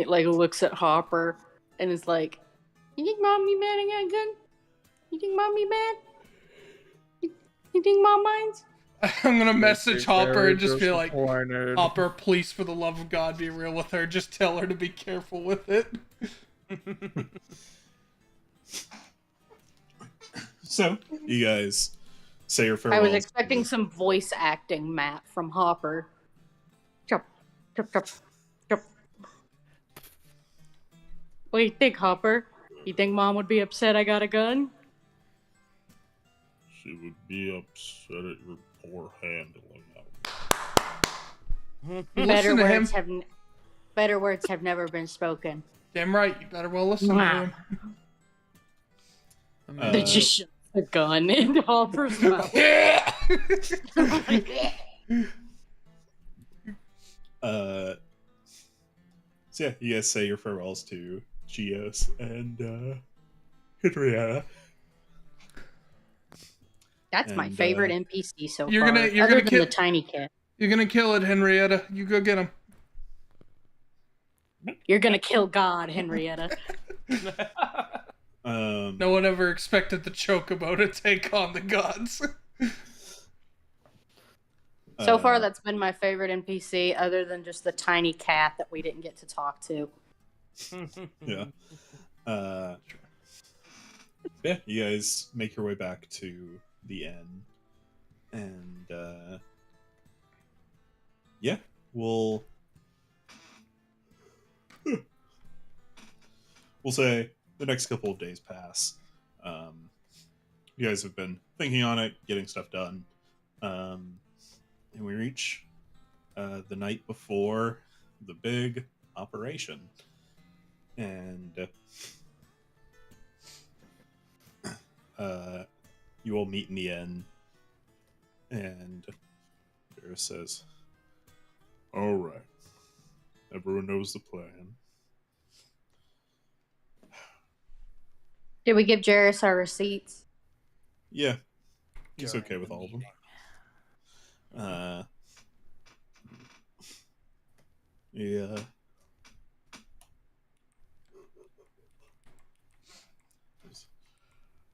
Speaker 4: like looks at Hopper and is like, "You think mom be mad I got a gun? You think mom be mad? You think mom minds?"
Speaker 7: I'm gonna message Hopper and just be like,
Speaker 2: Cornered.
Speaker 7: Hopper, please, for the love of God, be real with her. Just tell her to be careful with it.
Speaker 1: So, you guys say your
Speaker 4: I
Speaker 1: farewells.
Speaker 4: was expecting some voice acting, Matt, from Hopper. Chop, chop, chop, chop. What do you think, Hopper? You think mom would be upset I got a gun?
Speaker 1: She would be upset at your poor handling of it.
Speaker 7: Listen to him.
Speaker 4: Better words have never been spoken.
Speaker 7: Damn right, you better well listen to him.
Speaker 4: They just shot the gun in Hopper's mouth.
Speaker 1: So yeah, you guys say your farewells to Gios and Henrietta.
Speaker 4: That's my
Speaker 1: And,
Speaker 4: favorite NPC so
Speaker 7: you're
Speaker 4: far.
Speaker 7: gonna
Speaker 4: other than
Speaker 7: kill-
Speaker 4: the tiny cat.
Speaker 7: You're gonna kill it, Henrietta. You go get him.
Speaker 4: You're gonna kill God, Henrietta.
Speaker 7: No one ever expected the Chocobo to take on the gods.
Speaker 4: So far, that's been my favorite NPC, other than just the tiny cat that we didn't get to talk to.
Speaker 1: Yeah. Yeah, you guys make your way back to the inn. And, yeah, we'll We'll say the next couple of days pass. You guys have been thinking on it, getting stuff done. And we reach the night before the big operation. And you all meet in the inn. And Vera says, "All right. Everyone knows the plan."
Speaker 4: Did we give Jairus our receipts?
Speaker 1: Yeah, he's
Speaker 6: During
Speaker 1: okay
Speaker 6: the
Speaker 1: with all of them.
Speaker 6: meeting.
Speaker 1: Yeah.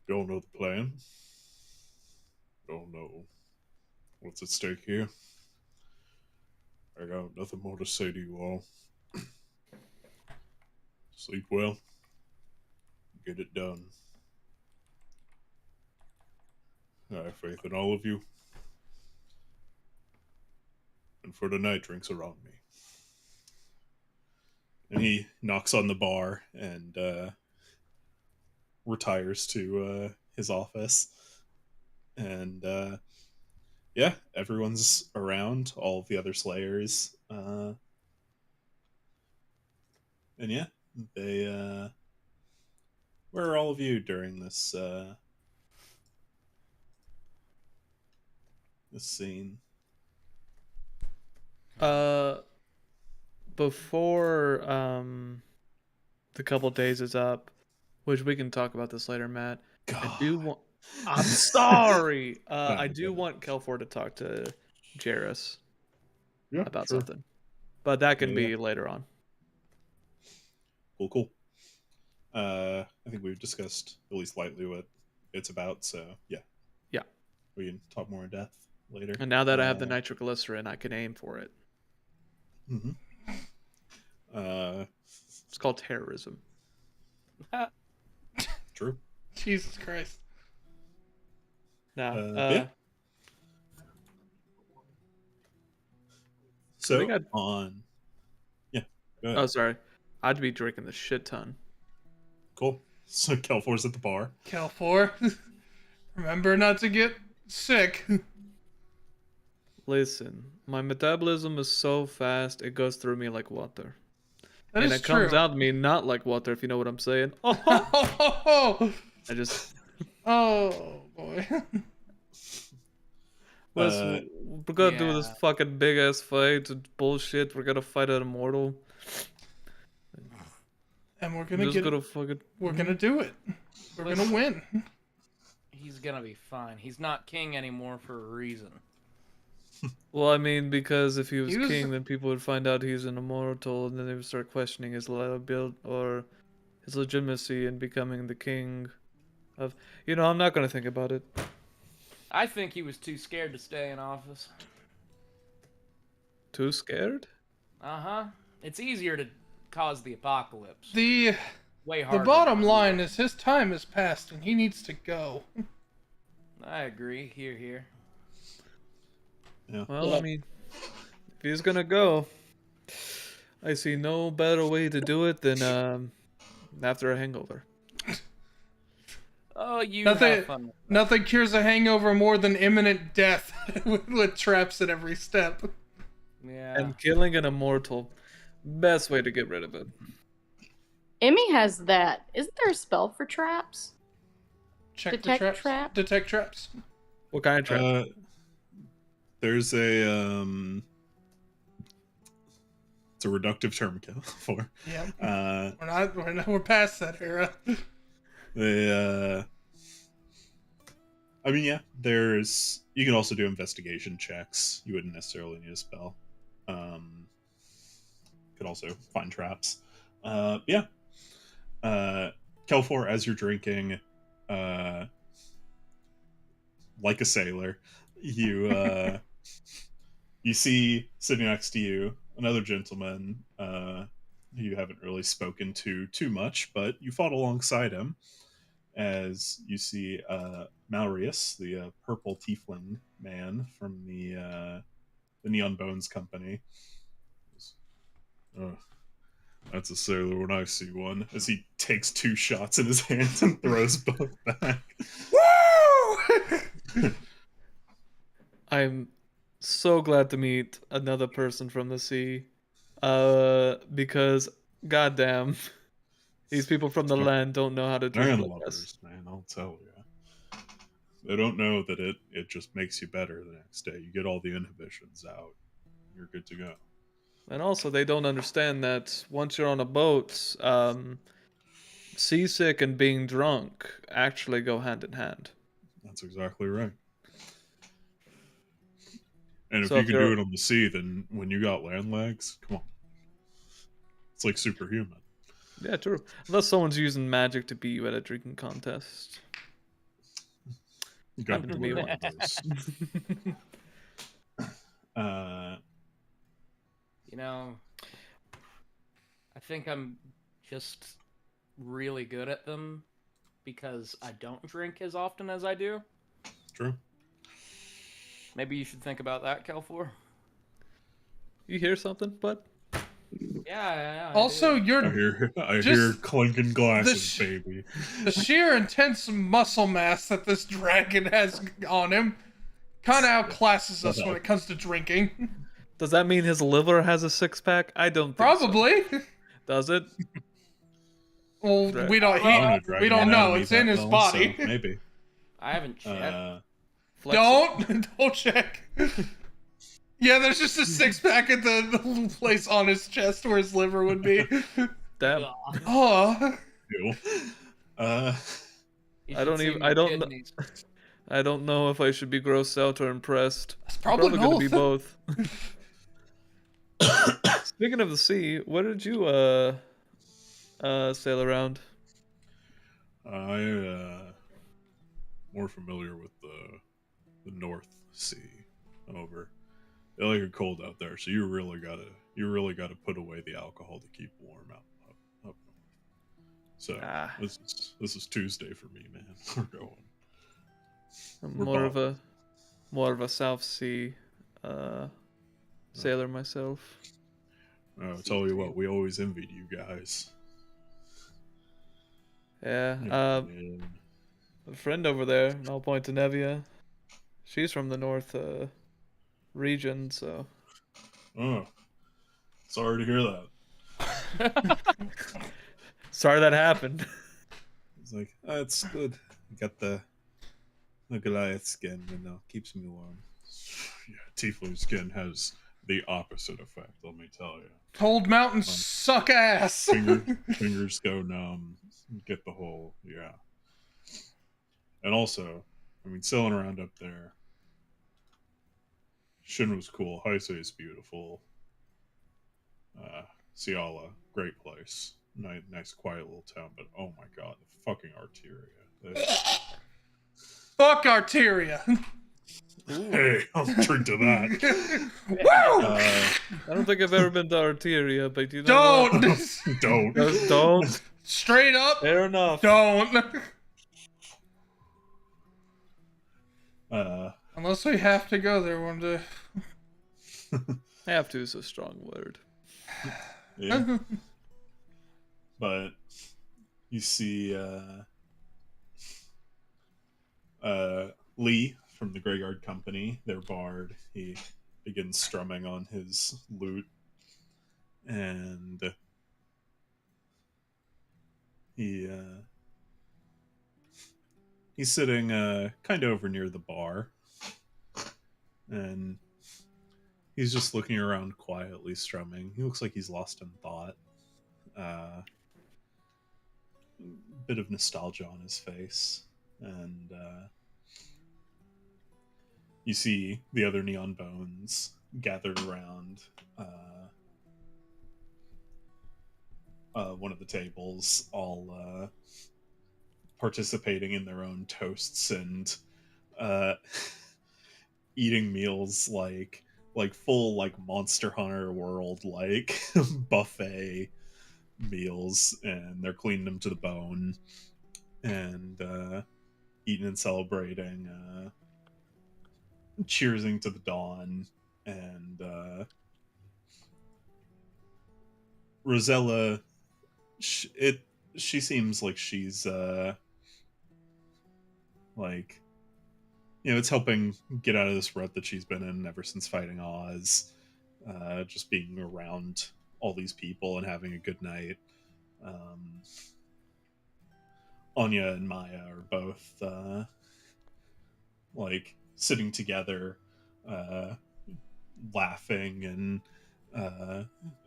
Speaker 1: Don't know the plan. Don't know what's at stake here. I got nothing more to say to you all. Sleep well. Get it done. I have faith in all of you. And for tonight, drinks are on me. And he knocks on the bar and retires to his office. And yeah, everyone's around, all of the other Slayers. And yeah, they. Where are all of you during this this scene?
Speaker 2: Before the couple days is up, which we can talk about this later, Matt. I do
Speaker 1: God.
Speaker 2: want. I'm sorry.
Speaker 1: No,
Speaker 2: I
Speaker 1: go
Speaker 2: do
Speaker 1: ahead.
Speaker 2: want Kelfor to talk to Jairus
Speaker 1: Yeah,
Speaker 2: about
Speaker 1: sure.
Speaker 2: something, but that can
Speaker 1: Yeah,
Speaker 2: be later on.
Speaker 1: Cool. I think we've discussed at least lightly what it's about, so yeah.
Speaker 2: Yeah.
Speaker 1: We can talk more in depth later.
Speaker 2: And now that I have the nitroglycerin, I can aim for it.
Speaker 1: Mm-hmm.
Speaker 2: It's called terrorism.
Speaker 1: True.
Speaker 7: Jesus Christ.
Speaker 2: No.
Speaker 1: Yeah. So
Speaker 2: we got-
Speaker 1: on. Yeah. Go
Speaker 2: Oh,
Speaker 1: ahead.
Speaker 2: sorry. I'd be drinking the shit ton.
Speaker 1: Cool. So Kelfor's at the bar.
Speaker 7: Cal 4. Remember not to get sick.
Speaker 2: Listen, my metabolism is so fast, it goes through me like water.
Speaker 7: That
Speaker 2: and
Speaker 7: is
Speaker 2: it
Speaker 7: true.
Speaker 2: comes out of me not like water, if you know what I'm saying. Oh, I just...
Speaker 7: Oh, boy.
Speaker 2: Listen, we're gonna do this
Speaker 6: Yeah.
Speaker 2: fucking big-ass fight. It's bullshit. We're gonna fight an immortal.
Speaker 7: And we're
Speaker 2: I'm
Speaker 7: gonna
Speaker 2: just
Speaker 7: get
Speaker 2: gonna fucking...
Speaker 7: We're gonna do it. We're gonna win.
Speaker 6: He's gonna be fine. He's not king anymore for a reason.
Speaker 2: Well, I mean, because if he was,
Speaker 7: He was-
Speaker 2: king, then people would find out he's an immortal, and then they would start questioning his liability or his legitimacy in becoming the king of... You know, I'm not gonna think about it.
Speaker 6: I think he was too scared to stay in office.
Speaker 2: Too scared?
Speaker 6: Uh-huh. It's easier to cause the apocalypse.
Speaker 7: The
Speaker 6: Way harder.
Speaker 7: bottom line is his time has passed and he needs to go.
Speaker 6: I agree. Here.
Speaker 2: Well, I mean, if he's gonna go, I see no better way to do it than after a hangover.
Speaker 6: Oh, you
Speaker 7: Nothing-
Speaker 6: have fun.
Speaker 7: Nothing cures a hangover more than imminent death with traps at every step.
Speaker 6: Yeah.
Speaker 2: And killing an immortal, best way to get rid of it.
Speaker 4: Emmy has that. Isn't there a spell for traps?
Speaker 7: Check
Speaker 4: Detect
Speaker 7: the traps.
Speaker 4: trap?
Speaker 7: Detect traps.
Speaker 2: What kind of trap?
Speaker 1: There's a it's a reductive term for.
Speaker 7: Yeah. We're past that era.
Speaker 1: I mean, yeah, there's... You can also do investigation checks. You wouldn't necessarily need a spell. Could also find traps. Yeah. Kelfor, as you're drinking, like a sailor, you you see sitting next to you another gentleman who you haven't really spoken to too much, but you fought alongside him. As you see Malrius, the purple tiefling man from the Neon Bones Company. That's a sailor when I see one. As he takes 2 shots in his hands and throws both back.
Speaker 7: Woo!
Speaker 2: I'm so glad to meet another person from the sea. Because goddamn, these people from the land don't know how to drink like us.
Speaker 1: Landlubbers, man, I'll tell you. They don't know that it just makes you better the next day. You get all the inhibitions out. You're good to go.
Speaker 2: And also, they don't understand that once you're on a boat, seasick and being drunk actually go hand in hand.
Speaker 1: That's exactly right. And if
Speaker 2: So
Speaker 1: you
Speaker 2: if
Speaker 1: can do
Speaker 2: you're-
Speaker 1: it on the sea, then when you got land legs, come on. It's like superhuman.
Speaker 2: Yeah, true. Unless someone's using magic to beat you at a drinking contest.
Speaker 1: You got
Speaker 2: Happened
Speaker 1: to
Speaker 2: to be
Speaker 1: be
Speaker 2: one.
Speaker 1: one of those.
Speaker 6: You know, I think I'm just really good at them because I don't drink as often as I do.
Speaker 1: True.
Speaker 6: Maybe you should think about that, Kelfor.
Speaker 2: You hear something, bud?
Speaker 6: Yeah.
Speaker 7: Also,
Speaker 6: I do.
Speaker 7: you're
Speaker 1: I hear
Speaker 7: just
Speaker 1: clinking glasses,
Speaker 7: the
Speaker 1: baby.
Speaker 7: the sheer intense muscle mass that this dragon has on him kind of outclasses us when it comes to drinking.
Speaker 2: Does that mean his liver has a 6-pack? I don't think
Speaker 7: Probably.
Speaker 2: so. Does it?
Speaker 7: Well,
Speaker 2: Dra-
Speaker 7: we don't.
Speaker 1: I own a
Speaker 7: We
Speaker 1: dragon
Speaker 7: don't know.
Speaker 1: anatomy
Speaker 7: It's in
Speaker 1: that
Speaker 7: his
Speaker 1: well,
Speaker 7: body.
Speaker 1: so maybe.
Speaker 6: I haven't checked.
Speaker 2: Flex it.
Speaker 7: Don't check. Yeah, there's just a 6-pack at the place on his chest where his liver would be.
Speaker 2: Damn.
Speaker 7: Oh,
Speaker 1: Ew.
Speaker 6: You
Speaker 2: I
Speaker 6: should
Speaker 2: don't
Speaker 6: see
Speaker 2: even-
Speaker 6: my
Speaker 2: I don't kn-
Speaker 6: kidneys.
Speaker 2: I don't know if I should be grossed out or impressed.
Speaker 7: it's probably
Speaker 2: Gonna be
Speaker 7: both.
Speaker 2: both. Speaking of the sea, where did you sail around?
Speaker 1: I more familiar with the North Sea. Over. They like it cold out there, so you really gotta put away the alcohol to keep warm up north. So
Speaker 2: Ah.
Speaker 1: this is Tuesday for me, man. We're going.
Speaker 2: I'm
Speaker 1: We're
Speaker 2: more of a South Sea sailor myself.
Speaker 1: I'll tell you what, we always envied you guys.
Speaker 2: Yeah.
Speaker 1: Yeah.
Speaker 2: A friend over there, and I'll point to Nevia. She's from the north region, so
Speaker 1: Oh, sorry to hear that.
Speaker 2: sorry that happened.
Speaker 1: It's like, it's good. Got the Goliath skin, keeps me warm. Yeah, Tiefling skin has the opposite effect, let me tell you.
Speaker 7: Cold mountains suck ass.
Speaker 1: Fingers go numb. Get the whole, yeah. And also, I mean, sailing around up there, Shin was cool. Heisei is beautiful. Ciala, great place. Nice, quiet little town, but oh my god, the fucking Arteria.
Speaker 7: Fuck Arteria.
Speaker 1: Hey, I'll drink to that.
Speaker 7: Woo!
Speaker 2: I don't think I've ever been to Arteria, but you know
Speaker 7: Don't.
Speaker 2: what?
Speaker 1: Don't.
Speaker 2: Don't.
Speaker 7: Straight up.
Speaker 2: Fair enough.
Speaker 7: Don't.
Speaker 1: Uh,
Speaker 7: Unless we have to go there one day.
Speaker 2: Have to is a strong word.
Speaker 1: yeah. But you see Lee from the Greyguard Company, their bard. He begins strumming on his lute, and he's sitting kind of over near the bar, and he's just looking around quietly strumming. He looks like he's lost in thought. Bit of nostalgia on his face, and you see the other Neon Bones gathered around one of the tables, all participating in their own toasts and eating meals like full like Monster Hunter World like buffet meals, and they're cleaning them to the bone and eating and celebrating, cheersing to the dawn, and Rosella, she seems like she's like, it's helping get out of this rut that she's been in ever since fighting Oz. Just being around all these people and having a good night. Um, Anya and Maya are both like sitting together, uh, laughing and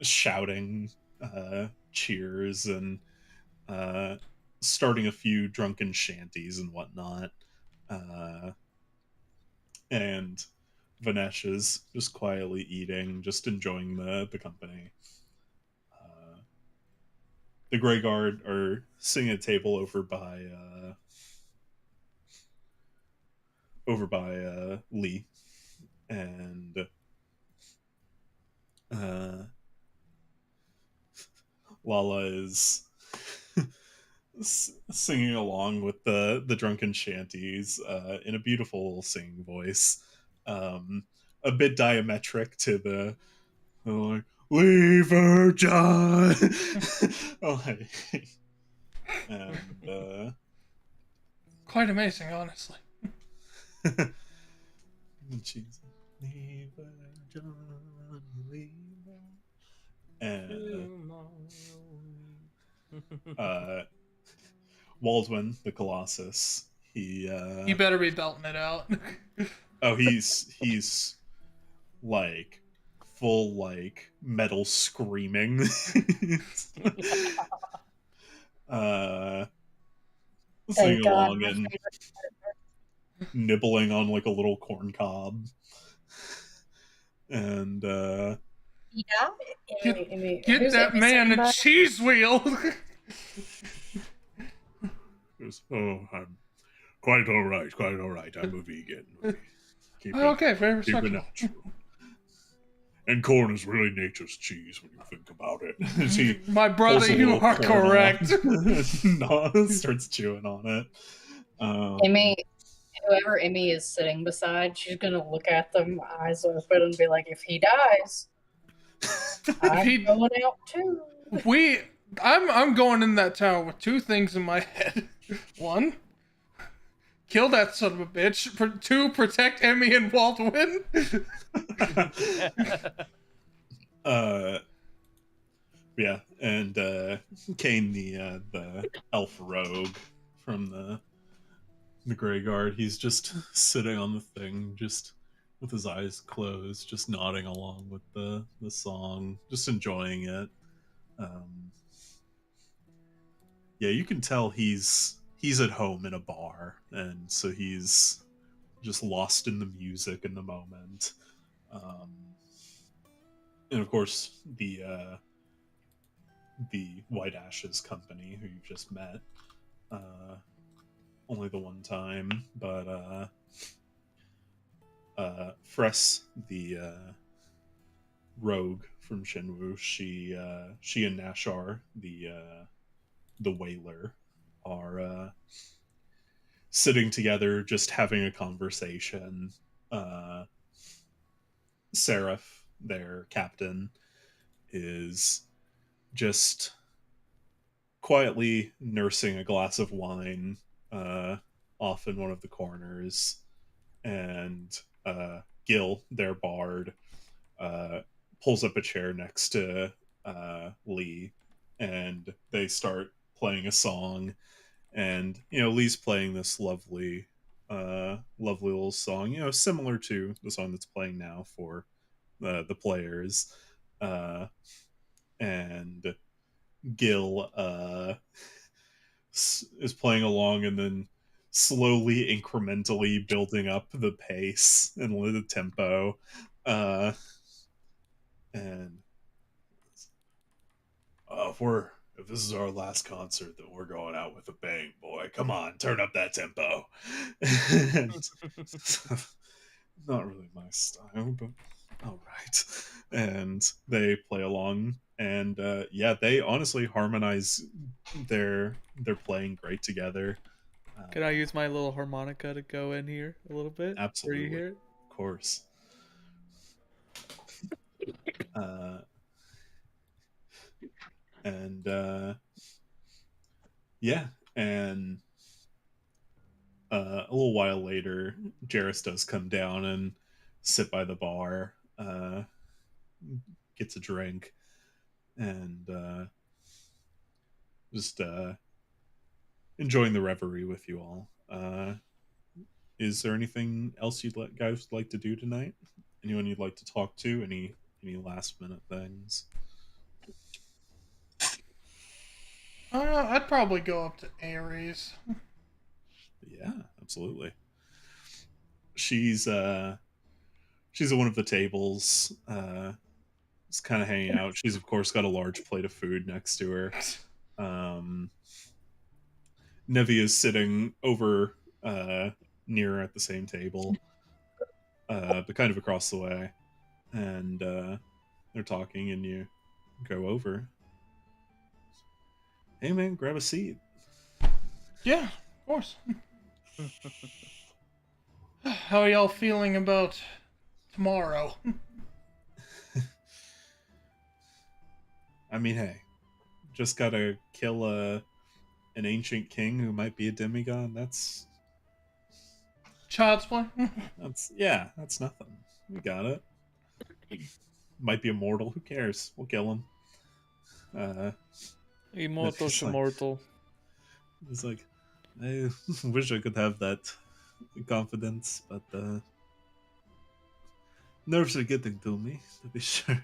Speaker 1: shouting cheers and uh, starting a few drunken shanties and whatnot. Uh, and Vanesh is just quietly eating, just enjoying the company. Uh, the Grey Guard are sitting at a table over by Lee, and uh, Lala is singing along with the drunken shanties in a beautiful singing voice, a bit diametric to the like leave her, John. Like, and
Speaker 7: Quite amazing, honestly.
Speaker 1: she's leave her, John, leave her. And Waldwin, the Colossus,
Speaker 7: You better be belting it out.
Speaker 1: he's like full like metal screaming. uh Singing
Speaker 4: Thank God.
Speaker 1: along and nibbling on like a little corn cob. And
Speaker 4: Yeah.
Speaker 7: Get that man a cheese wheel.
Speaker 1: goes, oh, I'm quite all right. I'm a vegan. Keep
Speaker 7: Okay, very
Speaker 1: keep it
Speaker 7: respectable.
Speaker 1: natural. And corn is really nature's cheese when you think about it. She
Speaker 7: My
Speaker 1: pulls
Speaker 7: brother,
Speaker 1: a
Speaker 7: you
Speaker 1: little
Speaker 7: are
Speaker 1: corn
Speaker 7: correct.
Speaker 1: off. No, starts chewing on it.
Speaker 4: Emmy, whoever Emmy is sitting beside, she's gonna look at them, eyes open, and be like, "If he dies, I'm
Speaker 7: he-
Speaker 4: going out too."
Speaker 7: I'm going in that tower with two things in my head. One, kill that son of a bitch. Two, protect Emmy and Waldwin.
Speaker 1: Yeah, and Kane, the elf rogue from the Grey Guard, he's just sitting on the thing, just with his eyes closed, just nodding along with the song, just enjoying it. Yeah, you can tell he's at home in a bar, and so he's just lost in the music in the moment. And of course, the White Ashes company, who you've just met, only the one time, but Fress, the rogue from Shenwu, she and Nashar, the whaler, are sitting together, just having a conversation. Seraph, their captain, is just quietly nursing a glass of wine off in one of the corners, and Gil, their bard, pulls up a chair next to Lee, and they start playing a song. And Lee's playing this lovely little song, similar to the song that's playing now for the players. And Gil is playing along, and then slowly, incrementally building up the pace and the tempo. And if this is our last concert, then we're going out with a bang, boy. Come on, turn up that tempo. And not really my style, but all right. And they play along, and yeah, they honestly harmonize. They're playing great together.
Speaker 2: Can I use my little harmonica to go in here a little bit?
Speaker 1: Absolutely,
Speaker 2: Are you here?
Speaker 1: of course. And yeah, and a little while later, Jarrus does come down and sit by the bar, gets a drink, and just enjoying the reverie with you all. Is there anything else guys would like to do tonight? Anyone you'd like to talk to? Any last minute things?
Speaker 7: I'd probably go up to Ares.
Speaker 1: Yeah, absolutely. She's at one of the tables, just kind of hanging out. She's of course got a large plate of food next to her. Nevi is sitting over near her at the same table, but kind of across the way, and they're talking, and you go over. Hey man, grab a seat.
Speaker 7: Yeah, of course. How are y'all feeling about tomorrow?
Speaker 1: I mean, hey, just gotta kill an ancient king who might be a demigod. That's
Speaker 7: Child's play?
Speaker 1: that's nothing. We got it. Might be immortal. Who cares? We'll kill him.
Speaker 2: Immortal's
Speaker 1: It's like-
Speaker 2: immortal.
Speaker 1: It's like, I wish I could have that confidence, but nerves are getting to me, to be sure.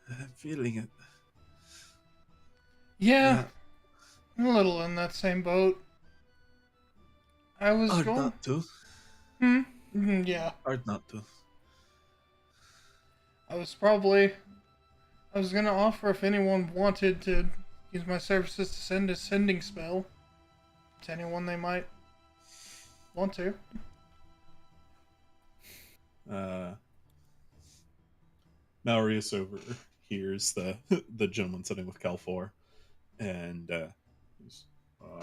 Speaker 1: I'm feeling it.
Speaker 7: Yeah, I'm a little in that same boat. I was
Speaker 1: Hard
Speaker 7: going.
Speaker 1: not to.
Speaker 7: Yeah.
Speaker 1: Hard not to.
Speaker 7: I was gonna offer if anyone wanted to use my services to send a sending spell to anyone they might want to.
Speaker 1: Malrius overhears the gentleman sitting with Calfor, and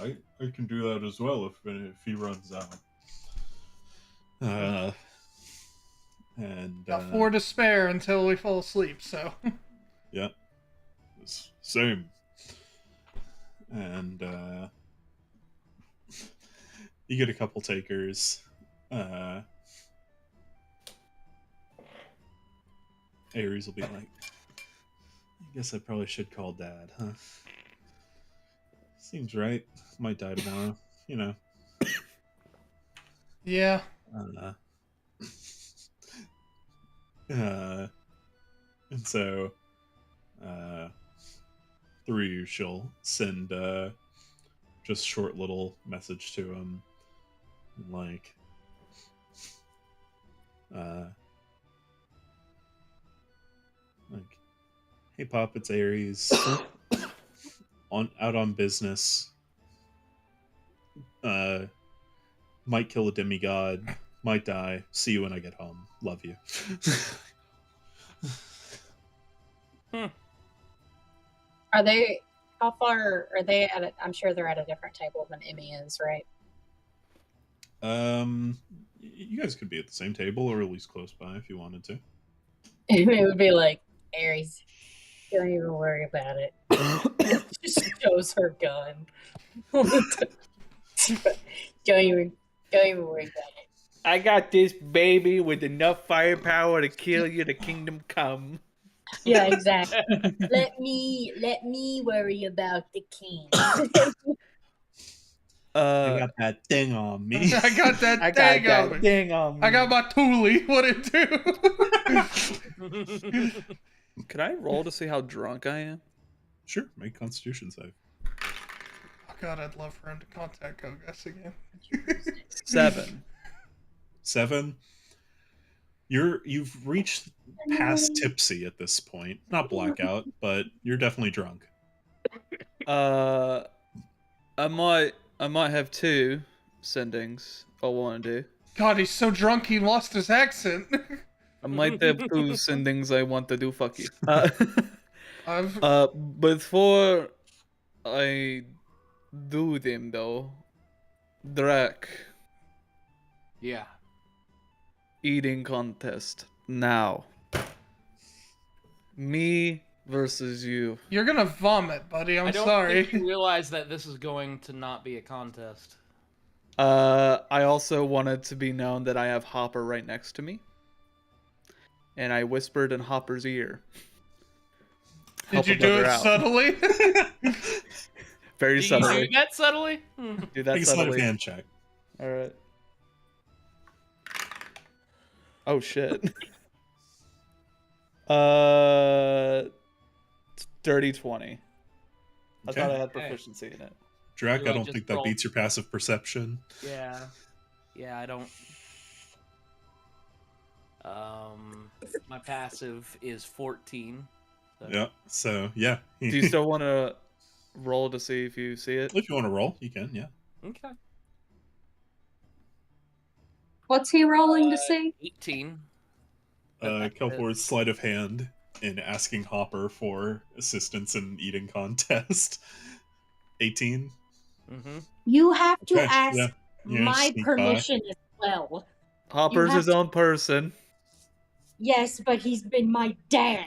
Speaker 1: I can do that as well if he runs out. And
Speaker 7: Got 4 to spare until we fall asleep, so.
Speaker 1: yeah, same. And you get a couple takers. Ares will be like, I guess I probably should call Dad, huh? Seems right. Might die tomorrow, you know.
Speaker 7: Yeah.
Speaker 1: And so, through you, she'll send just short little message to him, like, hey Pop, it's Ares. Out on business. Might kill a demigod. Might die. See you when I get home. Love you.
Speaker 4: Are they? How far are they at? I'm sure they're at a different table than Emmy is, right?
Speaker 1: You guys could be at the same table, or at least close by if you wanted to.
Speaker 4: Emmy would be like, Aries, don't even worry about it. Just shows her gun. don't even worry about it.
Speaker 2: I got this baby with enough firepower to kill you to kingdom come.
Speaker 4: Yeah, exactly. let me worry about the king.
Speaker 1: I got that thing on me.
Speaker 7: I got that thing on me.
Speaker 2: Thing on me.
Speaker 7: I got my Thule. What it do?
Speaker 2: Can I roll to see how drunk I am?
Speaker 1: Sure, make Constitution save.
Speaker 7: Oh God, I'd love for him to contact Kogas again.
Speaker 2: 7.
Speaker 1: You've reached past tipsy at this point. Not blackout, but you're definitely drunk.
Speaker 2: I might have 2 sendings I want to do.
Speaker 7: God, he's so drunk he lost his accent.
Speaker 2: I might have 2 sendings I want to do. Fuck you. Before I do them though, Drac.
Speaker 6: Yeah.
Speaker 2: Eating contest now. Me versus you.
Speaker 7: You're gonna vomit, buddy.
Speaker 6: I
Speaker 7: I'm
Speaker 6: don't
Speaker 7: sorry.
Speaker 6: think you realize that this is going to not be a contest.
Speaker 2: I also wanted to be known that I have Hopper right next to me. And I whispered in Hopper's ear.
Speaker 7: Did
Speaker 2: Help
Speaker 7: you
Speaker 2: a
Speaker 7: do
Speaker 2: brother
Speaker 7: it
Speaker 2: out.
Speaker 7: subtly?
Speaker 2: Very
Speaker 6: Do you
Speaker 2: subtly.
Speaker 6: do that subtly?
Speaker 2: Do that
Speaker 1: Make a sleight of
Speaker 2: subtly.
Speaker 1: hand check.
Speaker 2: All right. Oh shit. Dirty 20. I
Speaker 1: Okay.
Speaker 2: thought I had
Speaker 6: Okay.
Speaker 2: proficiency in it.
Speaker 1: Drac,
Speaker 6: Do
Speaker 1: I
Speaker 6: I
Speaker 1: don't
Speaker 6: just
Speaker 1: think that
Speaker 6: roll-
Speaker 1: beats your passive perception.
Speaker 6: Yeah. Yeah, I don't. My passive is 14. So.
Speaker 1: Yeah. So yeah.
Speaker 2: Do you still want to roll to see if you see it?
Speaker 1: If you want to roll, you can. Yeah.
Speaker 6: Okay.
Speaker 8: What's he rolling to see?
Speaker 6: 18. But that's
Speaker 1: Kelpor's sleight of hand in asking Hopper for assistance in eating contest. 18.
Speaker 6: Mm-hmm.
Speaker 8: You have to
Speaker 1: Okay,
Speaker 8: ask
Speaker 1: yeah. Yeah,
Speaker 8: my
Speaker 1: sneak by.
Speaker 8: permission as well.
Speaker 2: Hopper's
Speaker 8: have
Speaker 2: his
Speaker 8: to-
Speaker 2: own person.
Speaker 8: Yes, but he's been my dad.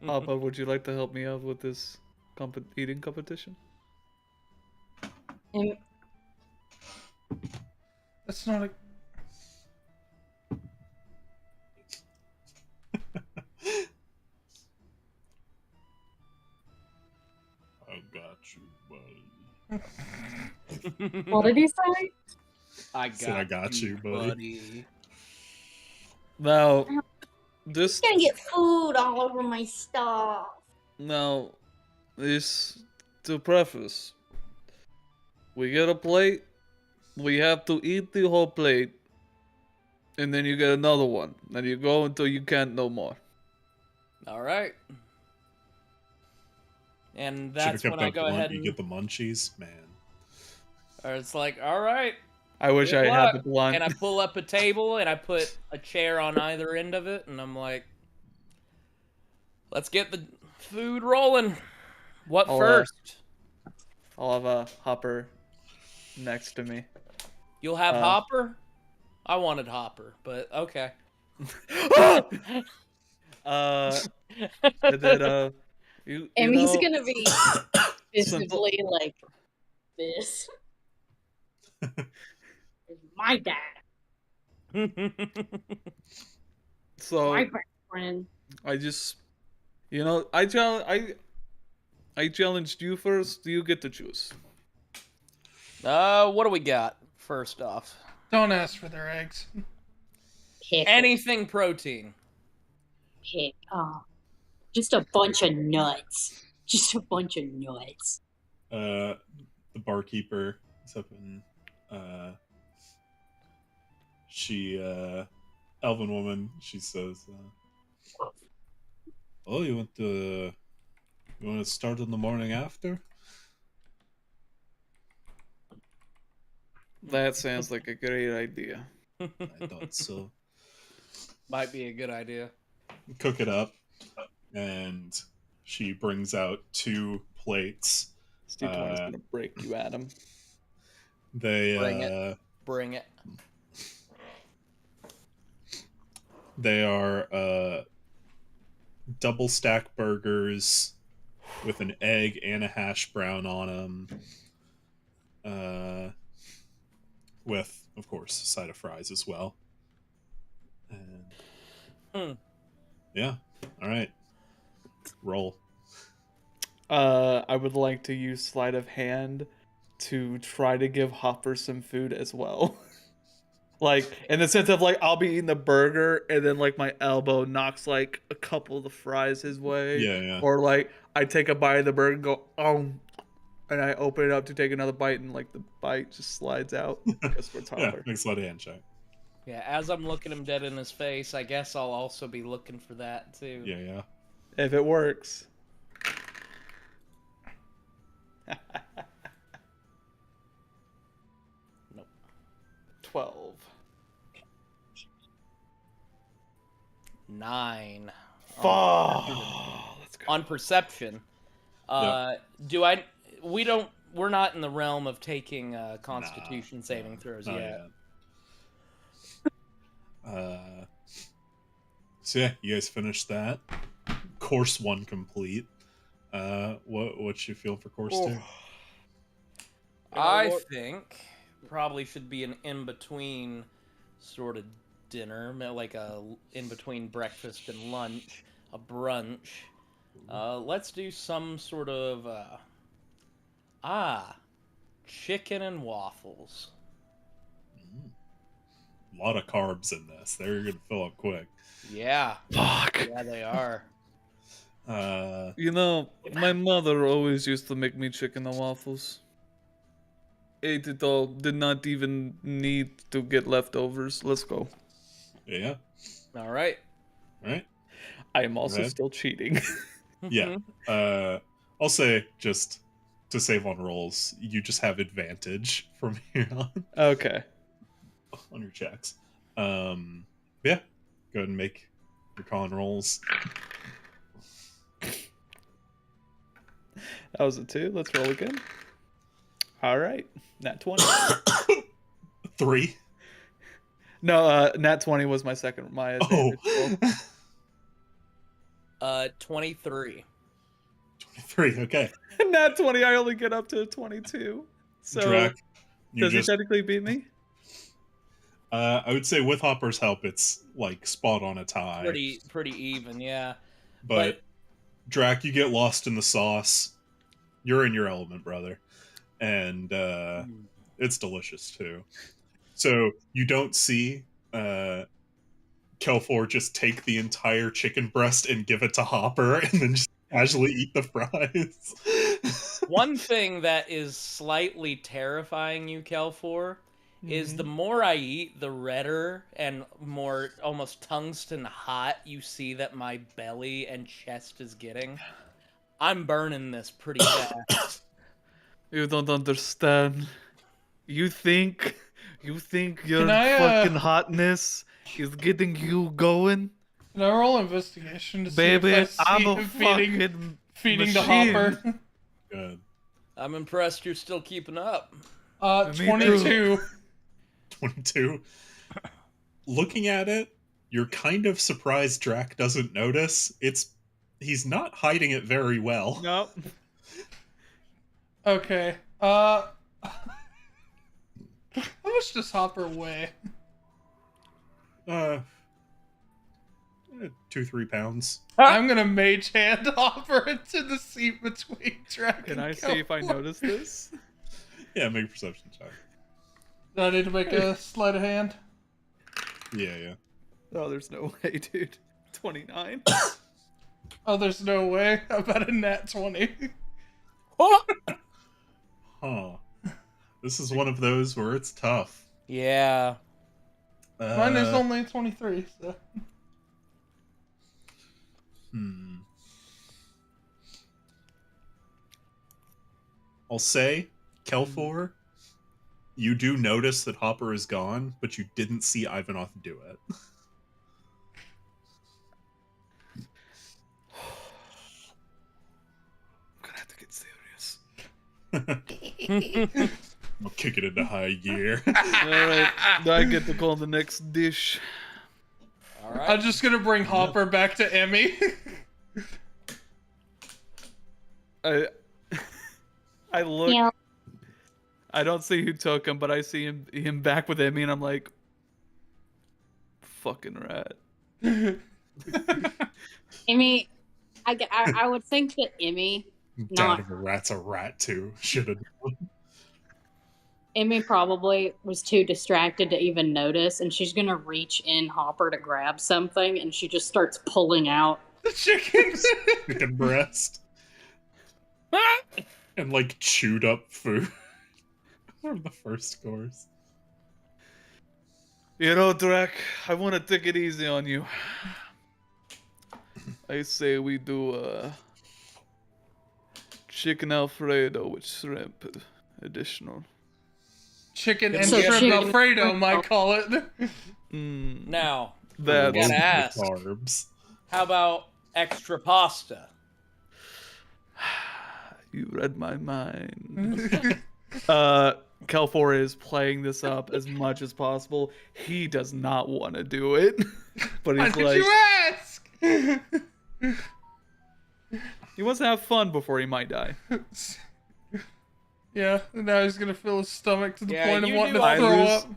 Speaker 2: Hopper, would you like to help me out with this eating competition?
Speaker 8: And
Speaker 7: That's not a.
Speaker 1: I got you, buddy.
Speaker 8: what did he say?
Speaker 6: I
Speaker 1: Said I got you, buddy.
Speaker 2: Now, this
Speaker 8: I'm gonna get food all over my stuff.
Speaker 2: now, this to preface. We get a plate. We have to eat the whole plate, and then you get another one. And you go until you can't no more.
Speaker 6: All right. And
Speaker 1: Should have
Speaker 6: that's
Speaker 1: kept
Speaker 6: when I
Speaker 1: that
Speaker 6: go
Speaker 1: blunt.
Speaker 6: ahead
Speaker 1: You
Speaker 6: and
Speaker 1: get the munchies, man.
Speaker 6: or it's like, all right.
Speaker 2: I wish
Speaker 6: Good
Speaker 2: I had the
Speaker 6: luck.
Speaker 2: blunt.
Speaker 6: And I pull up a table and I put a chair on either end of it, and I'm like, let's get the food rolling. What
Speaker 2: I'll,
Speaker 6: first?
Speaker 2: I'll have a Hopper next to me.
Speaker 6: You'll have
Speaker 2: uh,
Speaker 6: Hopper? I wanted Hopper, but okay.
Speaker 2: And then you
Speaker 8: And he's
Speaker 2: know,
Speaker 8: gonna be visibly like this. Is my dad,
Speaker 2: so
Speaker 8: my best friend.
Speaker 2: I just, I challenged you first. You get to choose.
Speaker 6: What do we got first off?
Speaker 7: Don't ask for their eggs.
Speaker 8: Pick,
Speaker 6: Anything protein.
Speaker 8: pick. Just a bunch of nuts. Just a bunch of nuts.
Speaker 1: The barkeeper is up in she elven woman, she says oh, you want to start in the morning after?
Speaker 2: That sounds like a great idea.
Speaker 1: I thought so.
Speaker 6: Might be a good idea.
Speaker 1: Cook it up, and she brings out 2 plates.
Speaker 2: Steve is gonna break you, Adam.
Speaker 1: They
Speaker 6: Bring it. Bring it.
Speaker 1: They are double stack burgers with an egg and a hash brown on them. With, of course, a side of fries as well. And yeah, all right. Roll.
Speaker 2: I would like to use sleight of hand to try to give Hopper some food as well. Like, in the sense of, like, I'll be eating the burger, and then, like, my elbow knocks, like, a couple of the fries his way.
Speaker 1: Yeah.
Speaker 2: Or, like, I take a bite of the burger and go, and I open it up to take another bite, and, like, the bite just slides out. Because we're
Speaker 1: Yeah,
Speaker 2: Hopper.
Speaker 1: makes a lot of hand check.
Speaker 6: Yeah, as I'm looking him dead in his face, I guess I'll also be looking for that too.
Speaker 1: Yeah.
Speaker 2: If it works.
Speaker 6: Nope.
Speaker 2: 12.
Speaker 6: 9.
Speaker 2: Let's go.
Speaker 6: On perception. We're not in the realm of taking constitution saving throws
Speaker 1: Not
Speaker 6: yet.
Speaker 1: yet. So yeah, you guys finished that. Course 1 complete. What you feel for course 2?
Speaker 6: I think probably should be an in-between sort of dinner, like a in-between breakfast and lunch, a brunch. Let's do some sort of chicken and waffles.
Speaker 1: A lot of carbs in this. They're gonna fill up quick.
Speaker 6: Yeah.
Speaker 2: Fuck.
Speaker 6: Yeah, they are.
Speaker 2: You know, my mother always used to make me chicken and waffles. Ate it all. Did not even need to get leftovers. Let's go.
Speaker 1: Yeah.
Speaker 6: All right.
Speaker 1: All right.
Speaker 2: I am also
Speaker 1: Red?
Speaker 2: still cheating.
Speaker 1: Yeah. I'll say, just to save on rolls, you just have advantage from here
Speaker 2: Okay.
Speaker 1: on your checks. Yeah. Go ahead and make your con rolls.
Speaker 2: That was a 2. Let's roll again. All right. Nat 20.
Speaker 1: 3.
Speaker 2: No, Nat 20 was my second. My advantage roll.
Speaker 6: 23.
Speaker 1: 23. Okay.
Speaker 2: Nat 20, I only get up to 22. So
Speaker 1: Drac, you
Speaker 2: does
Speaker 1: just.
Speaker 2: he technically beat me?
Speaker 1: I would say with Hopper's help, it's like spot on a tie.
Speaker 6: Pretty even, yeah.
Speaker 1: But Drac, you get lost in the sauce. You're in your element, brother. And it's delicious too. So you don't see Kelfor just take the entire chicken breast and give it to Hopper and then just casually eat the fries.
Speaker 6: One thing that is slightly terrifying you, Kelfor, is the more I eat, the redder and more almost tungsten hot you see that my belly and chest is getting. I'm burning this pretty fast.
Speaker 2: You don't understand. You think your
Speaker 7: Can I,
Speaker 2: fucking hotness is getting you going?
Speaker 7: Can I roll investigation to see
Speaker 2: Baby,
Speaker 7: if I see
Speaker 2: I'm a
Speaker 7: him
Speaker 2: fucking
Speaker 7: feeding the
Speaker 2: machine.
Speaker 7: hopper?
Speaker 1: Good.
Speaker 6: I'm impressed you're still keeping up.
Speaker 7: 22.
Speaker 1: 22. Looking at it, you're kind of surprised Drac doesn't notice. He's not hiding it very well.
Speaker 2: No.
Speaker 7: Okay. How much does Hopper weigh?
Speaker 1: 2-3 pounds.
Speaker 7: I'm gonna mage hand Hopper into the seat between Drac
Speaker 2: Can
Speaker 7: and
Speaker 2: I see if I
Speaker 7: Kelfor.
Speaker 2: notice this?
Speaker 1: Yeah, make a perception check.
Speaker 7: Do I need to make a sleight of hand?
Speaker 1: Yeah.
Speaker 2: Oh, there's no way, dude. 29.
Speaker 7: Oh, there's no way. How about a nat 20?
Speaker 1: Huh. This is one of those where it's tough.
Speaker 6: Yeah.
Speaker 7: Mine is only 23, so.
Speaker 1: I'll say, Kelfor, you do notice that Hopper is gone, but you didn't see Ivanov do it.
Speaker 2: I'm gonna have to get serious.
Speaker 1: I'll kick it into high gear.
Speaker 2: Alright, I get to call the next dish.
Speaker 6: All right.
Speaker 7: I'm just gonna bring Hopper back to Emmy.
Speaker 2: I look.
Speaker 8: Yeah.
Speaker 2: I don't see who took him, but I see him back with Emmy, and I'm like, fucking rat.
Speaker 8: Emmy, I would think that Emmy,
Speaker 1: Dad of a rat's a rat too. Should have known.
Speaker 8: Emmy probably was too distracted to even notice, and she's gonna reach in Hopper to grab something, and she just starts pulling out.
Speaker 7: The chicken.
Speaker 1: Chicken breast. And like chewed up food from the first course.
Speaker 2: You know, Drac, I want to take it easy on you. I say we do chicken Alfredo with shrimp additional.
Speaker 7: Chicken and
Speaker 8: So
Speaker 7: shrimp
Speaker 8: chicken-
Speaker 7: Alfredo, might call it.
Speaker 6: Now,
Speaker 2: That's
Speaker 6: gotta ask.
Speaker 1: Carbs.
Speaker 6: how about extra pasta?
Speaker 2: You read my mind. Kelfor is playing this up as much as possible. He does not want to do it, but
Speaker 7: Why
Speaker 2: he's
Speaker 7: did
Speaker 2: like,
Speaker 7: you ask?
Speaker 2: He wants to have fun before he might die.
Speaker 7: Yeah, and now he's gonna fill his stomach to the
Speaker 6: Yeah,
Speaker 7: point of
Speaker 6: you
Speaker 7: wanting
Speaker 6: do
Speaker 7: to
Speaker 6: all
Speaker 7: throw
Speaker 2: these-
Speaker 7: up.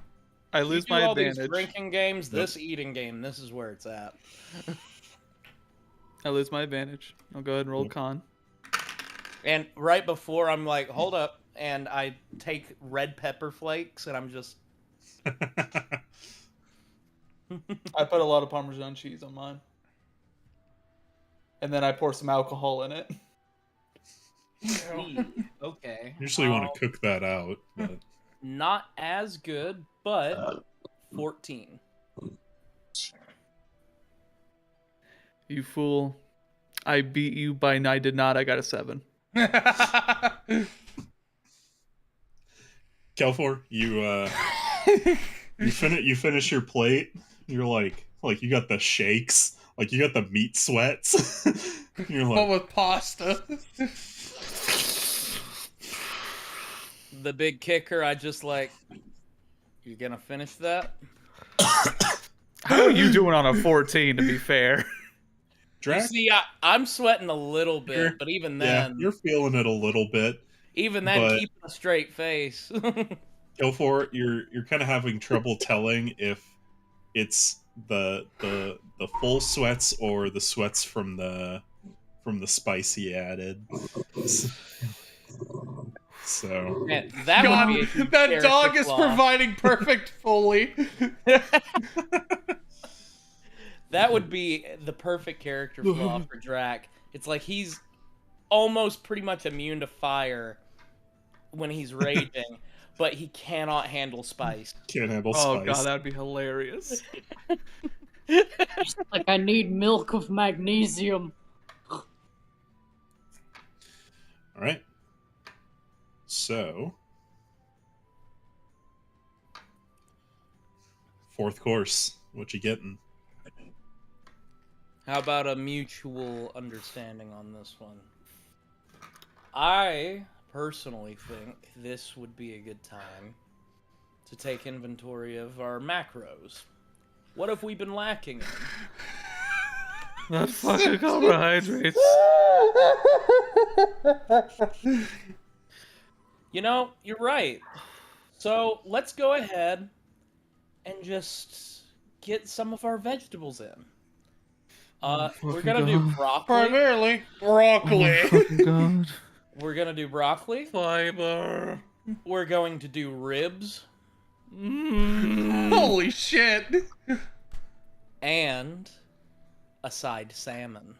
Speaker 2: I
Speaker 6: You
Speaker 2: lose
Speaker 6: do
Speaker 2: my
Speaker 6: all
Speaker 2: advantage.
Speaker 6: these drinking games,
Speaker 1: Yep.
Speaker 6: this eating game, this is where it's at.
Speaker 2: I lose my advantage. I'll go ahead and roll
Speaker 1: Yep.
Speaker 2: con.
Speaker 6: And right before, I'm like, hold up, and I take red pepper flakes, and I'm just...
Speaker 2: I put a lot of Parmesan cheese on mine. And then I pour some alcohol in it.
Speaker 6: Okay.
Speaker 1: Usually you want to cook that out, but
Speaker 6: Not as good, but 14.
Speaker 2: You fool. I beat you by I did not. I got a 7.
Speaker 1: Kelfor, you finish your plate. You're like you got the shakes, like you got the meat sweats. You're
Speaker 7: But
Speaker 1: like,
Speaker 7: with pasta.
Speaker 6: The big kicker, I just like, you gonna finish that?
Speaker 2: How are you doing on a 14, to be fair?
Speaker 6: You
Speaker 1: Drac,
Speaker 6: see, I'm sweating a little bit,
Speaker 1: You're-
Speaker 6: but even
Speaker 1: yeah,
Speaker 6: then,
Speaker 1: you're feeling it a little bit.
Speaker 6: even then,
Speaker 1: but-
Speaker 6: keeping a straight face.
Speaker 1: Kelfor, you're kind of having trouble telling if it's the full sweats or the sweats from the spice he added. So
Speaker 6: Man, that
Speaker 7: God,
Speaker 6: would be a huge
Speaker 7: that
Speaker 6: character
Speaker 7: dog is
Speaker 6: flaw.
Speaker 7: providing perfect Foley.
Speaker 6: That would be the perfect character flaw for Drac. It's like he's almost pretty much immune to fire when he's raging, but he cannot handle spice.
Speaker 1: can't handle
Speaker 2: Oh
Speaker 1: spice.
Speaker 2: god, that'd be hilarious.
Speaker 8: Like, I need milk of magnesium.
Speaker 1: All right. So, fourth course. What you getting?
Speaker 6: How about a mutual understanding on this one? I personally think this would be a good time to take inventory of our macros. What have we been lacking in?
Speaker 2: Not fucking carbohydrates.
Speaker 6: You know, you're right. So let's go ahead and just get some of our vegetables in. We're gonna do broccoli.
Speaker 7: Primarily broccoli.
Speaker 2: God.
Speaker 6: We're gonna do broccoli.
Speaker 2: Fiber.
Speaker 6: We're going to do ribs
Speaker 7: Holy shit.
Speaker 6: and a side salmon.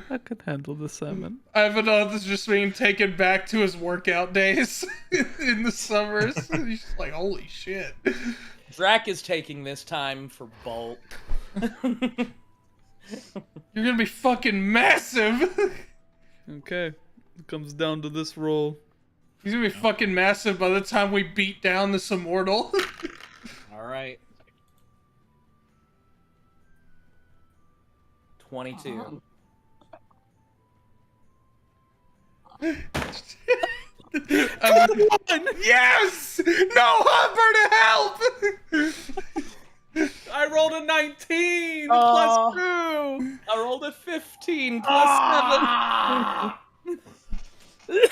Speaker 2: I could handle the salmon.
Speaker 7: Ivanov is just being taken back to his workout days in the summers. He's just like, holy shit.
Speaker 6: Drac is taking this time for bulk.
Speaker 7: You're gonna be fucking massive.
Speaker 2: Okay. It comes down to this roll.
Speaker 7: He's gonna be fucking massive by the time we beat down this immortal.
Speaker 6: All right. 22.
Speaker 7: Yes! No Hopper to help!
Speaker 2: I rolled a 19
Speaker 6: Oh.
Speaker 2: plus 2.
Speaker 6: I rolled a 15 plus 7.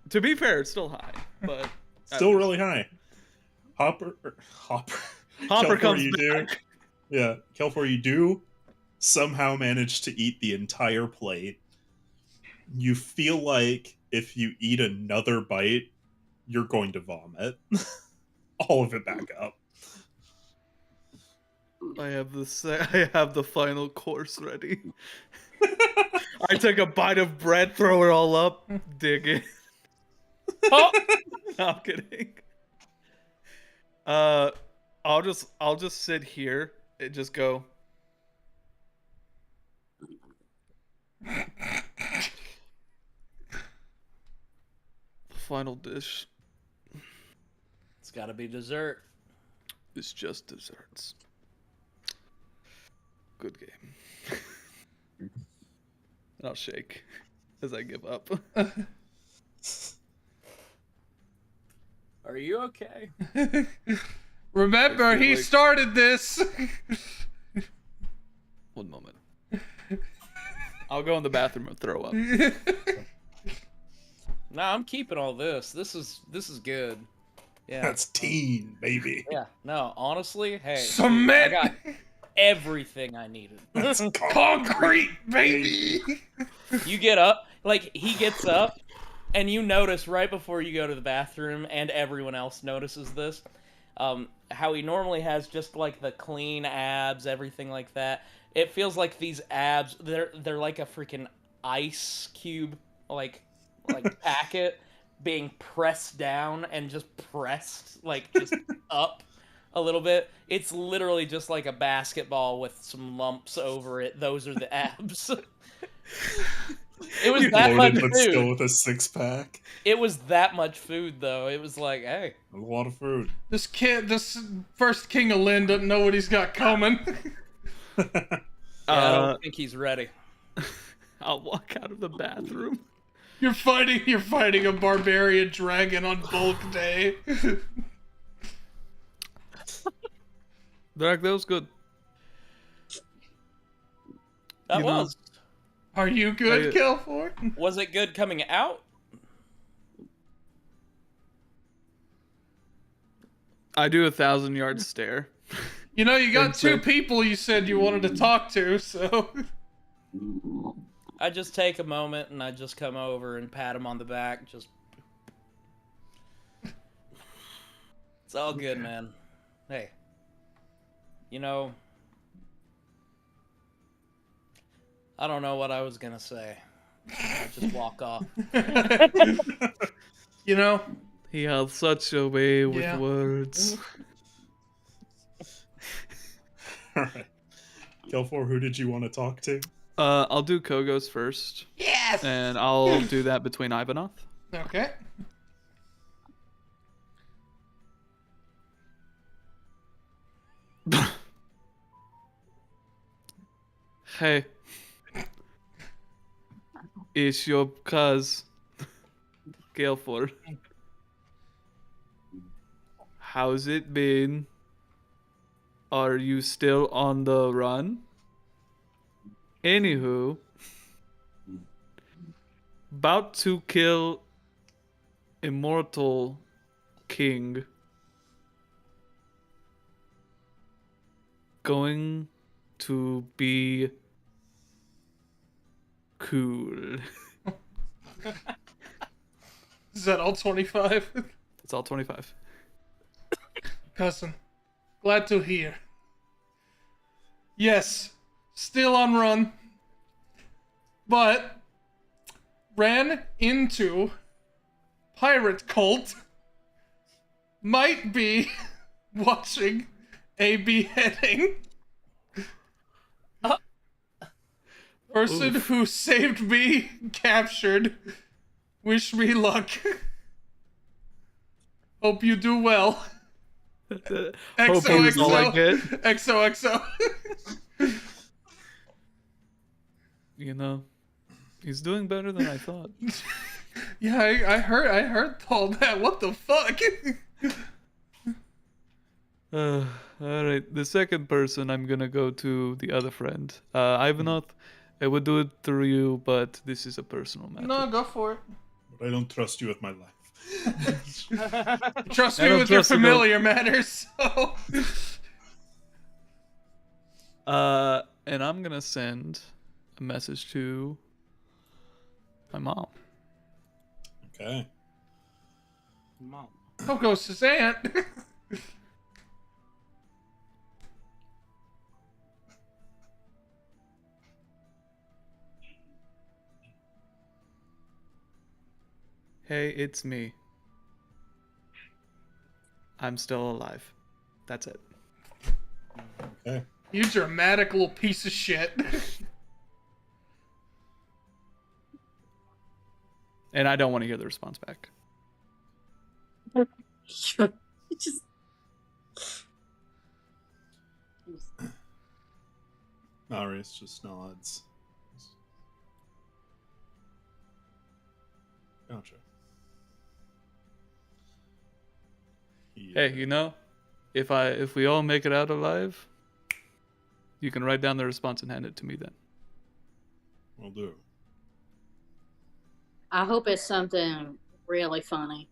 Speaker 2: To be fair, it's still high, but
Speaker 1: Still really high. Hopper.
Speaker 2: Hopper
Speaker 1: Kelfor,
Speaker 2: comes
Speaker 1: you do. Yeah, Kelfor, you do somehow manage to eat the entire plate. You feel like if you eat another bite, you're going to vomit. All of it back up.
Speaker 2: I have the final course ready. I take a bite of bread, throw it all up, dig it.
Speaker 6: Oh,
Speaker 2: No, I'm kidding. I'll just sit here and just go. Final dish
Speaker 6: it's gotta be dessert.
Speaker 2: is just desserts. Good game. And I'll shake as I give up.
Speaker 6: Are you okay?
Speaker 7: Remember,
Speaker 2: I feel
Speaker 7: he
Speaker 2: like-
Speaker 7: started this.
Speaker 2: One moment. I'll go in the bathroom and throw up.
Speaker 6: Nah, I'm keeping all this. This is good. Yeah.
Speaker 1: That's teen, baby.
Speaker 6: Yeah. No, honestly, hey, dude,
Speaker 7: Cement.
Speaker 6: I got everything I needed.
Speaker 1: That's
Speaker 7: Concrete, baby.
Speaker 6: You get up, like he gets up, and you notice right before you go to the bathroom, and everyone else notices this, how he normally has just like the clean abs, everything like that. It feels like these abs, they're like a freaking ice cube, like packet being pressed down and just pressed like just up a little bit. It's literally just like a basketball with some lumps over it. Those are the abs. It was that much
Speaker 1: Loaded, but still
Speaker 6: food.
Speaker 1: with a 6-pack.
Speaker 6: It was that much food though. It was like, hey,
Speaker 1: A lot of food.
Speaker 7: This first King of Lynn doesn't know what he's got coming.
Speaker 6: yeah, I don't think he's ready.
Speaker 2: I'll walk out of the bathroom.
Speaker 7: You're fighting a barbarian dragon on bulk day.
Speaker 2: Drag, that was good.
Speaker 6: That
Speaker 2: You know-
Speaker 6: was.
Speaker 7: Are you good, Kelfor?
Speaker 6: Was it good coming out?
Speaker 2: I do 1,000-yard stare.
Speaker 7: You know, you got
Speaker 2: Thanks,
Speaker 7: two
Speaker 2: Rick.
Speaker 7: people you said you wanted to talk to, so...
Speaker 6: I just take a moment and I just come over and pat him on the back. Just. It's all good, man. Hey. You know. I don't know what I was gonna say. I just walk off.
Speaker 7: You know,
Speaker 2: He has such a way with
Speaker 7: Yeah.
Speaker 2: words.
Speaker 1: Alright. Kelfor, who did you want to talk to?
Speaker 2: I'll do Kogos first. Yes! And I'll do that between Ivanoth.
Speaker 7: okay.
Speaker 2: Hey. It's your cuz, Galeford. How's it been? Are you still on the run? Anywho, about to kill Immortal King. Going to be cool.
Speaker 7: Is that all 25?
Speaker 2: It's all 25.
Speaker 7: Cousin, glad to hear. Yes, still on run, but ran into pirate cult. Might be watching a beheading. Person
Speaker 2: Oof.
Speaker 7: who saved me, captured. Wish me luck. Hope you do well.
Speaker 2: Hope he was all I get.
Speaker 7: XOXO.
Speaker 2: You know, he's doing better than I thought.
Speaker 7: Yeah, I heard all that. What the fuck?
Speaker 2: Alright, the second person I'm gonna go to the other friend. Ivanoth, I would do it through you, but this is a personal matter.
Speaker 7: No, go for it.
Speaker 1: But I don't trust you with my life.
Speaker 7: Trust
Speaker 2: I
Speaker 7: me
Speaker 2: don't
Speaker 7: with your
Speaker 2: trust you,
Speaker 7: familiar matters. So.
Speaker 2: And I'm gonna send a message to my mom.
Speaker 1: Okay.
Speaker 6: Mom.
Speaker 7: Go goes his aunt.
Speaker 2: Hey, it's me. I'm still alive. That's it.
Speaker 1: Okay.
Speaker 7: You dramatic little piece of shit.
Speaker 2: And I don't want to hear the response back.
Speaker 4: Just
Speaker 1: Marius just nods. Gotcha.
Speaker 2: Hey, you know, if we all make it out alive, You can write down the response and hand it to me then.
Speaker 1: Will do.
Speaker 8: I hope it's something really funny.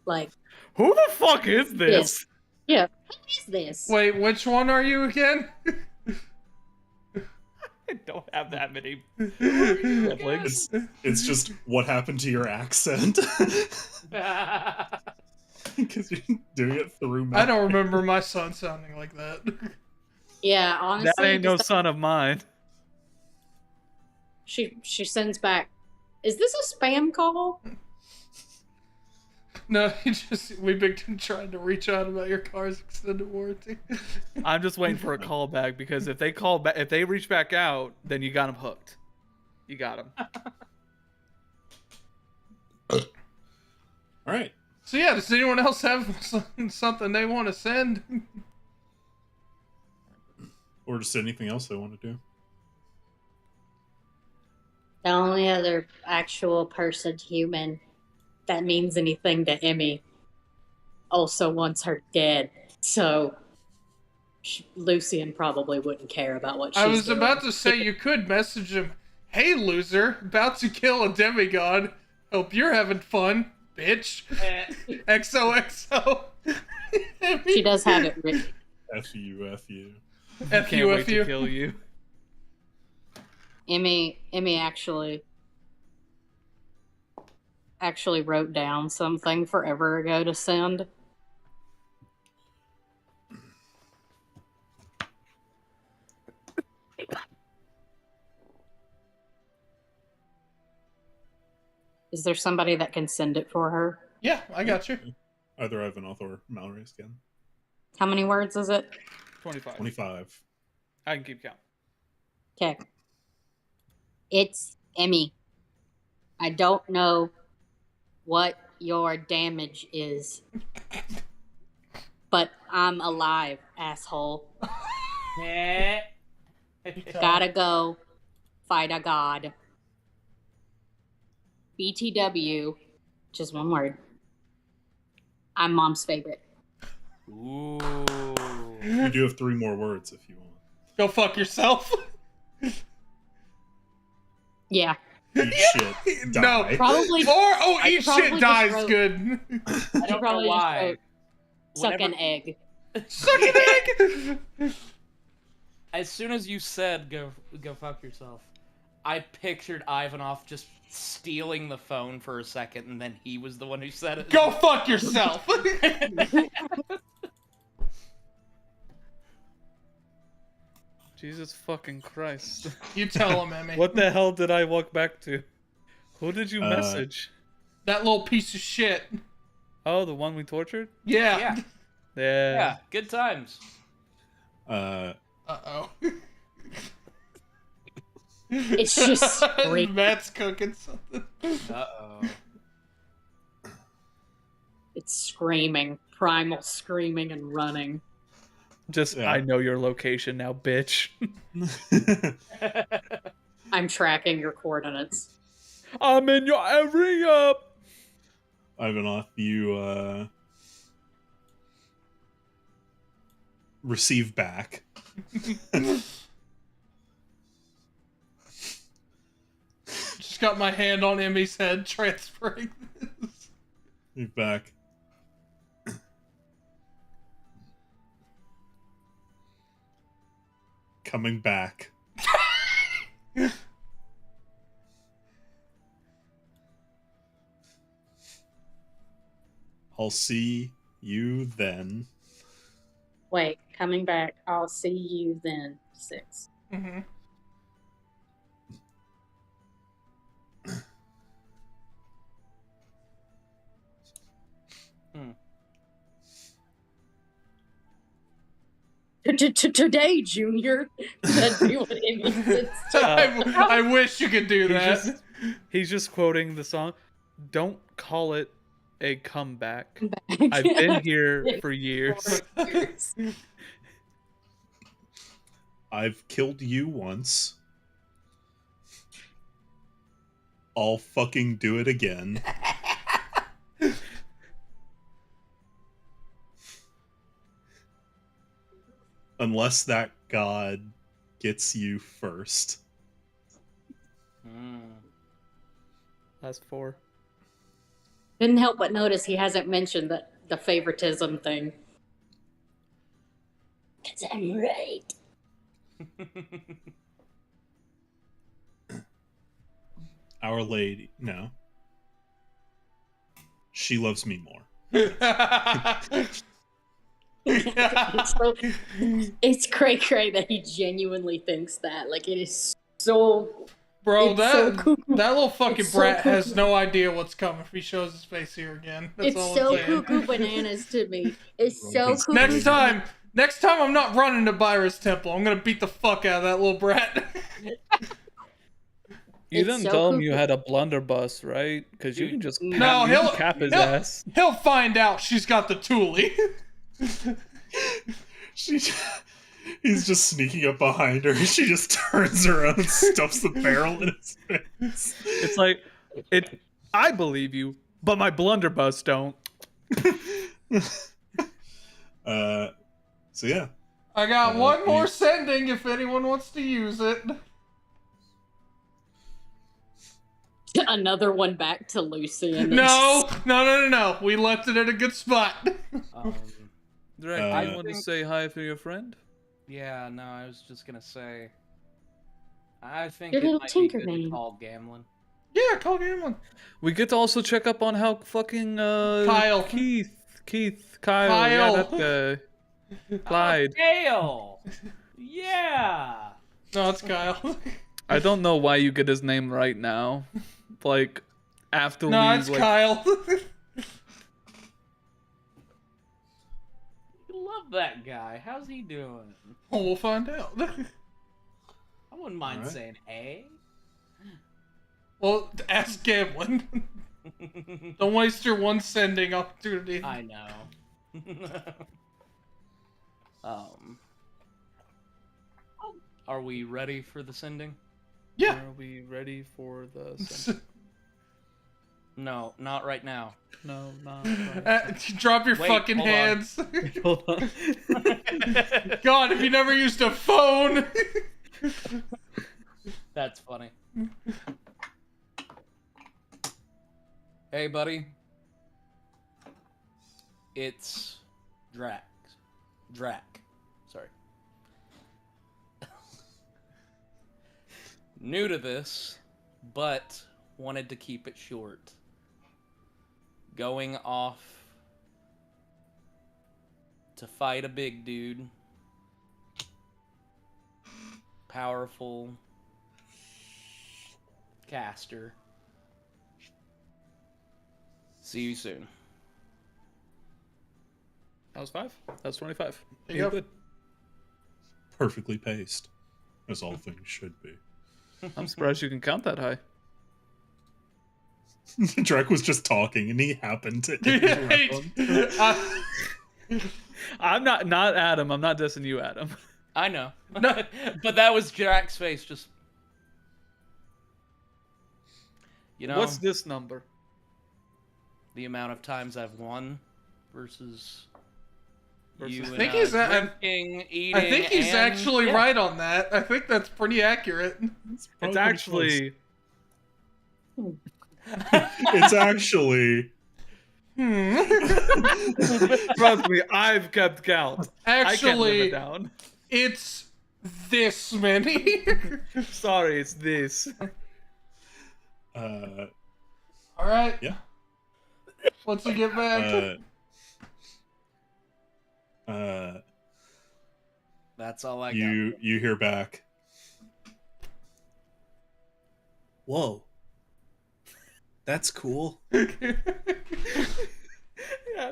Speaker 8: Like,
Speaker 2: Who the fuck is this?
Speaker 8: yeah, what is this?
Speaker 7: Wait, which one are you again?
Speaker 2: I don't have that many.
Speaker 1: It's just what happened to your accent. Because you're doing it through
Speaker 7: I don't remember my son sounding like that.
Speaker 8: Yeah, honestly,
Speaker 2: That ain't no
Speaker 8: just-
Speaker 2: son of mine.
Speaker 8: she sends back. Is this a spam call?
Speaker 7: No, we've been trying to reach out about your car's extended warranty.
Speaker 2: I'm just waiting for a call back because if they call back, if they reach back out, then you got them hooked. You got them.
Speaker 1: All right.
Speaker 7: So yeah, does anyone else have something they want to send?
Speaker 1: Or just anything else they want to do.
Speaker 8: The only other actual person, human, that means anything to Emmy also wants her dead. So Lucian probably wouldn't care about what she's
Speaker 7: I was
Speaker 8: doing.
Speaker 7: about to say you could message him, "Hey loser, about to kill a demigod. Hope you're having fun, bitch." XOXO.
Speaker 8: She does have it written.
Speaker 1: F-U, F-U.
Speaker 2: Can't wait to
Speaker 7: F-U.
Speaker 2: kill you.
Speaker 8: Emmy actually wrote down something forever ago to send. Is there somebody that can send it for her?
Speaker 7: Yeah, I got you.
Speaker 1: Either Ivanoth or Mallory can.
Speaker 8: How many words is it?
Speaker 2: 25.
Speaker 1: 25.
Speaker 2: I can keep count.
Speaker 8: Okay. It's Emmy. I don't know what your damage is, but I'm alive, asshole. Gotta go fight a god. BTW, just one word. I'm mom's favorite.
Speaker 6: Ooh.
Speaker 1: You do have 3 more words if you want.
Speaker 7: Go fuck yourself.
Speaker 8: Yeah.
Speaker 1: Eat shit. Die.
Speaker 7: No.
Speaker 8: Probably.
Speaker 7: Eat shit
Speaker 8: probably
Speaker 7: dies
Speaker 8: just wrote-
Speaker 7: good.
Speaker 6: I don't know why.
Speaker 8: Suck
Speaker 6: Whenever-
Speaker 8: an egg.
Speaker 7: Suck an egg.
Speaker 6: As soon as you said go fuck yourself, I pictured Ivanov just stealing the phone for a second, and then he was the one who said it.
Speaker 7: Go fuck yourself.
Speaker 2: Jesus fucking Christ.
Speaker 7: You tell him, Emmy.
Speaker 2: What the hell did I walk back to? Who did you message?
Speaker 7: That little piece of shit.
Speaker 2: Oh, the one we tortured?
Speaker 7: Yeah.
Speaker 6: Yeah.
Speaker 2: Yeah.
Speaker 6: Yeah, good times.
Speaker 7: Uh-oh.
Speaker 8: It's just screaming.
Speaker 7: Matt's cooking something.
Speaker 6: Uh-oh.
Speaker 8: It's screaming. Primal screaming and running.
Speaker 2: Just,
Speaker 1: Yeah.
Speaker 2: I know your location now, bitch.
Speaker 8: I'm tracking your coordinates.
Speaker 2: I'm in your area.
Speaker 1: Ivanov, you receive back.
Speaker 7: Just got my hand on Emmy's head, transferring this.
Speaker 1: You're back. Coming back. I'll see you then.
Speaker 8: Wait, coming back. I'll see you then. 6.
Speaker 7: Mm-hmm.
Speaker 8: Today, Junior. That'd be what Emmy says.
Speaker 7: I wish you could do that.
Speaker 2: He's just quoting the song. Don't call it a comeback. I've been here for years.
Speaker 1: I've killed you once. I'll fucking do it again. unless that god gets you first.
Speaker 2: That's 4.
Speaker 8: Couldn't help but notice he hasn't mentioned the favoritism thing. 'Cause I'm right.
Speaker 1: Our Lady, no. She loves me more.
Speaker 8: It's cray that he genuinely thinks that. Like, it is so...
Speaker 7: Bro,
Speaker 8: It's so cuckoo.
Speaker 7: that little fucking
Speaker 8: It's so
Speaker 7: brat has
Speaker 8: cuckoo.
Speaker 7: no idea what's coming if he shows his face here again. That's
Speaker 8: It's
Speaker 7: all
Speaker 8: so
Speaker 7: I'm saying.
Speaker 8: cuckoo bananas to me. It's so cuckoo.
Speaker 7: Next time I'm not running to Byra's temple. I'm gonna beat the fuck out of that little brat.
Speaker 2: You
Speaker 8: It's
Speaker 2: didn't
Speaker 8: so
Speaker 2: tell him
Speaker 8: cuckoo.
Speaker 2: you had a blunderbuss, right? Because you can just
Speaker 7: No,
Speaker 2: you can cap his ass.
Speaker 7: He'll find out she's got the toolie.
Speaker 1: He's just sneaking up behind her. She just turns around and stuffs the barrel in his face.
Speaker 2: It's like, I believe you, but my blunderbuss don't.
Speaker 1: So yeah.
Speaker 7: I got one more sending if anyone wants to use it.
Speaker 8: Another one back to Lucy. And
Speaker 7: No. We left it at a good spot.
Speaker 2: Direct, you want to say hi to your friend?
Speaker 6: Yeah, no, I was just gonna say. I think
Speaker 8: Your
Speaker 6: it
Speaker 8: little
Speaker 6: might be
Speaker 8: tinker
Speaker 6: good to
Speaker 8: name.
Speaker 6: call Gamlin.
Speaker 7: Yeah, call Gamlin.
Speaker 2: We get to also check up on how fucking
Speaker 7: Kyle.
Speaker 2: Kyle, yeah, that guy. Clyde.
Speaker 6: Kale! Yeah!
Speaker 7: No, it's Kyle.
Speaker 2: I don't know why you get his name right now. Like, after
Speaker 7: No,
Speaker 2: we...
Speaker 7: it's
Speaker 2: like,
Speaker 7: Kyle.
Speaker 6: Love that guy. How's he doing?
Speaker 7: Well, we'll find out.
Speaker 6: I wouldn't mind
Speaker 1: Alright.
Speaker 6: saying hey.
Speaker 7: Well, ask Gamlin. Don't waste your one sending opportunity.
Speaker 6: I know. Are we ready for the sending?
Speaker 7: Yeah.
Speaker 2: Are we ready for the...
Speaker 6: No, not right now.
Speaker 2: No, not right.
Speaker 7: Drop your
Speaker 6: Wait,
Speaker 7: fucking
Speaker 6: hold on.
Speaker 7: hands.
Speaker 2: Hold on.
Speaker 7: God, if you never used a phone.
Speaker 6: That's funny. Hey, buddy. It's Drac. Sorry. New to this, but wanted to keep it short. Going off to fight a big dude. Powerful caster. See you soon.
Speaker 2: That was 5. That was 25.
Speaker 7: There
Speaker 2: You
Speaker 7: you go.
Speaker 2: good.
Speaker 1: Perfectly paced, as all things should be.
Speaker 2: I'm surprised you can count that high.
Speaker 1: Drake was just talking, and he happened to interrupt.
Speaker 2: I'm not Adam. I'm not dissing you, Adam.
Speaker 6: I know. But that was Jack's face, just... You know,
Speaker 2: What's this number?
Speaker 6: the amount of times I've won versus you
Speaker 2: Versus-
Speaker 6: and,
Speaker 7: I think he's
Speaker 6: drinking, eating,
Speaker 7: I think he's
Speaker 6: and-
Speaker 7: actually
Speaker 6: yeah.
Speaker 7: right on that. I think that's pretty accurate.
Speaker 2: It's actually...
Speaker 1: It's actually.
Speaker 2: Trust me, I've kept count. I can't live it
Speaker 7: Actually,
Speaker 2: down.
Speaker 7: it's this many.
Speaker 2: Sorry, it's this.
Speaker 7: All right.
Speaker 1: Yeah.
Speaker 7: Once we get back.
Speaker 6: That's all I got.
Speaker 1: You hear back. Whoa. That's cool.
Speaker 2: Yeah,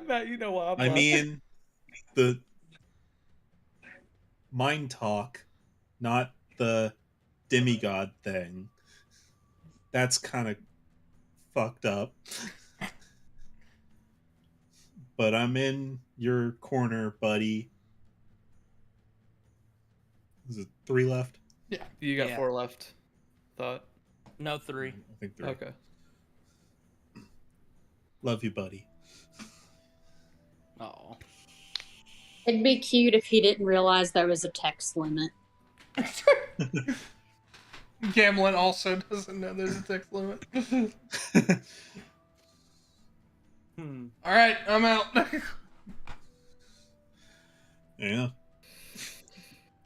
Speaker 2: Matt, you know what?
Speaker 1: I mean, the mind talk, not the demigod thing. That's kind of fucked up. But I'm in your corner, buddy. Is it 3 left?
Speaker 2: You got
Speaker 6: Yeah.
Speaker 2: 4 left. Thought.
Speaker 6: No 3.
Speaker 1: I think 3.
Speaker 2: Okay.
Speaker 1: Love you, buddy.
Speaker 6: Oh.
Speaker 8: It'd be cute if he didn't realize there was a text limit.
Speaker 7: Gamlin also doesn't know there's a text limit. All right, I'm out.
Speaker 1: Yeah.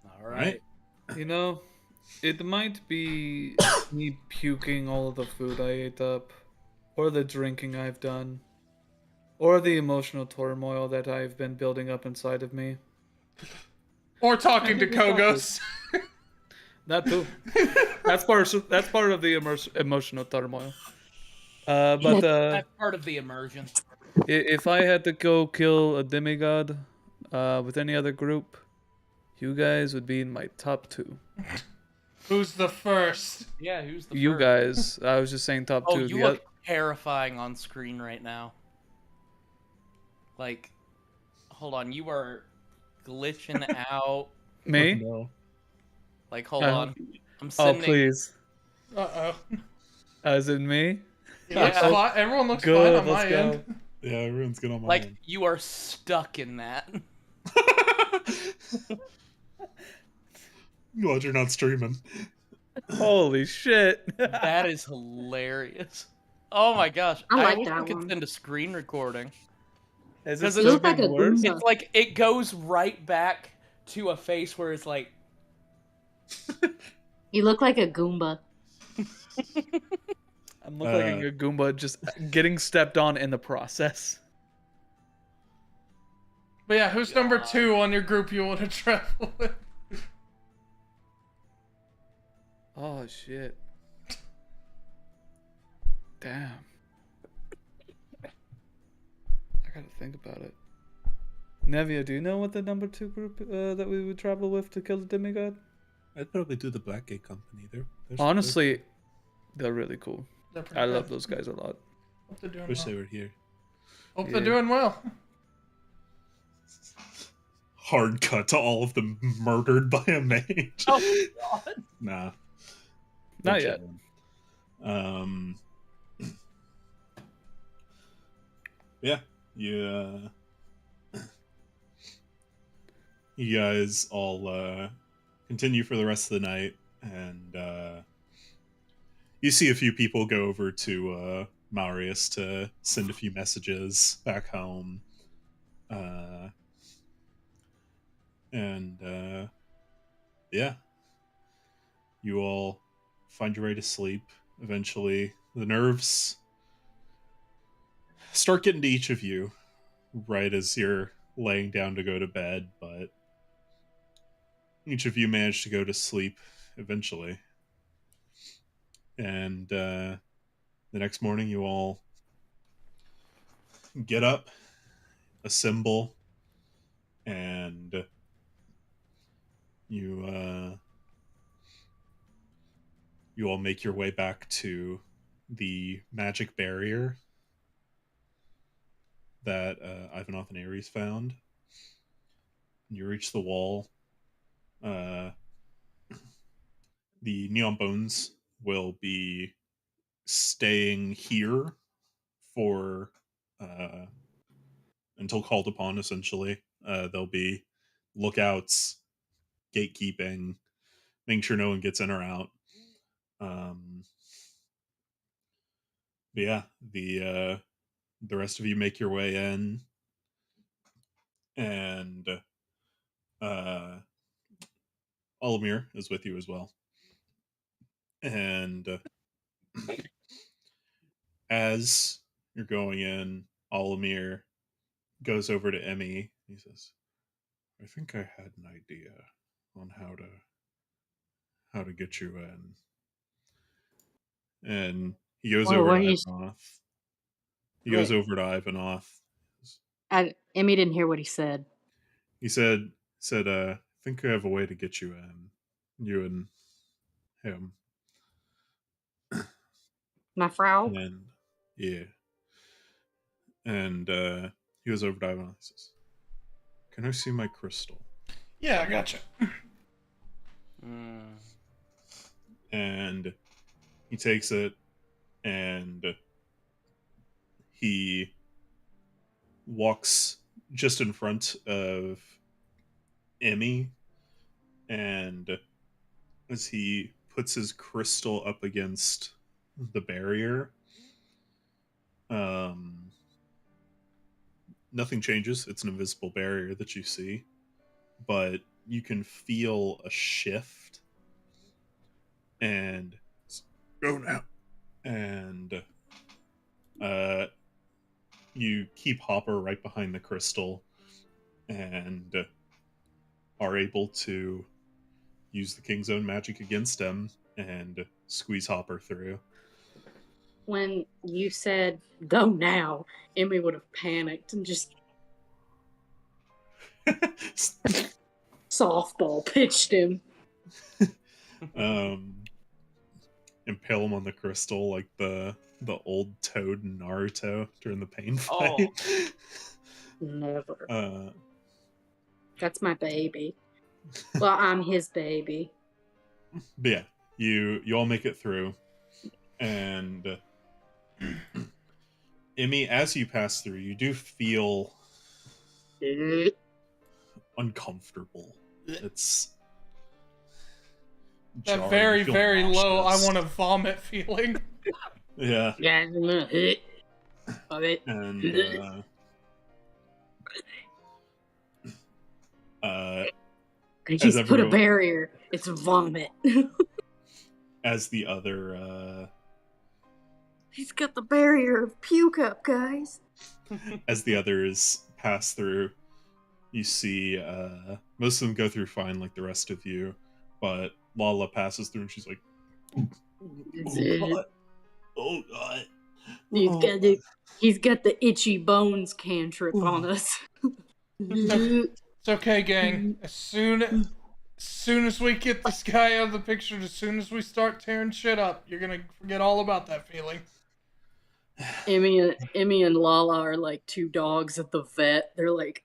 Speaker 6: All right.
Speaker 2: You know, it might be me puking all of the food I ate up, or the drinking I've done, or the emotional turmoil that I've been building up inside of me.
Speaker 7: Or talking to Kogos.
Speaker 2: That too. That's part of the emotional turmoil. But
Speaker 6: That's part of the immersion.
Speaker 2: if I had to go kill a demigod with any other group, you guys would be in my top 2.
Speaker 7: Who's the first?
Speaker 6: Yeah, who's the
Speaker 2: You
Speaker 6: first?
Speaker 2: guys, I was just saying top 2.
Speaker 6: Oh, you look terrifying on screen right now. Like, hold on, you are glitching out.
Speaker 2: Me?
Speaker 1: No.
Speaker 6: Like, hold on. I'm
Speaker 2: Oh,
Speaker 6: sending.
Speaker 2: please.
Speaker 7: Uh-oh.
Speaker 2: Is it me?
Speaker 7: Yeah. Everyone looks
Speaker 2: Good,
Speaker 7: fine on my end.
Speaker 1: Yeah, everyone's good on my
Speaker 6: Like,
Speaker 1: end.
Speaker 6: you are stuck in that.
Speaker 1: Glad you're not streaming.
Speaker 2: Holy shit.
Speaker 6: That is hilarious. Oh my gosh.
Speaker 8: I like
Speaker 6: wish
Speaker 8: that
Speaker 6: we could
Speaker 8: one.
Speaker 6: send a screen recording.
Speaker 2: Is it
Speaker 6: Because
Speaker 8: You
Speaker 2: still
Speaker 8: look like
Speaker 2: getting
Speaker 8: a
Speaker 2: worse?
Speaker 8: Goomba.
Speaker 6: It's like, it goes right back to a face where it's like,
Speaker 8: You look like a Goomba.
Speaker 2: I'm looking like a Goomba just getting stepped on in the process.
Speaker 7: But yeah, who's number 2 on your group you want to travel with?
Speaker 2: Oh, shit. Damn. I gotta think about it. Nevia, do you know what the number 2 group that we would travel with to kill the demigod?
Speaker 1: I'd probably do the Blackgate Company. They're
Speaker 2: Honestly, they're really cool.
Speaker 7: They're pretty
Speaker 2: I
Speaker 7: good.
Speaker 2: love those guys a lot.
Speaker 7: Hope they're doing
Speaker 1: wish
Speaker 7: well.
Speaker 1: they were here.
Speaker 7: Hope
Speaker 2: Yeah.
Speaker 7: they're doing well.
Speaker 1: Hard cut to all of them murdered by a mage.
Speaker 6: oh god.
Speaker 1: Nah.
Speaker 2: Not
Speaker 1: They're
Speaker 2: yet.
Speaker 1: chilling. Yeah, you guys all continue for the rest of the night, and you see a few people go over to Marius to send a few messages back home, and yeah, you all find your way to sleep. Eventually, the nerves start getting to each of you right as you're laying down to go to bed, but each of you manage to go to sleep eventually. And the next morning, you all get up, assemble, and you all make your way back to the magic barrier that Ivanov and Ares found. You reach the wall. The Neon Bones will be staying here for until called upon. Essentially, there'll be lookouts, gatekeeping, making sure no one gets in or out. But yeah, the rest of you make your way in, and Olimir is with you as well. And as you're going in, Olimir goes over to Emmy. He says, "I think I had an idea on how to get you in." And he goes
Speaker 8: Well,
Speaker 1: over
Speaker 8: what
Speaker 1: to
Speaker 8: do you-
Speaker 1: Ivanov. He goes over to Ivanov.
Speaker 8: Emmy didn't hear what he said.
Speaker 1: He said, I think I have a way to get you in. You and him.
Speaker 8: My frau.
Speaker 1: And yeah. And he goes over to Ivanov and says, "Can I see my crystal?"
Speaker 7: Yeah, I gotcha.
Speaker 1: And he takes it, and he walks just in front of Emmy, and as he puts his crystal up against the barrier, um, nothing changes. It's an invisible barrier that you see, but you can feel a shift, and go now. And you keep Hopper right behind the crystal, and are able to use the King's Own magic against him and squeeze Hopper through.
Speaker 8: When you said go now, Emmy would have panicked and just softball pitched him.
Speaker 1: Impale him on the crystal like the old Toad in Naruto during the pain
Speaker 6: Oh.
Speaker 1: fight.
Speaker 8: Never. That's my baby. Well, I'm his baby.
Speaker 1: But yeah, you all make it through, and Emmy, as you pass through, you do feel uncomfortable. It's
Speaker 7: That
Speaker 1: jarring.
Speaker 7: very,
Speaker 1: You feel
Speaker 7: very low, I
Speaker 1: nauseous.
Speaker 7: want to vomit feeling.
Speaker 1: Yeah.
Speaker 8: Yeah, I'm gonna hit of it.
Speaker 1: And
Speaker 8: He's put a
Speaker 1: everyone-
Speaker 8: barrier. It's vomit.
Speaker 1: as the other
Speaker 8: He's got the barrier of puke up, guys.
Speaker 1: as the others pass through, you see most of them go through fine like the rest of you, but Lala passes through and she's like, oh god, oh god.
Speaker 8: He's got the itchy bones cantrip on us.
Speaker 7: It's okay, gang. As soon as we get this guy out of the picture, as soon as we start tearing shit up, you're gonna forget all about that feeling.
Speaker 8: Emmy and Lala are like two dogs at the vet. They're like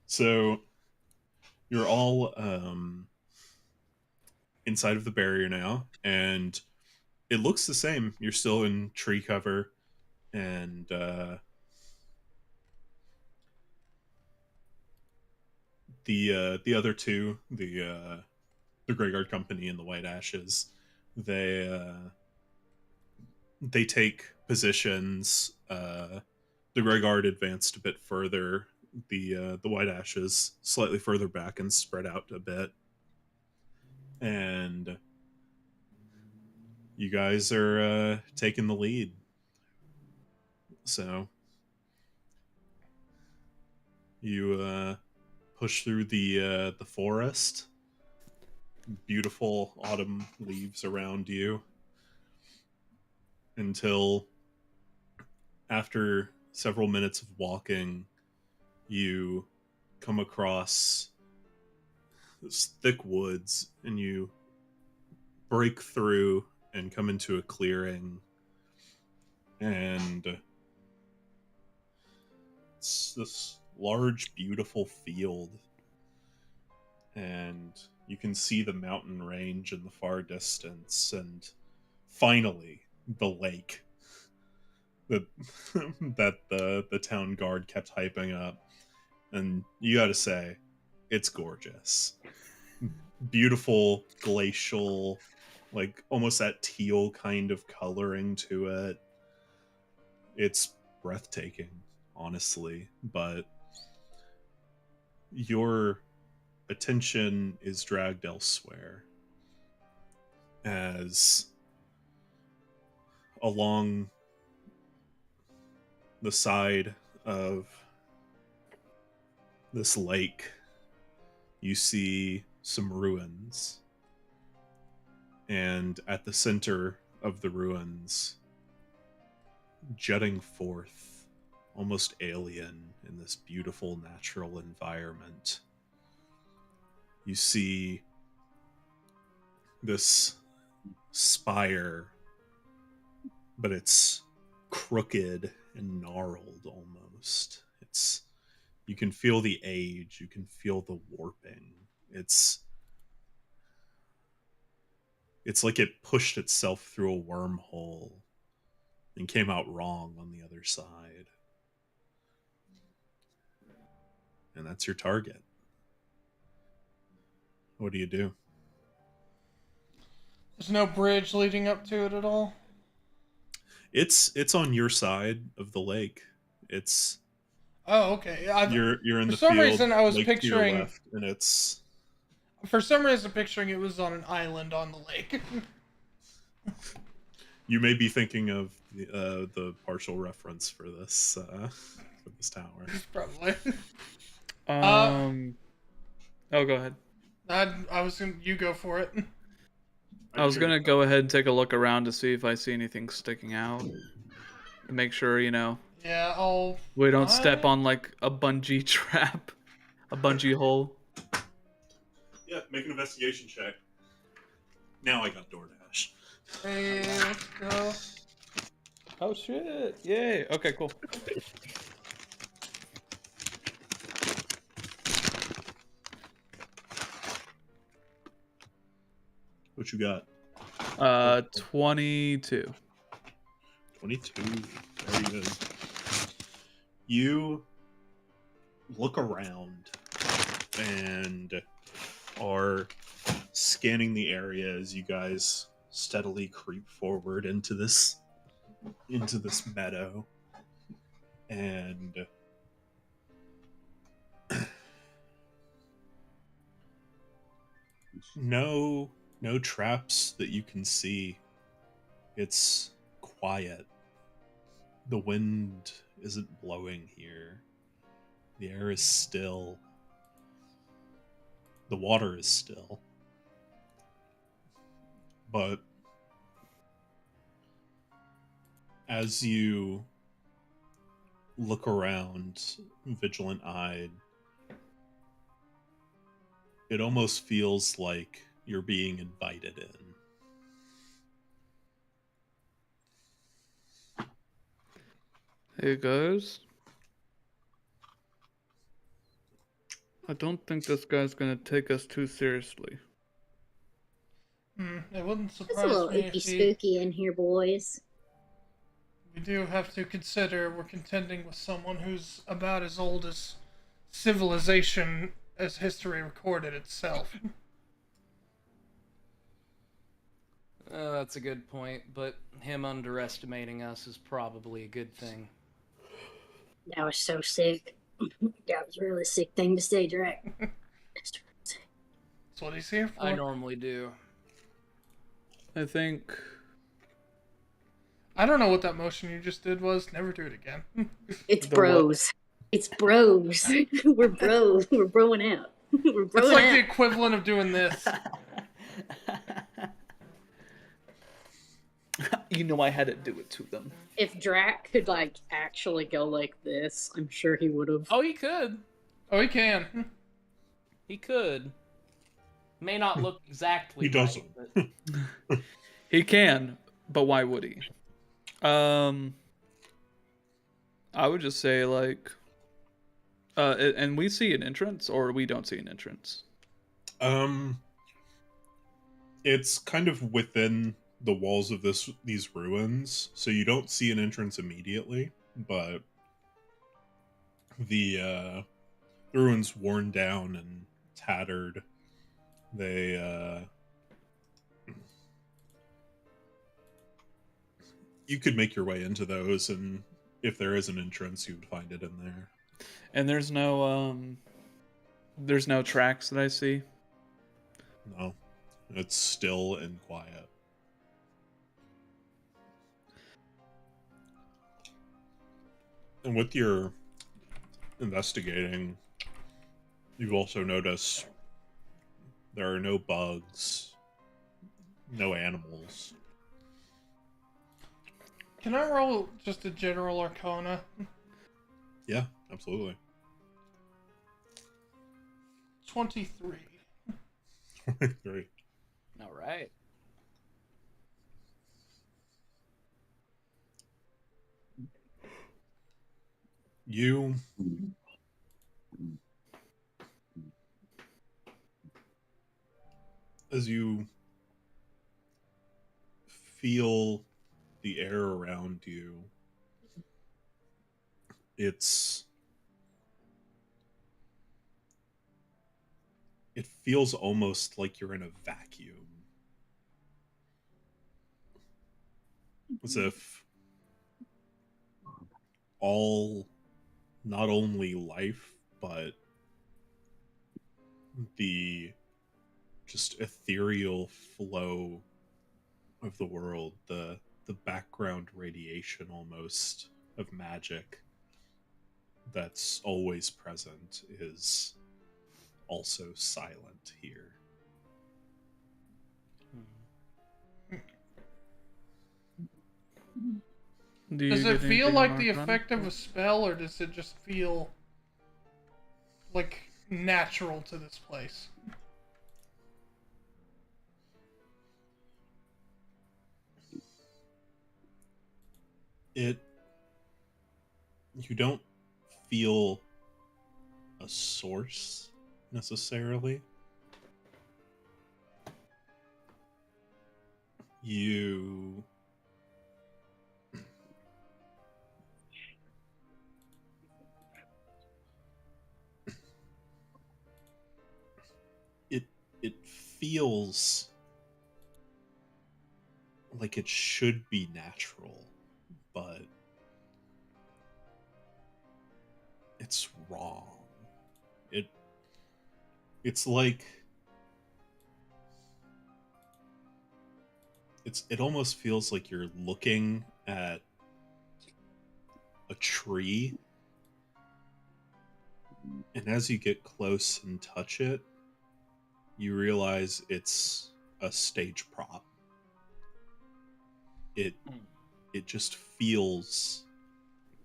Speaker 1: So you're all inside of the barrier now, and it looks the same. You're still in tree cover, and the other two, the Greyguard Company and the White Ashes, they take positions. The Greyguard advanced a bit further. The White Ashes slightly further back and spread out a bit. And you guys are taking the lead. So you push through the forest. Beautiful autumn leaves around you until after several minutes of walking, you come across this thick woods and you break through and come into a clearing, and it's this large, beautiful field, and you can see the mountain range in the far distance, and finally the lake that the town guard kept hyping up. And you gotta say, it's gorgeous. Beautiful glacial, like almost that teal kind of coloring to it. It's breathtaking, honestly, but your attention is dragged elsewhere as along the side of this lake you see some ruins, and at the center of the ruins, jutting forth, almost alien in this beautiful natural environment, you see this spire, but it's crooked and gnarled almost. You can feel the age, you can feel the warping. It's like it pushed itself through a wormhole and came out wrong on the other side. and that's your target. What do you do?
Speaker 7: There's no bridge leading up to it at all.
Speaker 1: It's on your side of the lake. It's
Speaker 7: Oh, okay.
Speaker 1: you're in
Speaker 7: For
Speaker 1: the
Speaker 7: some
Speaker 1: field.
Speaker 7: reason, I was
Speaker 1: lake to your
Speaker 7: picturing.
Speaker 1: left, and it's
Speaker 7: For some reason, picturing it was on an island on the lake.
Speaker 1: you may be thinking of the partial reference for this tower.
Speaker 7: Probably.
Speaker 2: Oh, go ahead.
Speaker 7: I was gonna. You go for it.
Speaker 2: I was gonna go ahead and take a look around to see if I see anything sticking out. Make sure,
Speaker 7: Yeah, I'll.
Speaker 2: we don't step on like a bungee trap, a bungee hole.
Speaker 1: Yeah, make an investigation check. Now I got DoorDash.
Speaker 7: Hey, let's go.
Speaker 2: Oh shit! Yay! Okay, cool.
Speaker 1: What you got?
Speaker 2: 22.
Speaker 1: 22. Very good. You look around and are scanning the area as you guys steadily creep forward into this meadow, and no traps that you can see. It's quiet. The wind isn't blowing here. The air is still. The water is still. But as you look around, vigilant-eyed, it almost feels like you're being invited in.
Speaker 2: Hey guys. I don't think this guy's gonna take us too seriously.
Speaker 7: It wouldn't
Speaker 8: It's a
Speaker 7: surprise
Speaker 8: little
Speaker 7: me
Speaker 8: ooky
Speaker 7: if he.
Speaker 8: spooky in here, boys.
Speaker 7: We do have to consider we're contending with someone who's about as old as civilization as history recorded itself.
Speaker 6: That's a good point, but him underestimating us is probably a good thing.
Speaker 8: That was so sick. That was a really sick thing to say, Drac.
Speaker 7: That's what he's here for.
Speaker 6: I normally do.
Speaker 2: I think
Speaker 7: I don't know what that motion you just did was. Never do it again.
Speaker 8: It's
Speaker 2: The
Speaker 8: bros. It's bros. We're bros. We're broing out. We're broing
Speaker 7: It's like
Speaker 8: out.
Speaker 7: the equivalent of doing this.
Speaker 2: I had to do it to them.
Speaker 4: If Drac could actually go like this, I'm sure he would have.
Speaker 6: Oh, he could.
Speaker 7: Oh, he can.
Speaker 6: He could. May not look exactly.
Speaker 1: He doesn't.
Speaker 6: Right, but...
Speaker 2: He can, but why would he? I would just say and we see an entrance, or we don't see an entrance.
Speaker 1: It's kind of within the walls of these ruins, so you don't see an entrance immediately, but the ruins worn down and tattered. They you could make your way into those, and if there is an entrance, you would find it in there.
Speaker 2: And there's no tracks that I see.
Speaker 1: No, it's still and quiet. And with your investigating, you've also noticed there are no bugs, no animals.
Speaker 7: Can I roll just a general arcana?
Speaker 1: Yeah, absolutely.
Speaker 7: 23.
Speaker 1: 23.
Speaker 6: All right.
Speaker 1: You as you feel the air around you, it's it feels almost like you're in a vacuum. As if all, not only life, but the just ethereal flow of the world, the background radiation almost of magic that's always present is also silent here.
Speaker 7: Does it feel like the effect of a spell, or does it just feel like natural to this place?
Speaker 1: You don't feel a source necessarily. You it feels like it should be natural, but it's wrong. It's like it almost feels like you're looking at a tree, and as you get close and touch it, you realize it's a stage prop. It just feels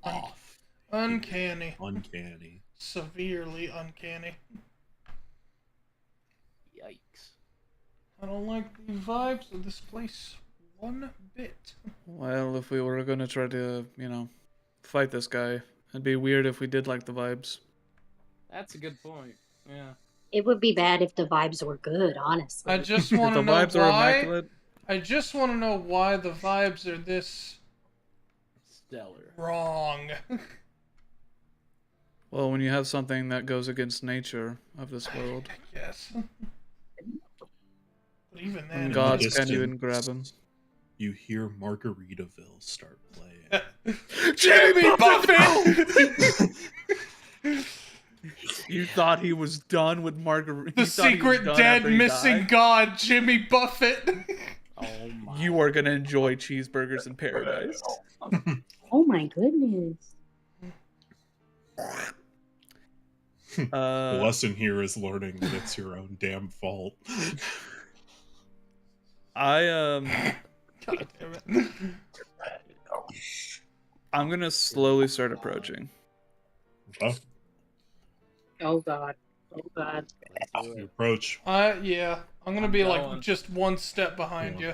Speaker 1: off.
Speaker 7: Uncanny.
Speaker 1: Uncanny.
Speaker 7: Severely uncanny.
Speaker 6: Yikes.
Speaker 7: I don't like the vibes of this place one bit.
Speaker 2: Well, if we were gonna try to, fight this guy, it'd be weird if we did like the vibes.
Speaker 6: That's a good point. Yeah.
Speaker 8: It would be bad if the vibes were good, honestly.
Speaker 7: I just want to
Speaker 2: The
Speaker 7: know
Speaker 2: vibes are
Speaker 7: why.
Speaker 2: immaculate.
Speaker 7: I just want to know why the vibes are this
Speaker 6: Stellar.
Speaker 7: wrong.
Speaker 2: Well, when you have something that goes against nature of this world,
Speaker 7: Yes. But even then,
Speaker 2: and
Speaker 1: the
Speaker 2: gods
Speaker 1: distance,
Speaker 2: can't even grab him.
Speaker 1: You hear Margaritaville start playing.
Speaker 7: Jamie Buffett!
Speaker 2: You thought he was done with Marguerite?
Speaker 7: The secret dead missing god, Jimmy Buffett.
Speaker 6: Oh my.
Speaker 2: You are gonna enjoy cheeseburgers in paradise.
Speaker 8: Oh my goodness.
Speaker 1: The lesson here is learning that it's your own damn fault.
Speaker 2: God damn it. I'm gonna slowly start approaching.
Speaker 1: Oh,
Speaker 8: Oh god. Oh god.
Speaker 1: you approach.
Speaker 7: Yeah. I'm gonna be like
Speaker 6: going.
Speaker 7: just one step behind
Speaker 1: Yeah.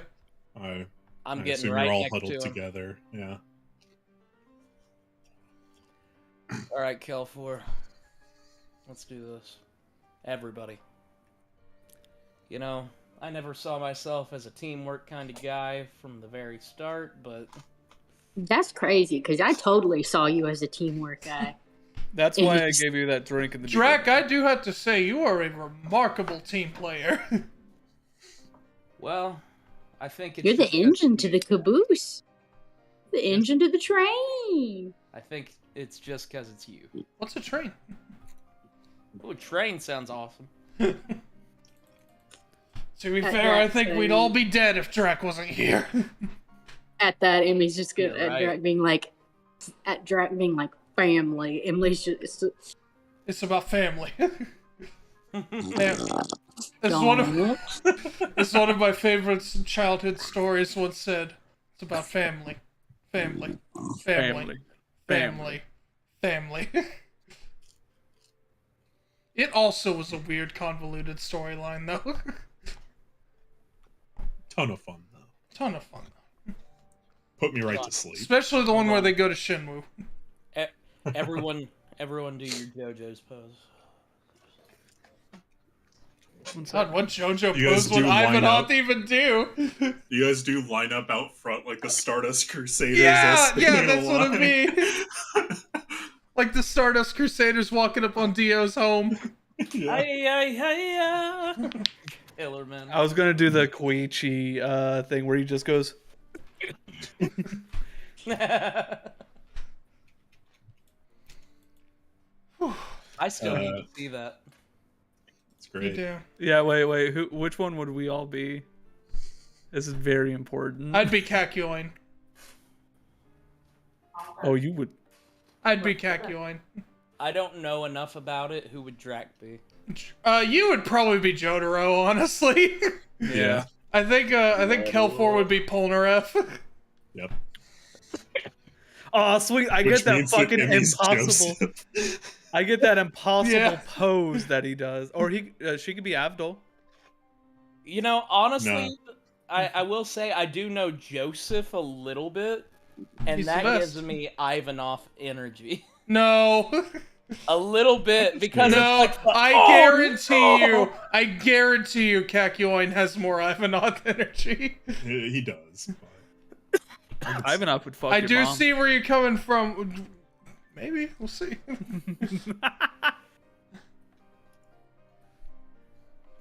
Speaker 7: you.
Speaker 6: I'm
Speaker 1: I
Speaker 6: getting
Speaker 1: assume
Speaker 6: right
Speaker 1: you're all
Speaker 6: next
Speaker 1: huddled
Speaker 6: to him.
Speaker 1: together. Yeah.
Speaker 6: All right, Kelfor. Let's do this. Everybody. You know, I never saw myself as a teamwork kind of guy from the very start, but
Speaker 8: That's crazy, because I totally saw you as a teamwork guy.
Speaker 2: That's why I gave you that drink in the
Speaker 7: Drac,
Speaker 2: beginning.
Speaker 7: I do have to say, you are a remarkable team player.
Speaker 6: well, I think it's
Speaker 8: You're the
Speaker 6: just 'cause
Speaker 8: engine to
Speaker 6: you-
Speaker 8: the caboose. The engine to the train.
Speaker 6: I think it's just because it's you.
Speaker 7: What's a train?
Speaker 6: Oh, train sounds awesome.
Speaker 7: To be
Speaker 8: At
Speaker 7: fair, I
Speaker 8: Drac's
Speaker 7: think we'd
Speaker 8: saying-
Speaker 7: all be dead if Drac wasn't here.
Speaker 8: At that, Emily's just good.
Speaker 6: You're right.
Speaker 8: At Drac being like family. Emily's just.
Speaker 7: It's about family. Yeah. It's one of my favorite childhood stories once said. It's about family. Family. Family. Family. Family. It also was a weird, convoluted storyline, though.
Speaker 1: Ton of fun, though.
Speaker 7: Ton of fun.
Speaker 1: Put me right to sleep.
Speaker 7: Especially the one where they go to Shinwoo.
Speaker 6: Everyone do your JoJo's pose.
Speaker 7: God, what JoJo
Speaker 1: You guys
Speaker 7: pose would
Speaker 1: do line
Speaker 7: Ivanhoe
Speaker 1: up.
Speaker 7: even do?
Speaker 1: You guys do line up out front like the Stardust Crusaders.
Speaker 7: Yeah,
Speaker 1: all standing
Speaker 7: yeah,
Speaker 1: in
Speaker 7: that's what I
Speaker 1: line.
Speaker 7: mean. Like the Stardust Crusaders walking up on Dio's home.
Speaker 1: Yeah.
Speaker 6: Ay. Killerman.
Speaker 2: I was gonna do the Koichi thing where he just goes.
Speaker 6: I still need
Speaker 1: Uh,
Speaker 6: to see that.
Speaker 1: It's
Speaker 7: You
Speaker 1: great.
Speaker 7: do.
Speaker 2: Yeah, wait. Which one would we all be? This is very important.
Speaker 7: I'd be Kakyoin.
Speaker 2: Oh, you would.
Speaker 7: I'd be Kakyoin.
Speaker 6: I don't know enough about it. Who would Drac be?
Speaker 7: You would probably be Jotaro, honestly.
Speaker 2: Yeah.
Speaker 7: I think Kelfor would be Polnareff.
Speaker 1: Yep.
Speaker 2: Oh, sweet! I
Speaker 1: Which
Speaker 2: get that
Speaker 1: means that
Speaker 2: fucking
Speaker 1: Emmy's
Speaker 2: impossible.
Speaker 1: Joseph.
Speaker 2: I get that impossible
Speaker 7: Yeah.
Speaker 2: pose that he does, or she could be Avdol.
Speaker 6: You know, honestly, I will say I do know Joseph a little bit, and
Speaker 7: He's the
Speaker 6: that
Speaker 7: best.
Speaker 6: gives me Ivanov energy.
Speaker 7: No.
Speaker 6: A little bit, because
Speaker 7: No,
Speaker 6: it's like,
Speaker 7: I guarantee you Kakyoin has more Ivanov energy.
Speaker 1: He does. But
Speaker 2: Ivanov would fuck
Speaker 7: I
Speaker 2: your
Speaker 7: do
Speaker 2: mom.
Speaker 7: see where you're coming from. Maybe, we'll see.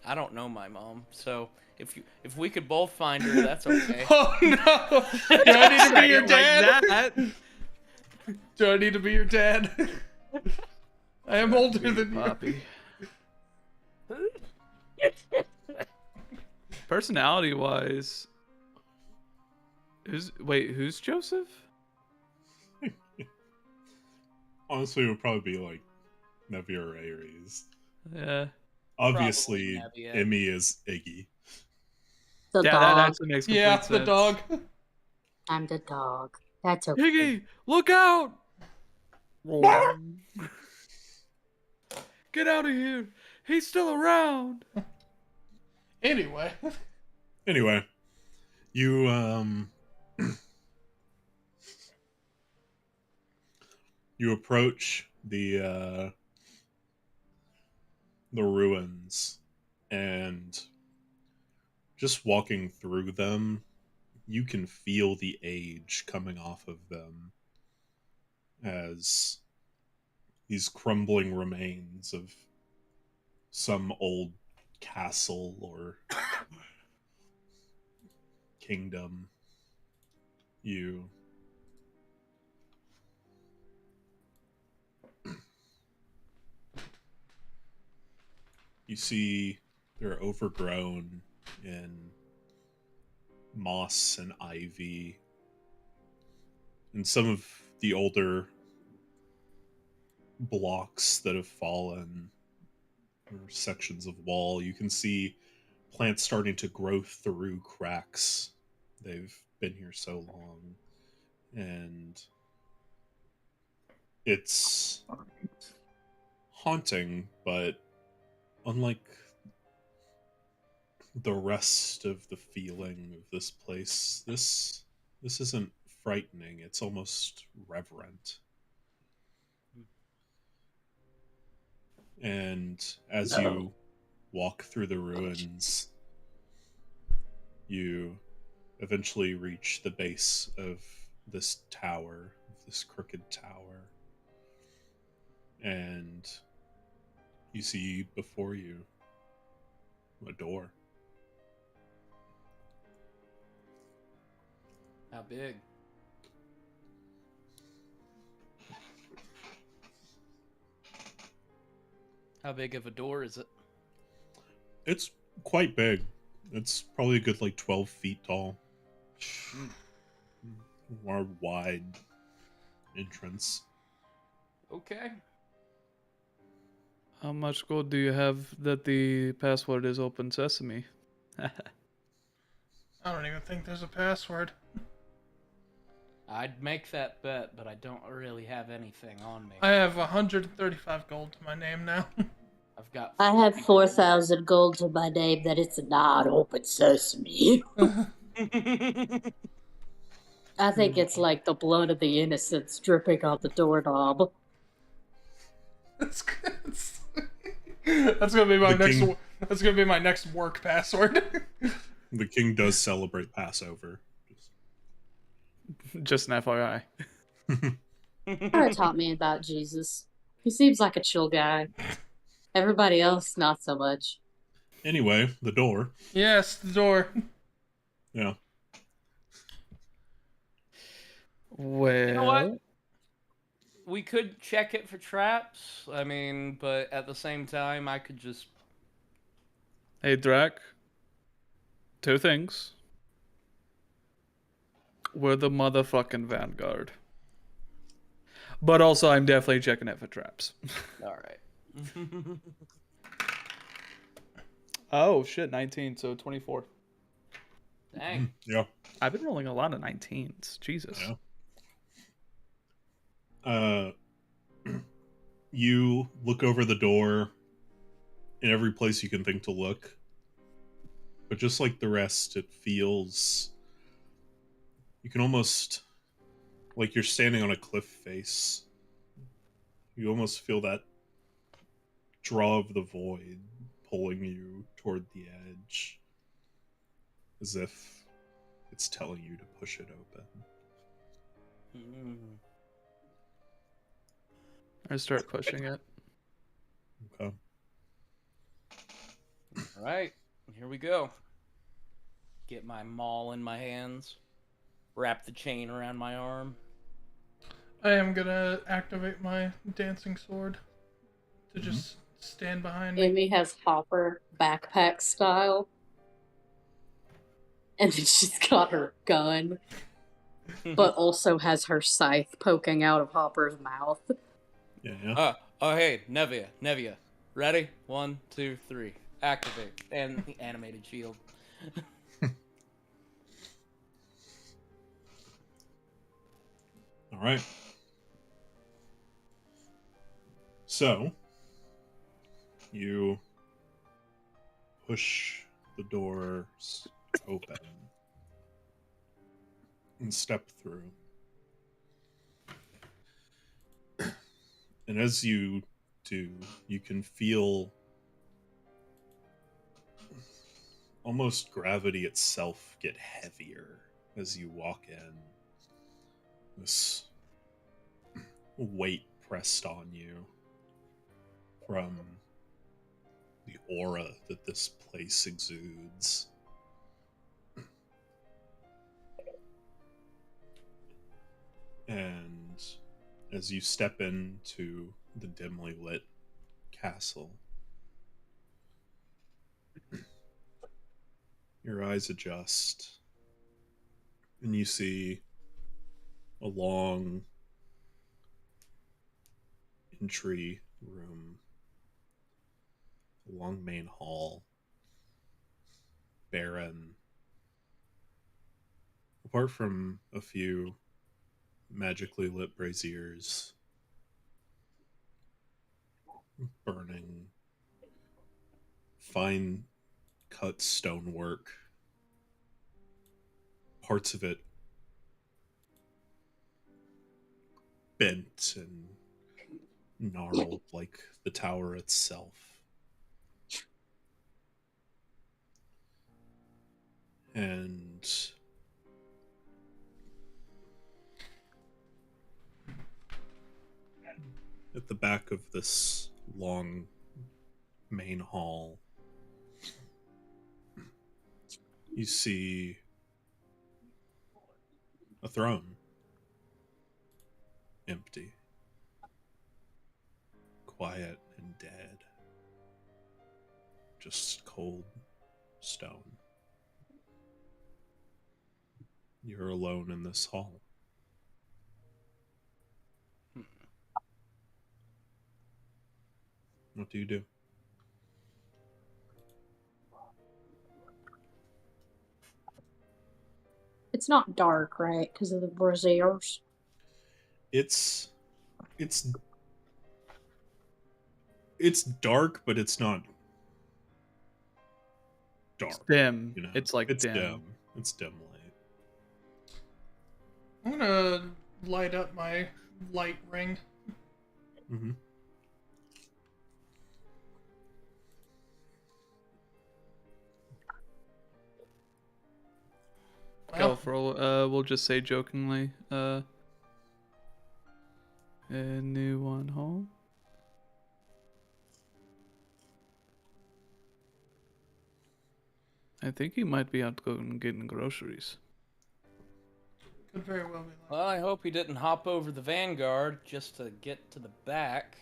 Speaker 6: I don't know my mom, so if we could both find her, that's okay.
Speaker 7: Oh no! Do I need to be your
Speaker 2: Like
Speaker 7: dad?
Speaker 2: that.
Speaker 7: Do I need to be your dad? I am older than you.
Speaker 2: Poppy. Personality-wise, who's Joseph?
Speaker 1: honestly, it would probably be like Nevi or Aries.
Speaker 2: Yeah.
Speaker 1: Obviously,
Speaker 6: Probably Nevi, yeah.
Speaker 1: Emmy is Iggy.
Speaker 8: The
Speaker 2: Yeah,
Speaker 8: dog.
Speaker 2: that actually makes complete
Speaker 7: Yeah,
Speaker 2: sense.
Speaker 7: the dog.
Speaker 8: I'm the dog. That's okay.
Speaker 2: Iggy, look out! Get out of here! He's still around.
Speaker 7: Anyway.
Speaker 1: Anyway, you you approach the ruins, and just walking through them, you can feel the age coming off of them as these crumbling remains of some old castle or kingdom. You see they're overgrown in moss and ivy, and some of the older blocks that have fallen or sections of wall, you can see plants starting to grow through cracks. They've been here so long, and it's haunting, but unlike the rest of the feeling of this place, this isn't frightening, it's almost reverent. And as you walk through the ruins, you eventually reach the base of this tower, this crooked tower, and you see before you a door.
Speaker 6: How big? How big of a door is it?
Speaker 1: It's quite big. It's probably a good 12 feet tall. More wide entrance.
Speaker 6: Okay.
Speaker 2: How much gold do you have that the password is open sesame?
Speaker 7: I don't even think there's a password.
Speaker 6: I'd make that bet, but I don't really have anything on me.
Speaker 7: I have 135 gold to my name now.
Speaker 6: I've got.
Speaker 8: I have 4,000 gold to my name that it's not open sesame. I think it's like the blood of the innocents dripping on the doorknob.
Speaker 7: That's gonna be my
Speaker 1: The
Speaker 7: next.
Speaker 1: king-
Speaker 7: That's gonna be my next work password.
Speaker 1: The king does celebrate Passover.
Speaker 2: Just an FYI.
Speaker 8: Tara taught me about Jesus. He seems like a chill guy. Everybody else, not so much.
Speaker 1: Anyway, the door.
Speaker 7: Yes, the door.
Speaker 1: Yeah.
Speaker 2: Well,
Speaker 6: You know what? We could check it for traps. I mean, but at the same time, I could just.
Speaker 2: hey, Drac. Two things. We're the motherfucking vanguard. But also, I'm definitely checking it for traps.
Speaker 6: All right.
Speaker 2: Oh, shit, 19, so 24.
Speaker 6: Dang.
Speaker 1: Yeah.
Speaker 2: I've been rolling a lot of 19s. Jesus.
Speaker 1: Yeah. You look over the door in every place you can think to look. But just like the rest, it feels... You can almost... Like you're standing on a cliff face. You almost feel that draw of the void pulling you toward the edge. As if it's telling you to push it open.
Speaker 2: I start pushing it.
Speaker 1: Okay.
Speaker 6: All right. Here we go. Get my maul in my hands. Wrap the chain around my arm.
Speaker 7: I am gonna activate my dancing sword to just stand behind me.
Speaker 8: Amy has Hopper backpack style. And then she's got her gun, but also has her scythe poking out of Hopper's mouth.
Speaker 1: Yeah.
Speaker 6: Oh, hey, Nevia. Ready? 1, 2, 3. Activate. And the animated shield.
Speaker 1: All right. So, you push the doors open and step through. And as you do, you can feel almost gravity itself get heavier as you walk in. This weight pressed on you from the aura that this place exudes. And as you step into the dimly lit castle, your eyes adjust and you see a long entry room, a long main hall, barren, apart from a few magically lit braziers burning, fine cut stonework, parts of it bent and gnarled like the tower itself. And at the back of this long main hall, you see a throne, empty, quiet and dead, just cold stone. You're alone in this hall. What do you do?
Speaker 8: It's not dark, right? Because of the braziers.
Speaker 1: It's dark, but it's not dark.
Speaker 2: It's dim.
Speaker 1: You know,
Speaker 2: It's like
Speaker 1: it's
Speaker 2: dim.
Speaker 1: It's dim light.
Speaker 7: I'm gonna light up my light ring.
Speaker 1: Mm-hmm.
Speaker 2: Go for we'll just say jokingly, a new one home. I think he might be out going getting groceries.
Speaker 7: Could very well be.
Speaker 6: Well, I hope he didn't hop over the Vanguard just to get to the back.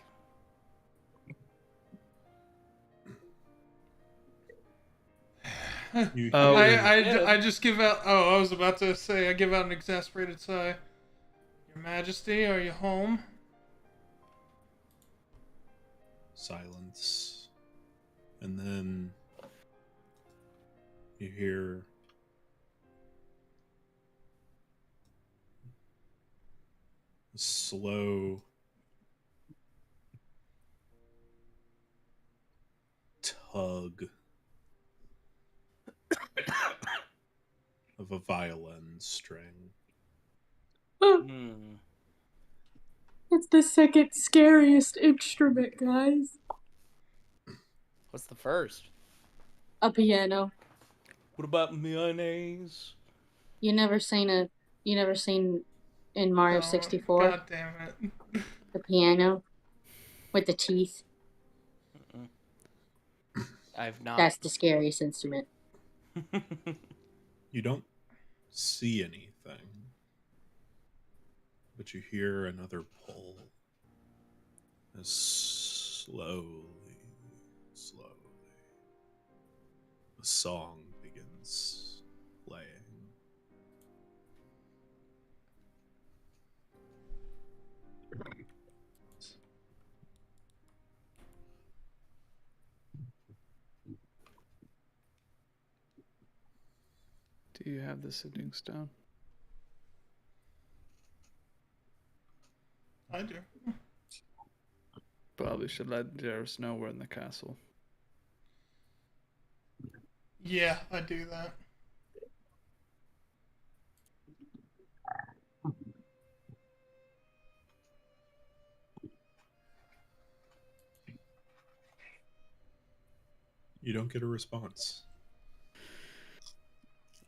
Speaker 1: You
Speaker 2: Oh,
Speaker 1: hear,
Speaker 7: I just give out. Oh, I was about to say I give out an exasperated sigh. Your Majesty, are you home?
Speaker 1: silence, and then you hear a slow tug of a violin string.
Speaker 6: Hmm.
Speaker 4: It's the second scariest instrument, guys.
Speaker 6: What's the first?
Speaker 4: A piano.
Speaker 6: What about mayonnaise?
Speaker 4: You never seen in Mario
Speaker 7: Don't.
Speaker 4: 64
Speaker 7: God damn it.
Speaker 4: the piano with the teeth?
Speaker 6: I've not.
Speaker 4: That's the scariest instrument.
Speaker 1: You don't see anything, but you hear another pull as slowly, a song begins playing.
Speaker 2: do you have the sitting stone?
Speaker 7: I do.
Speaker 2: Probably should let Jarvis know we're in the castle.
Speaker 7: Yeah, I do that.
Speaker 1: You don't get a response.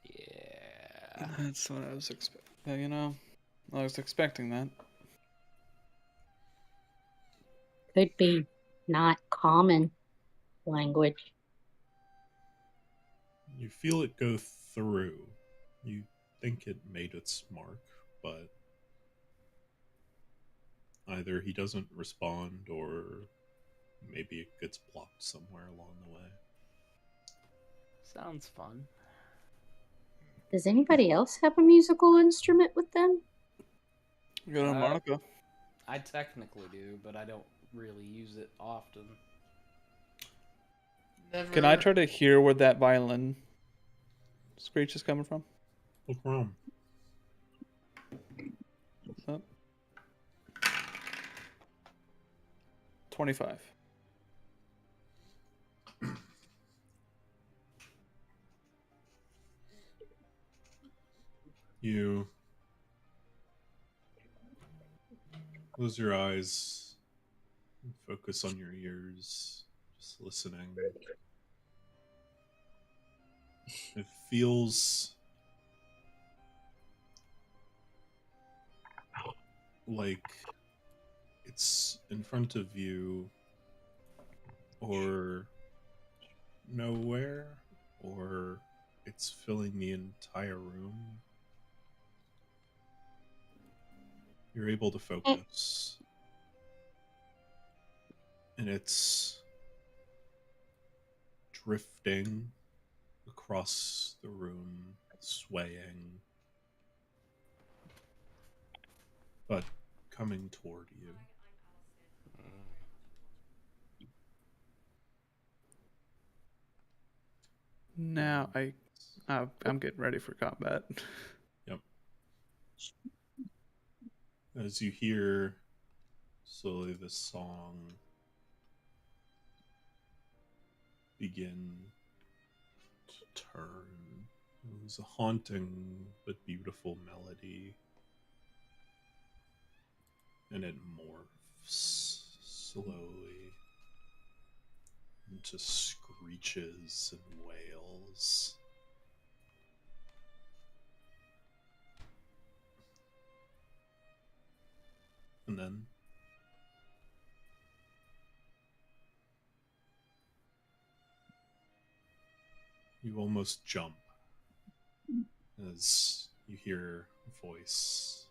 Speaker 6: Yeah.
Speaker 2: That's what I was expecting. You know, I was expecting that.
Speaker 8: Could be not common language.
Speaker 1: You feel it go through. You think it made its mark, but either he doesn't respond or maybe it gets blocked somewhere along the way.
Speaker 6: Sounds fun.
Speaker 8: Does anybody else have a musical instrument with them?
Speaker 2: We got a harmonica.
Speaker 6: I technically do, but I don't really use it often.
Speaker 7: Never.
Speaker 2: Can I try to hear where that violin screech is coming from?
Speaker 1: Look around.
Speaker 2: What's up? 25.
Speaker 1: You close your eyes and focus on your ears, just listening. It feels like it's in front of you or nowhere, or it's filling the entire room. You're able to focus. And it's drifting across the room, swaying, but coming toward you.
Speaker 2: Now I'm getting ready for combat.
Speaker 1: Yep. As you hear slowly this song begin to turn. It was a haunting but beautiful melody. And it morphs slowly into screeches and wails. And then You almost jump as you hear a voice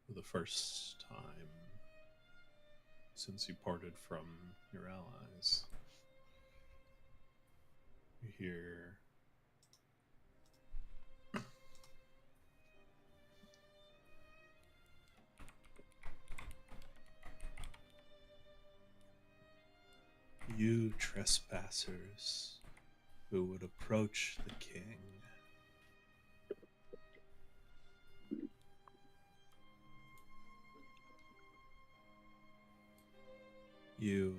Speaker 1: for the first time since you parted from your allies. You hear you trespassers who would approach the king. You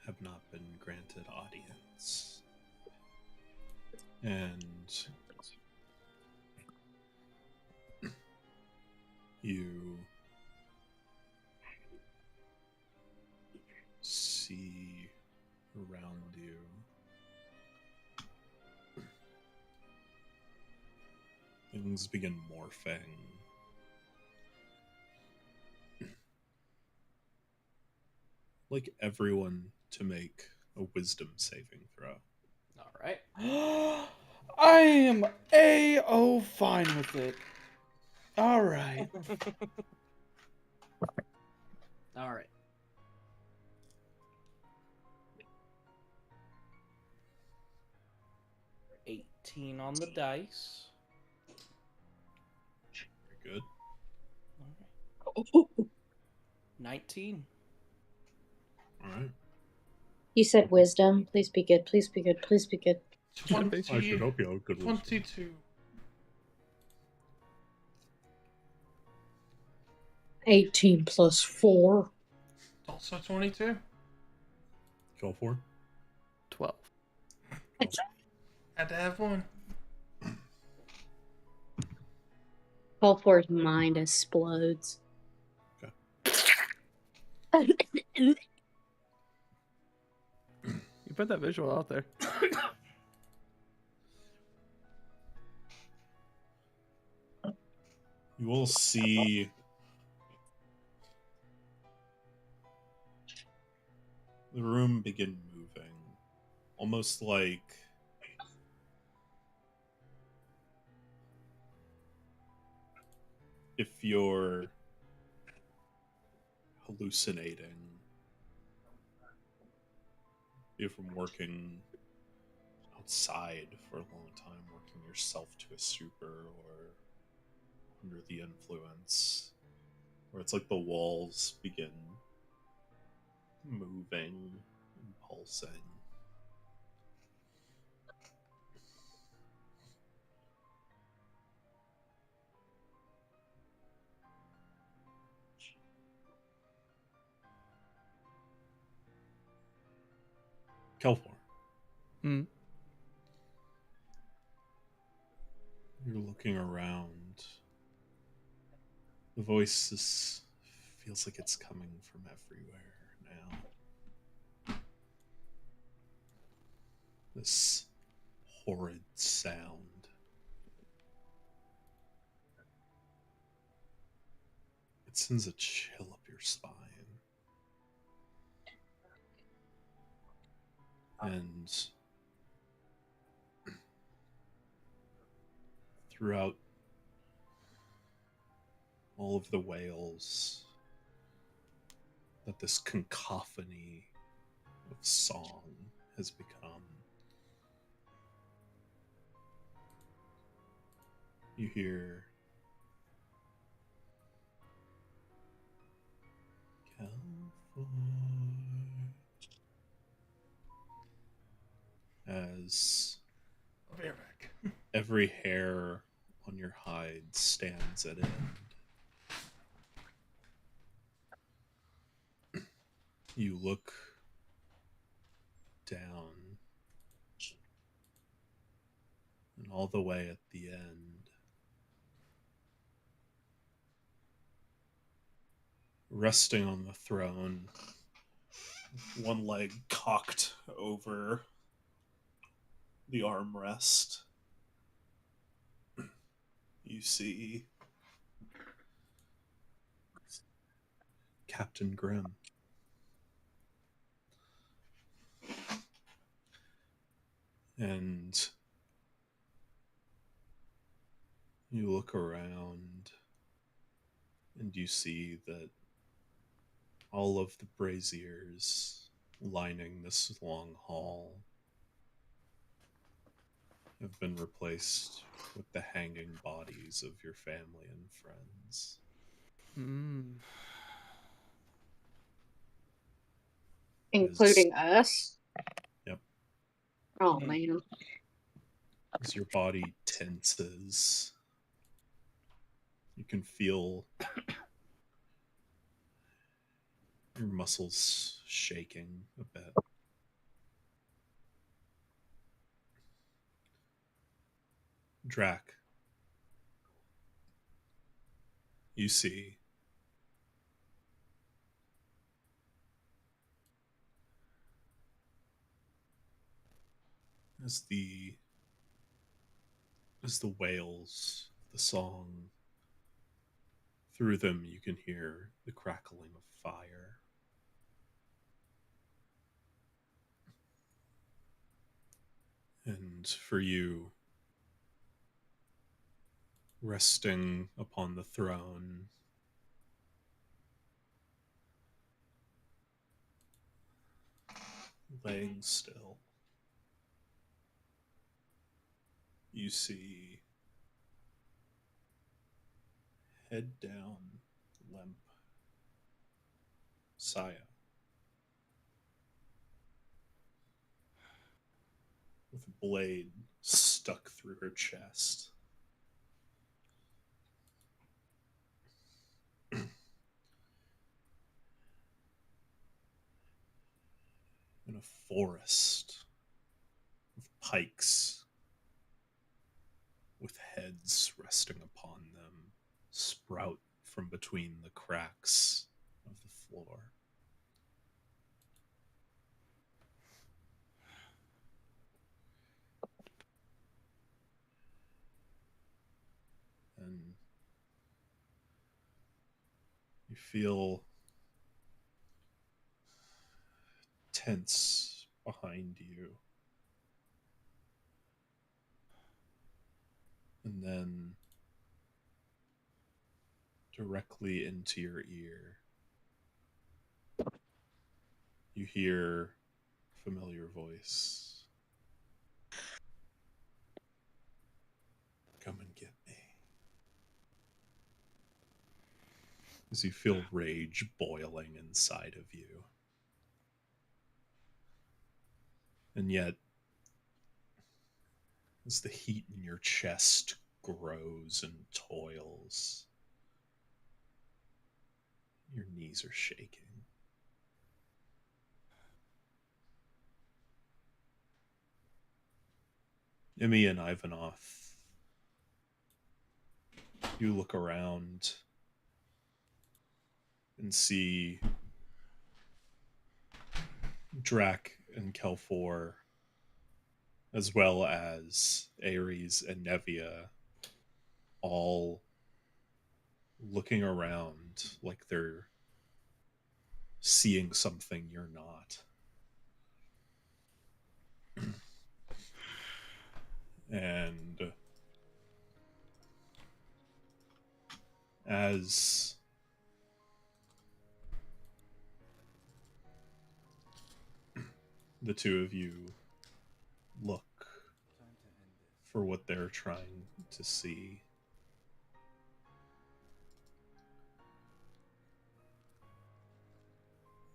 Speaker 1: have not been granted audience. And you see around you things begin morphing. Like everyone to make a wisdom saving throw.
Speaker 6: All right.
Speaker 2: I am A-O fine with it. All right.
Speaker 6: All right. $18 on the dice.
Speaker 1: Very good.
Speaker 6: All right. 19.
Speaker 1: All right.
Speaker 8: You said wisdom. Please be good. Please be good. Please be good.
Speaker 1: I should hope you have good wisdom.
Speaker 7: 22.
Speaker 4: 18 plus 4.
Speaker 7: Also 22.
Speaker 1: Go for
Speaker 2: 12.
Speaker 7: Had to have one.
Speaker 8: Paul's mind explodes.
Speaker 2: You put that visual out there.
Speaker 1: You will see the room begin moving, almost like if you're hallucinating, if from working outside for a long time, working yourself to a stupor or under the influence, where it's like the walls begin moving and pulsing. Kelfor,
Speaker 2: Hmm.
Speaker 1: you're looking around. The voice feels like it's coming from everywhere now. This horrid sound. It sends a chill up your spine. And throughout all of the wails that this cacophony of song has become, you hear as
Speaker 7: I'll be right back.
Speaker 1: every hair on your hide stands at end. You look down, and all the way at the end, resting on the throne, one leg cocked over the armrest, you see Captain Grimm. And you look around and you see that all of the braziers lining this long hall have been replaced with the hanging bodies of your family and friends.
Speaker 4: Including us?
Speaker 1: Yep.
Speaker 4: Oh, man.
Speaker 1: As your body tenses, you can feel your muscles shaking a bit. Drac, you see as the wails, the song, through them you can hear the crackling of fire. And for you, resting upon the throne, laying still, you see, head down, limp, Saya, with a blade stuck through her chest. In a forest of pikes with heads resting upon them sprout from between the cracks of the floor. And you feel tense behind you. And then directly into your ear, you hear a familiar voice. Come and get me. As you feel rage boiling inside of you. And yet, as the heat in your chest grows and toils, your knees are shaking. Emmy and Ivanov, you look around and see Drac and Kelfor, as well as Ares and Nevia, all looking around like they're seeing something you're not. And as the two of you look for what they're trying to see,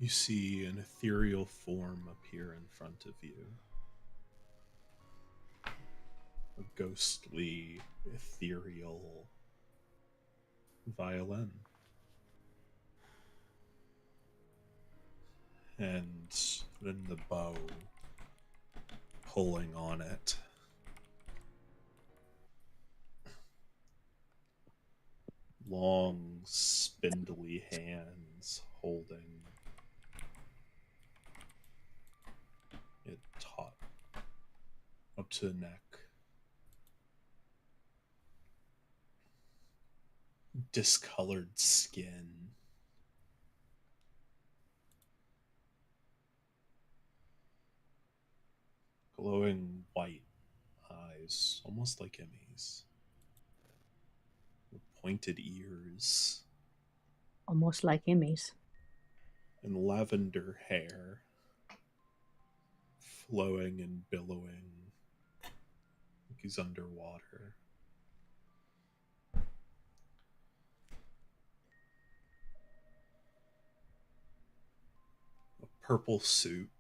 Speaker 1: you see an ethereal form appear in front of you. A ghostly, ethereal violin. And then the bow pulling on it. Long, spindly hands holding it taut up to the neck. Discolored skin. glowing white eyes, almost like Emmy's, with pointed ears,
Speaker 8: Almost like Emmy's.
Speaker 1: and lavender hair, flowing and billowing like he's underwater. A purple suit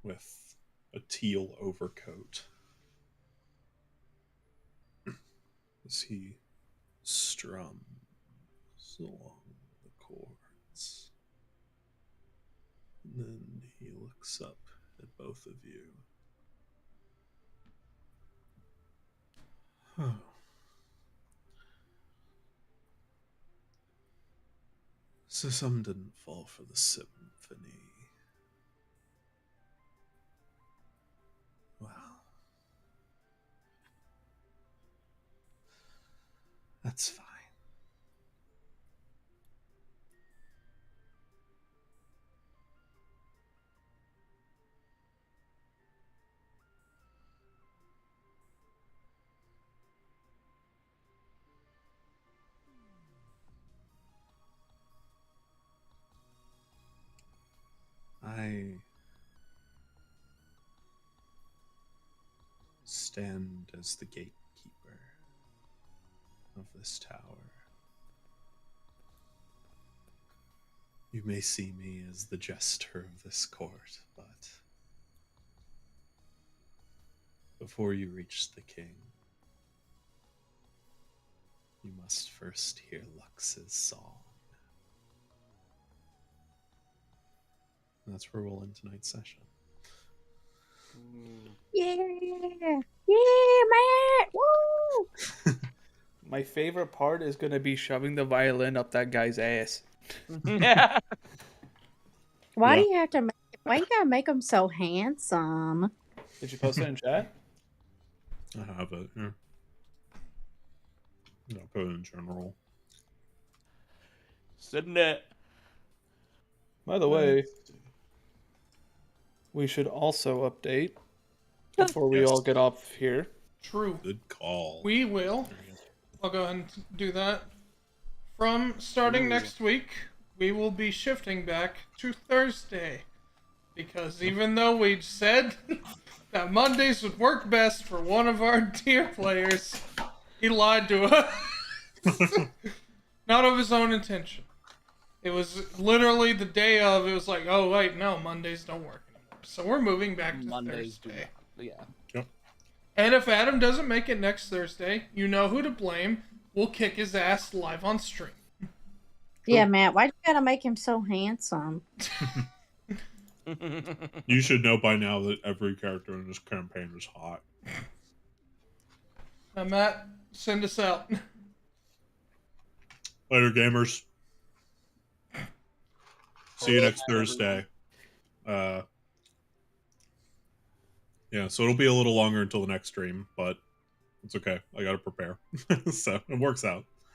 Speaker 1: with a teal overcoat as he strums along the chords. And then he looks up at both of you. Oh. So some didn't fall for the symphony. Well, that's fine. I stand as the gatekeeper of this tower. You may see me as the jester of this court, but before you reach the king, you must first hear Lux's song. And that's where we'll end tonight's session.
Speaker 8: Yeah! Yeah, Matt! Woo!
Speaker 2: My favorite part is gonna be shoving the violin up that guy's ass.
Speaker 6: Yeah.
Speaker 8: Why
Speaker 1: Yeah.
Speaker 8: do you have to make, why you gotta make him so handsome?
Speaker 2: Did you post it in chat?
Speaker 1: I have it here. No, put it in general.
Speaker 6: Sitting it.
Speaker 2: By the way, we should also update before we
Speaker 1: Yes.
Speaker 2: all get off here.
Speaker 7: True.
Speaker 1: Good call.
Speaker 7: We will.
Speaker 1: There you go.
Speaker 7: I'll go ahead and do that. From starting next week, we will be shifting back to Thursday. Because even though we'd said that Mondays would work best for one of our dear players, he lied to us. Not of his own intention. It was literally the day of, it was like, oh wait, no, Mondays don't work anymore. So we're moving back to
Speaker 6: Mondays do
Speaker 7: Thursday.
Speaker 6: not. Yeah.
Speaker 7: And if Adam doesn't make it next Thursday, you know who to blame. We'll kick his ass live on stream.
Speaker 8: Yeah, Matt, why you gotta make him so handsome?
Speaker 1: You should know by now that every character in this campaign is hot.
Speaker 7: Now, Matt, send us out.
Speaker 1: Later, gamers. See you next Thursday. Yeah, so it'll be a little longer until the next stream, but it's okay. I gotta prepare. So it works out.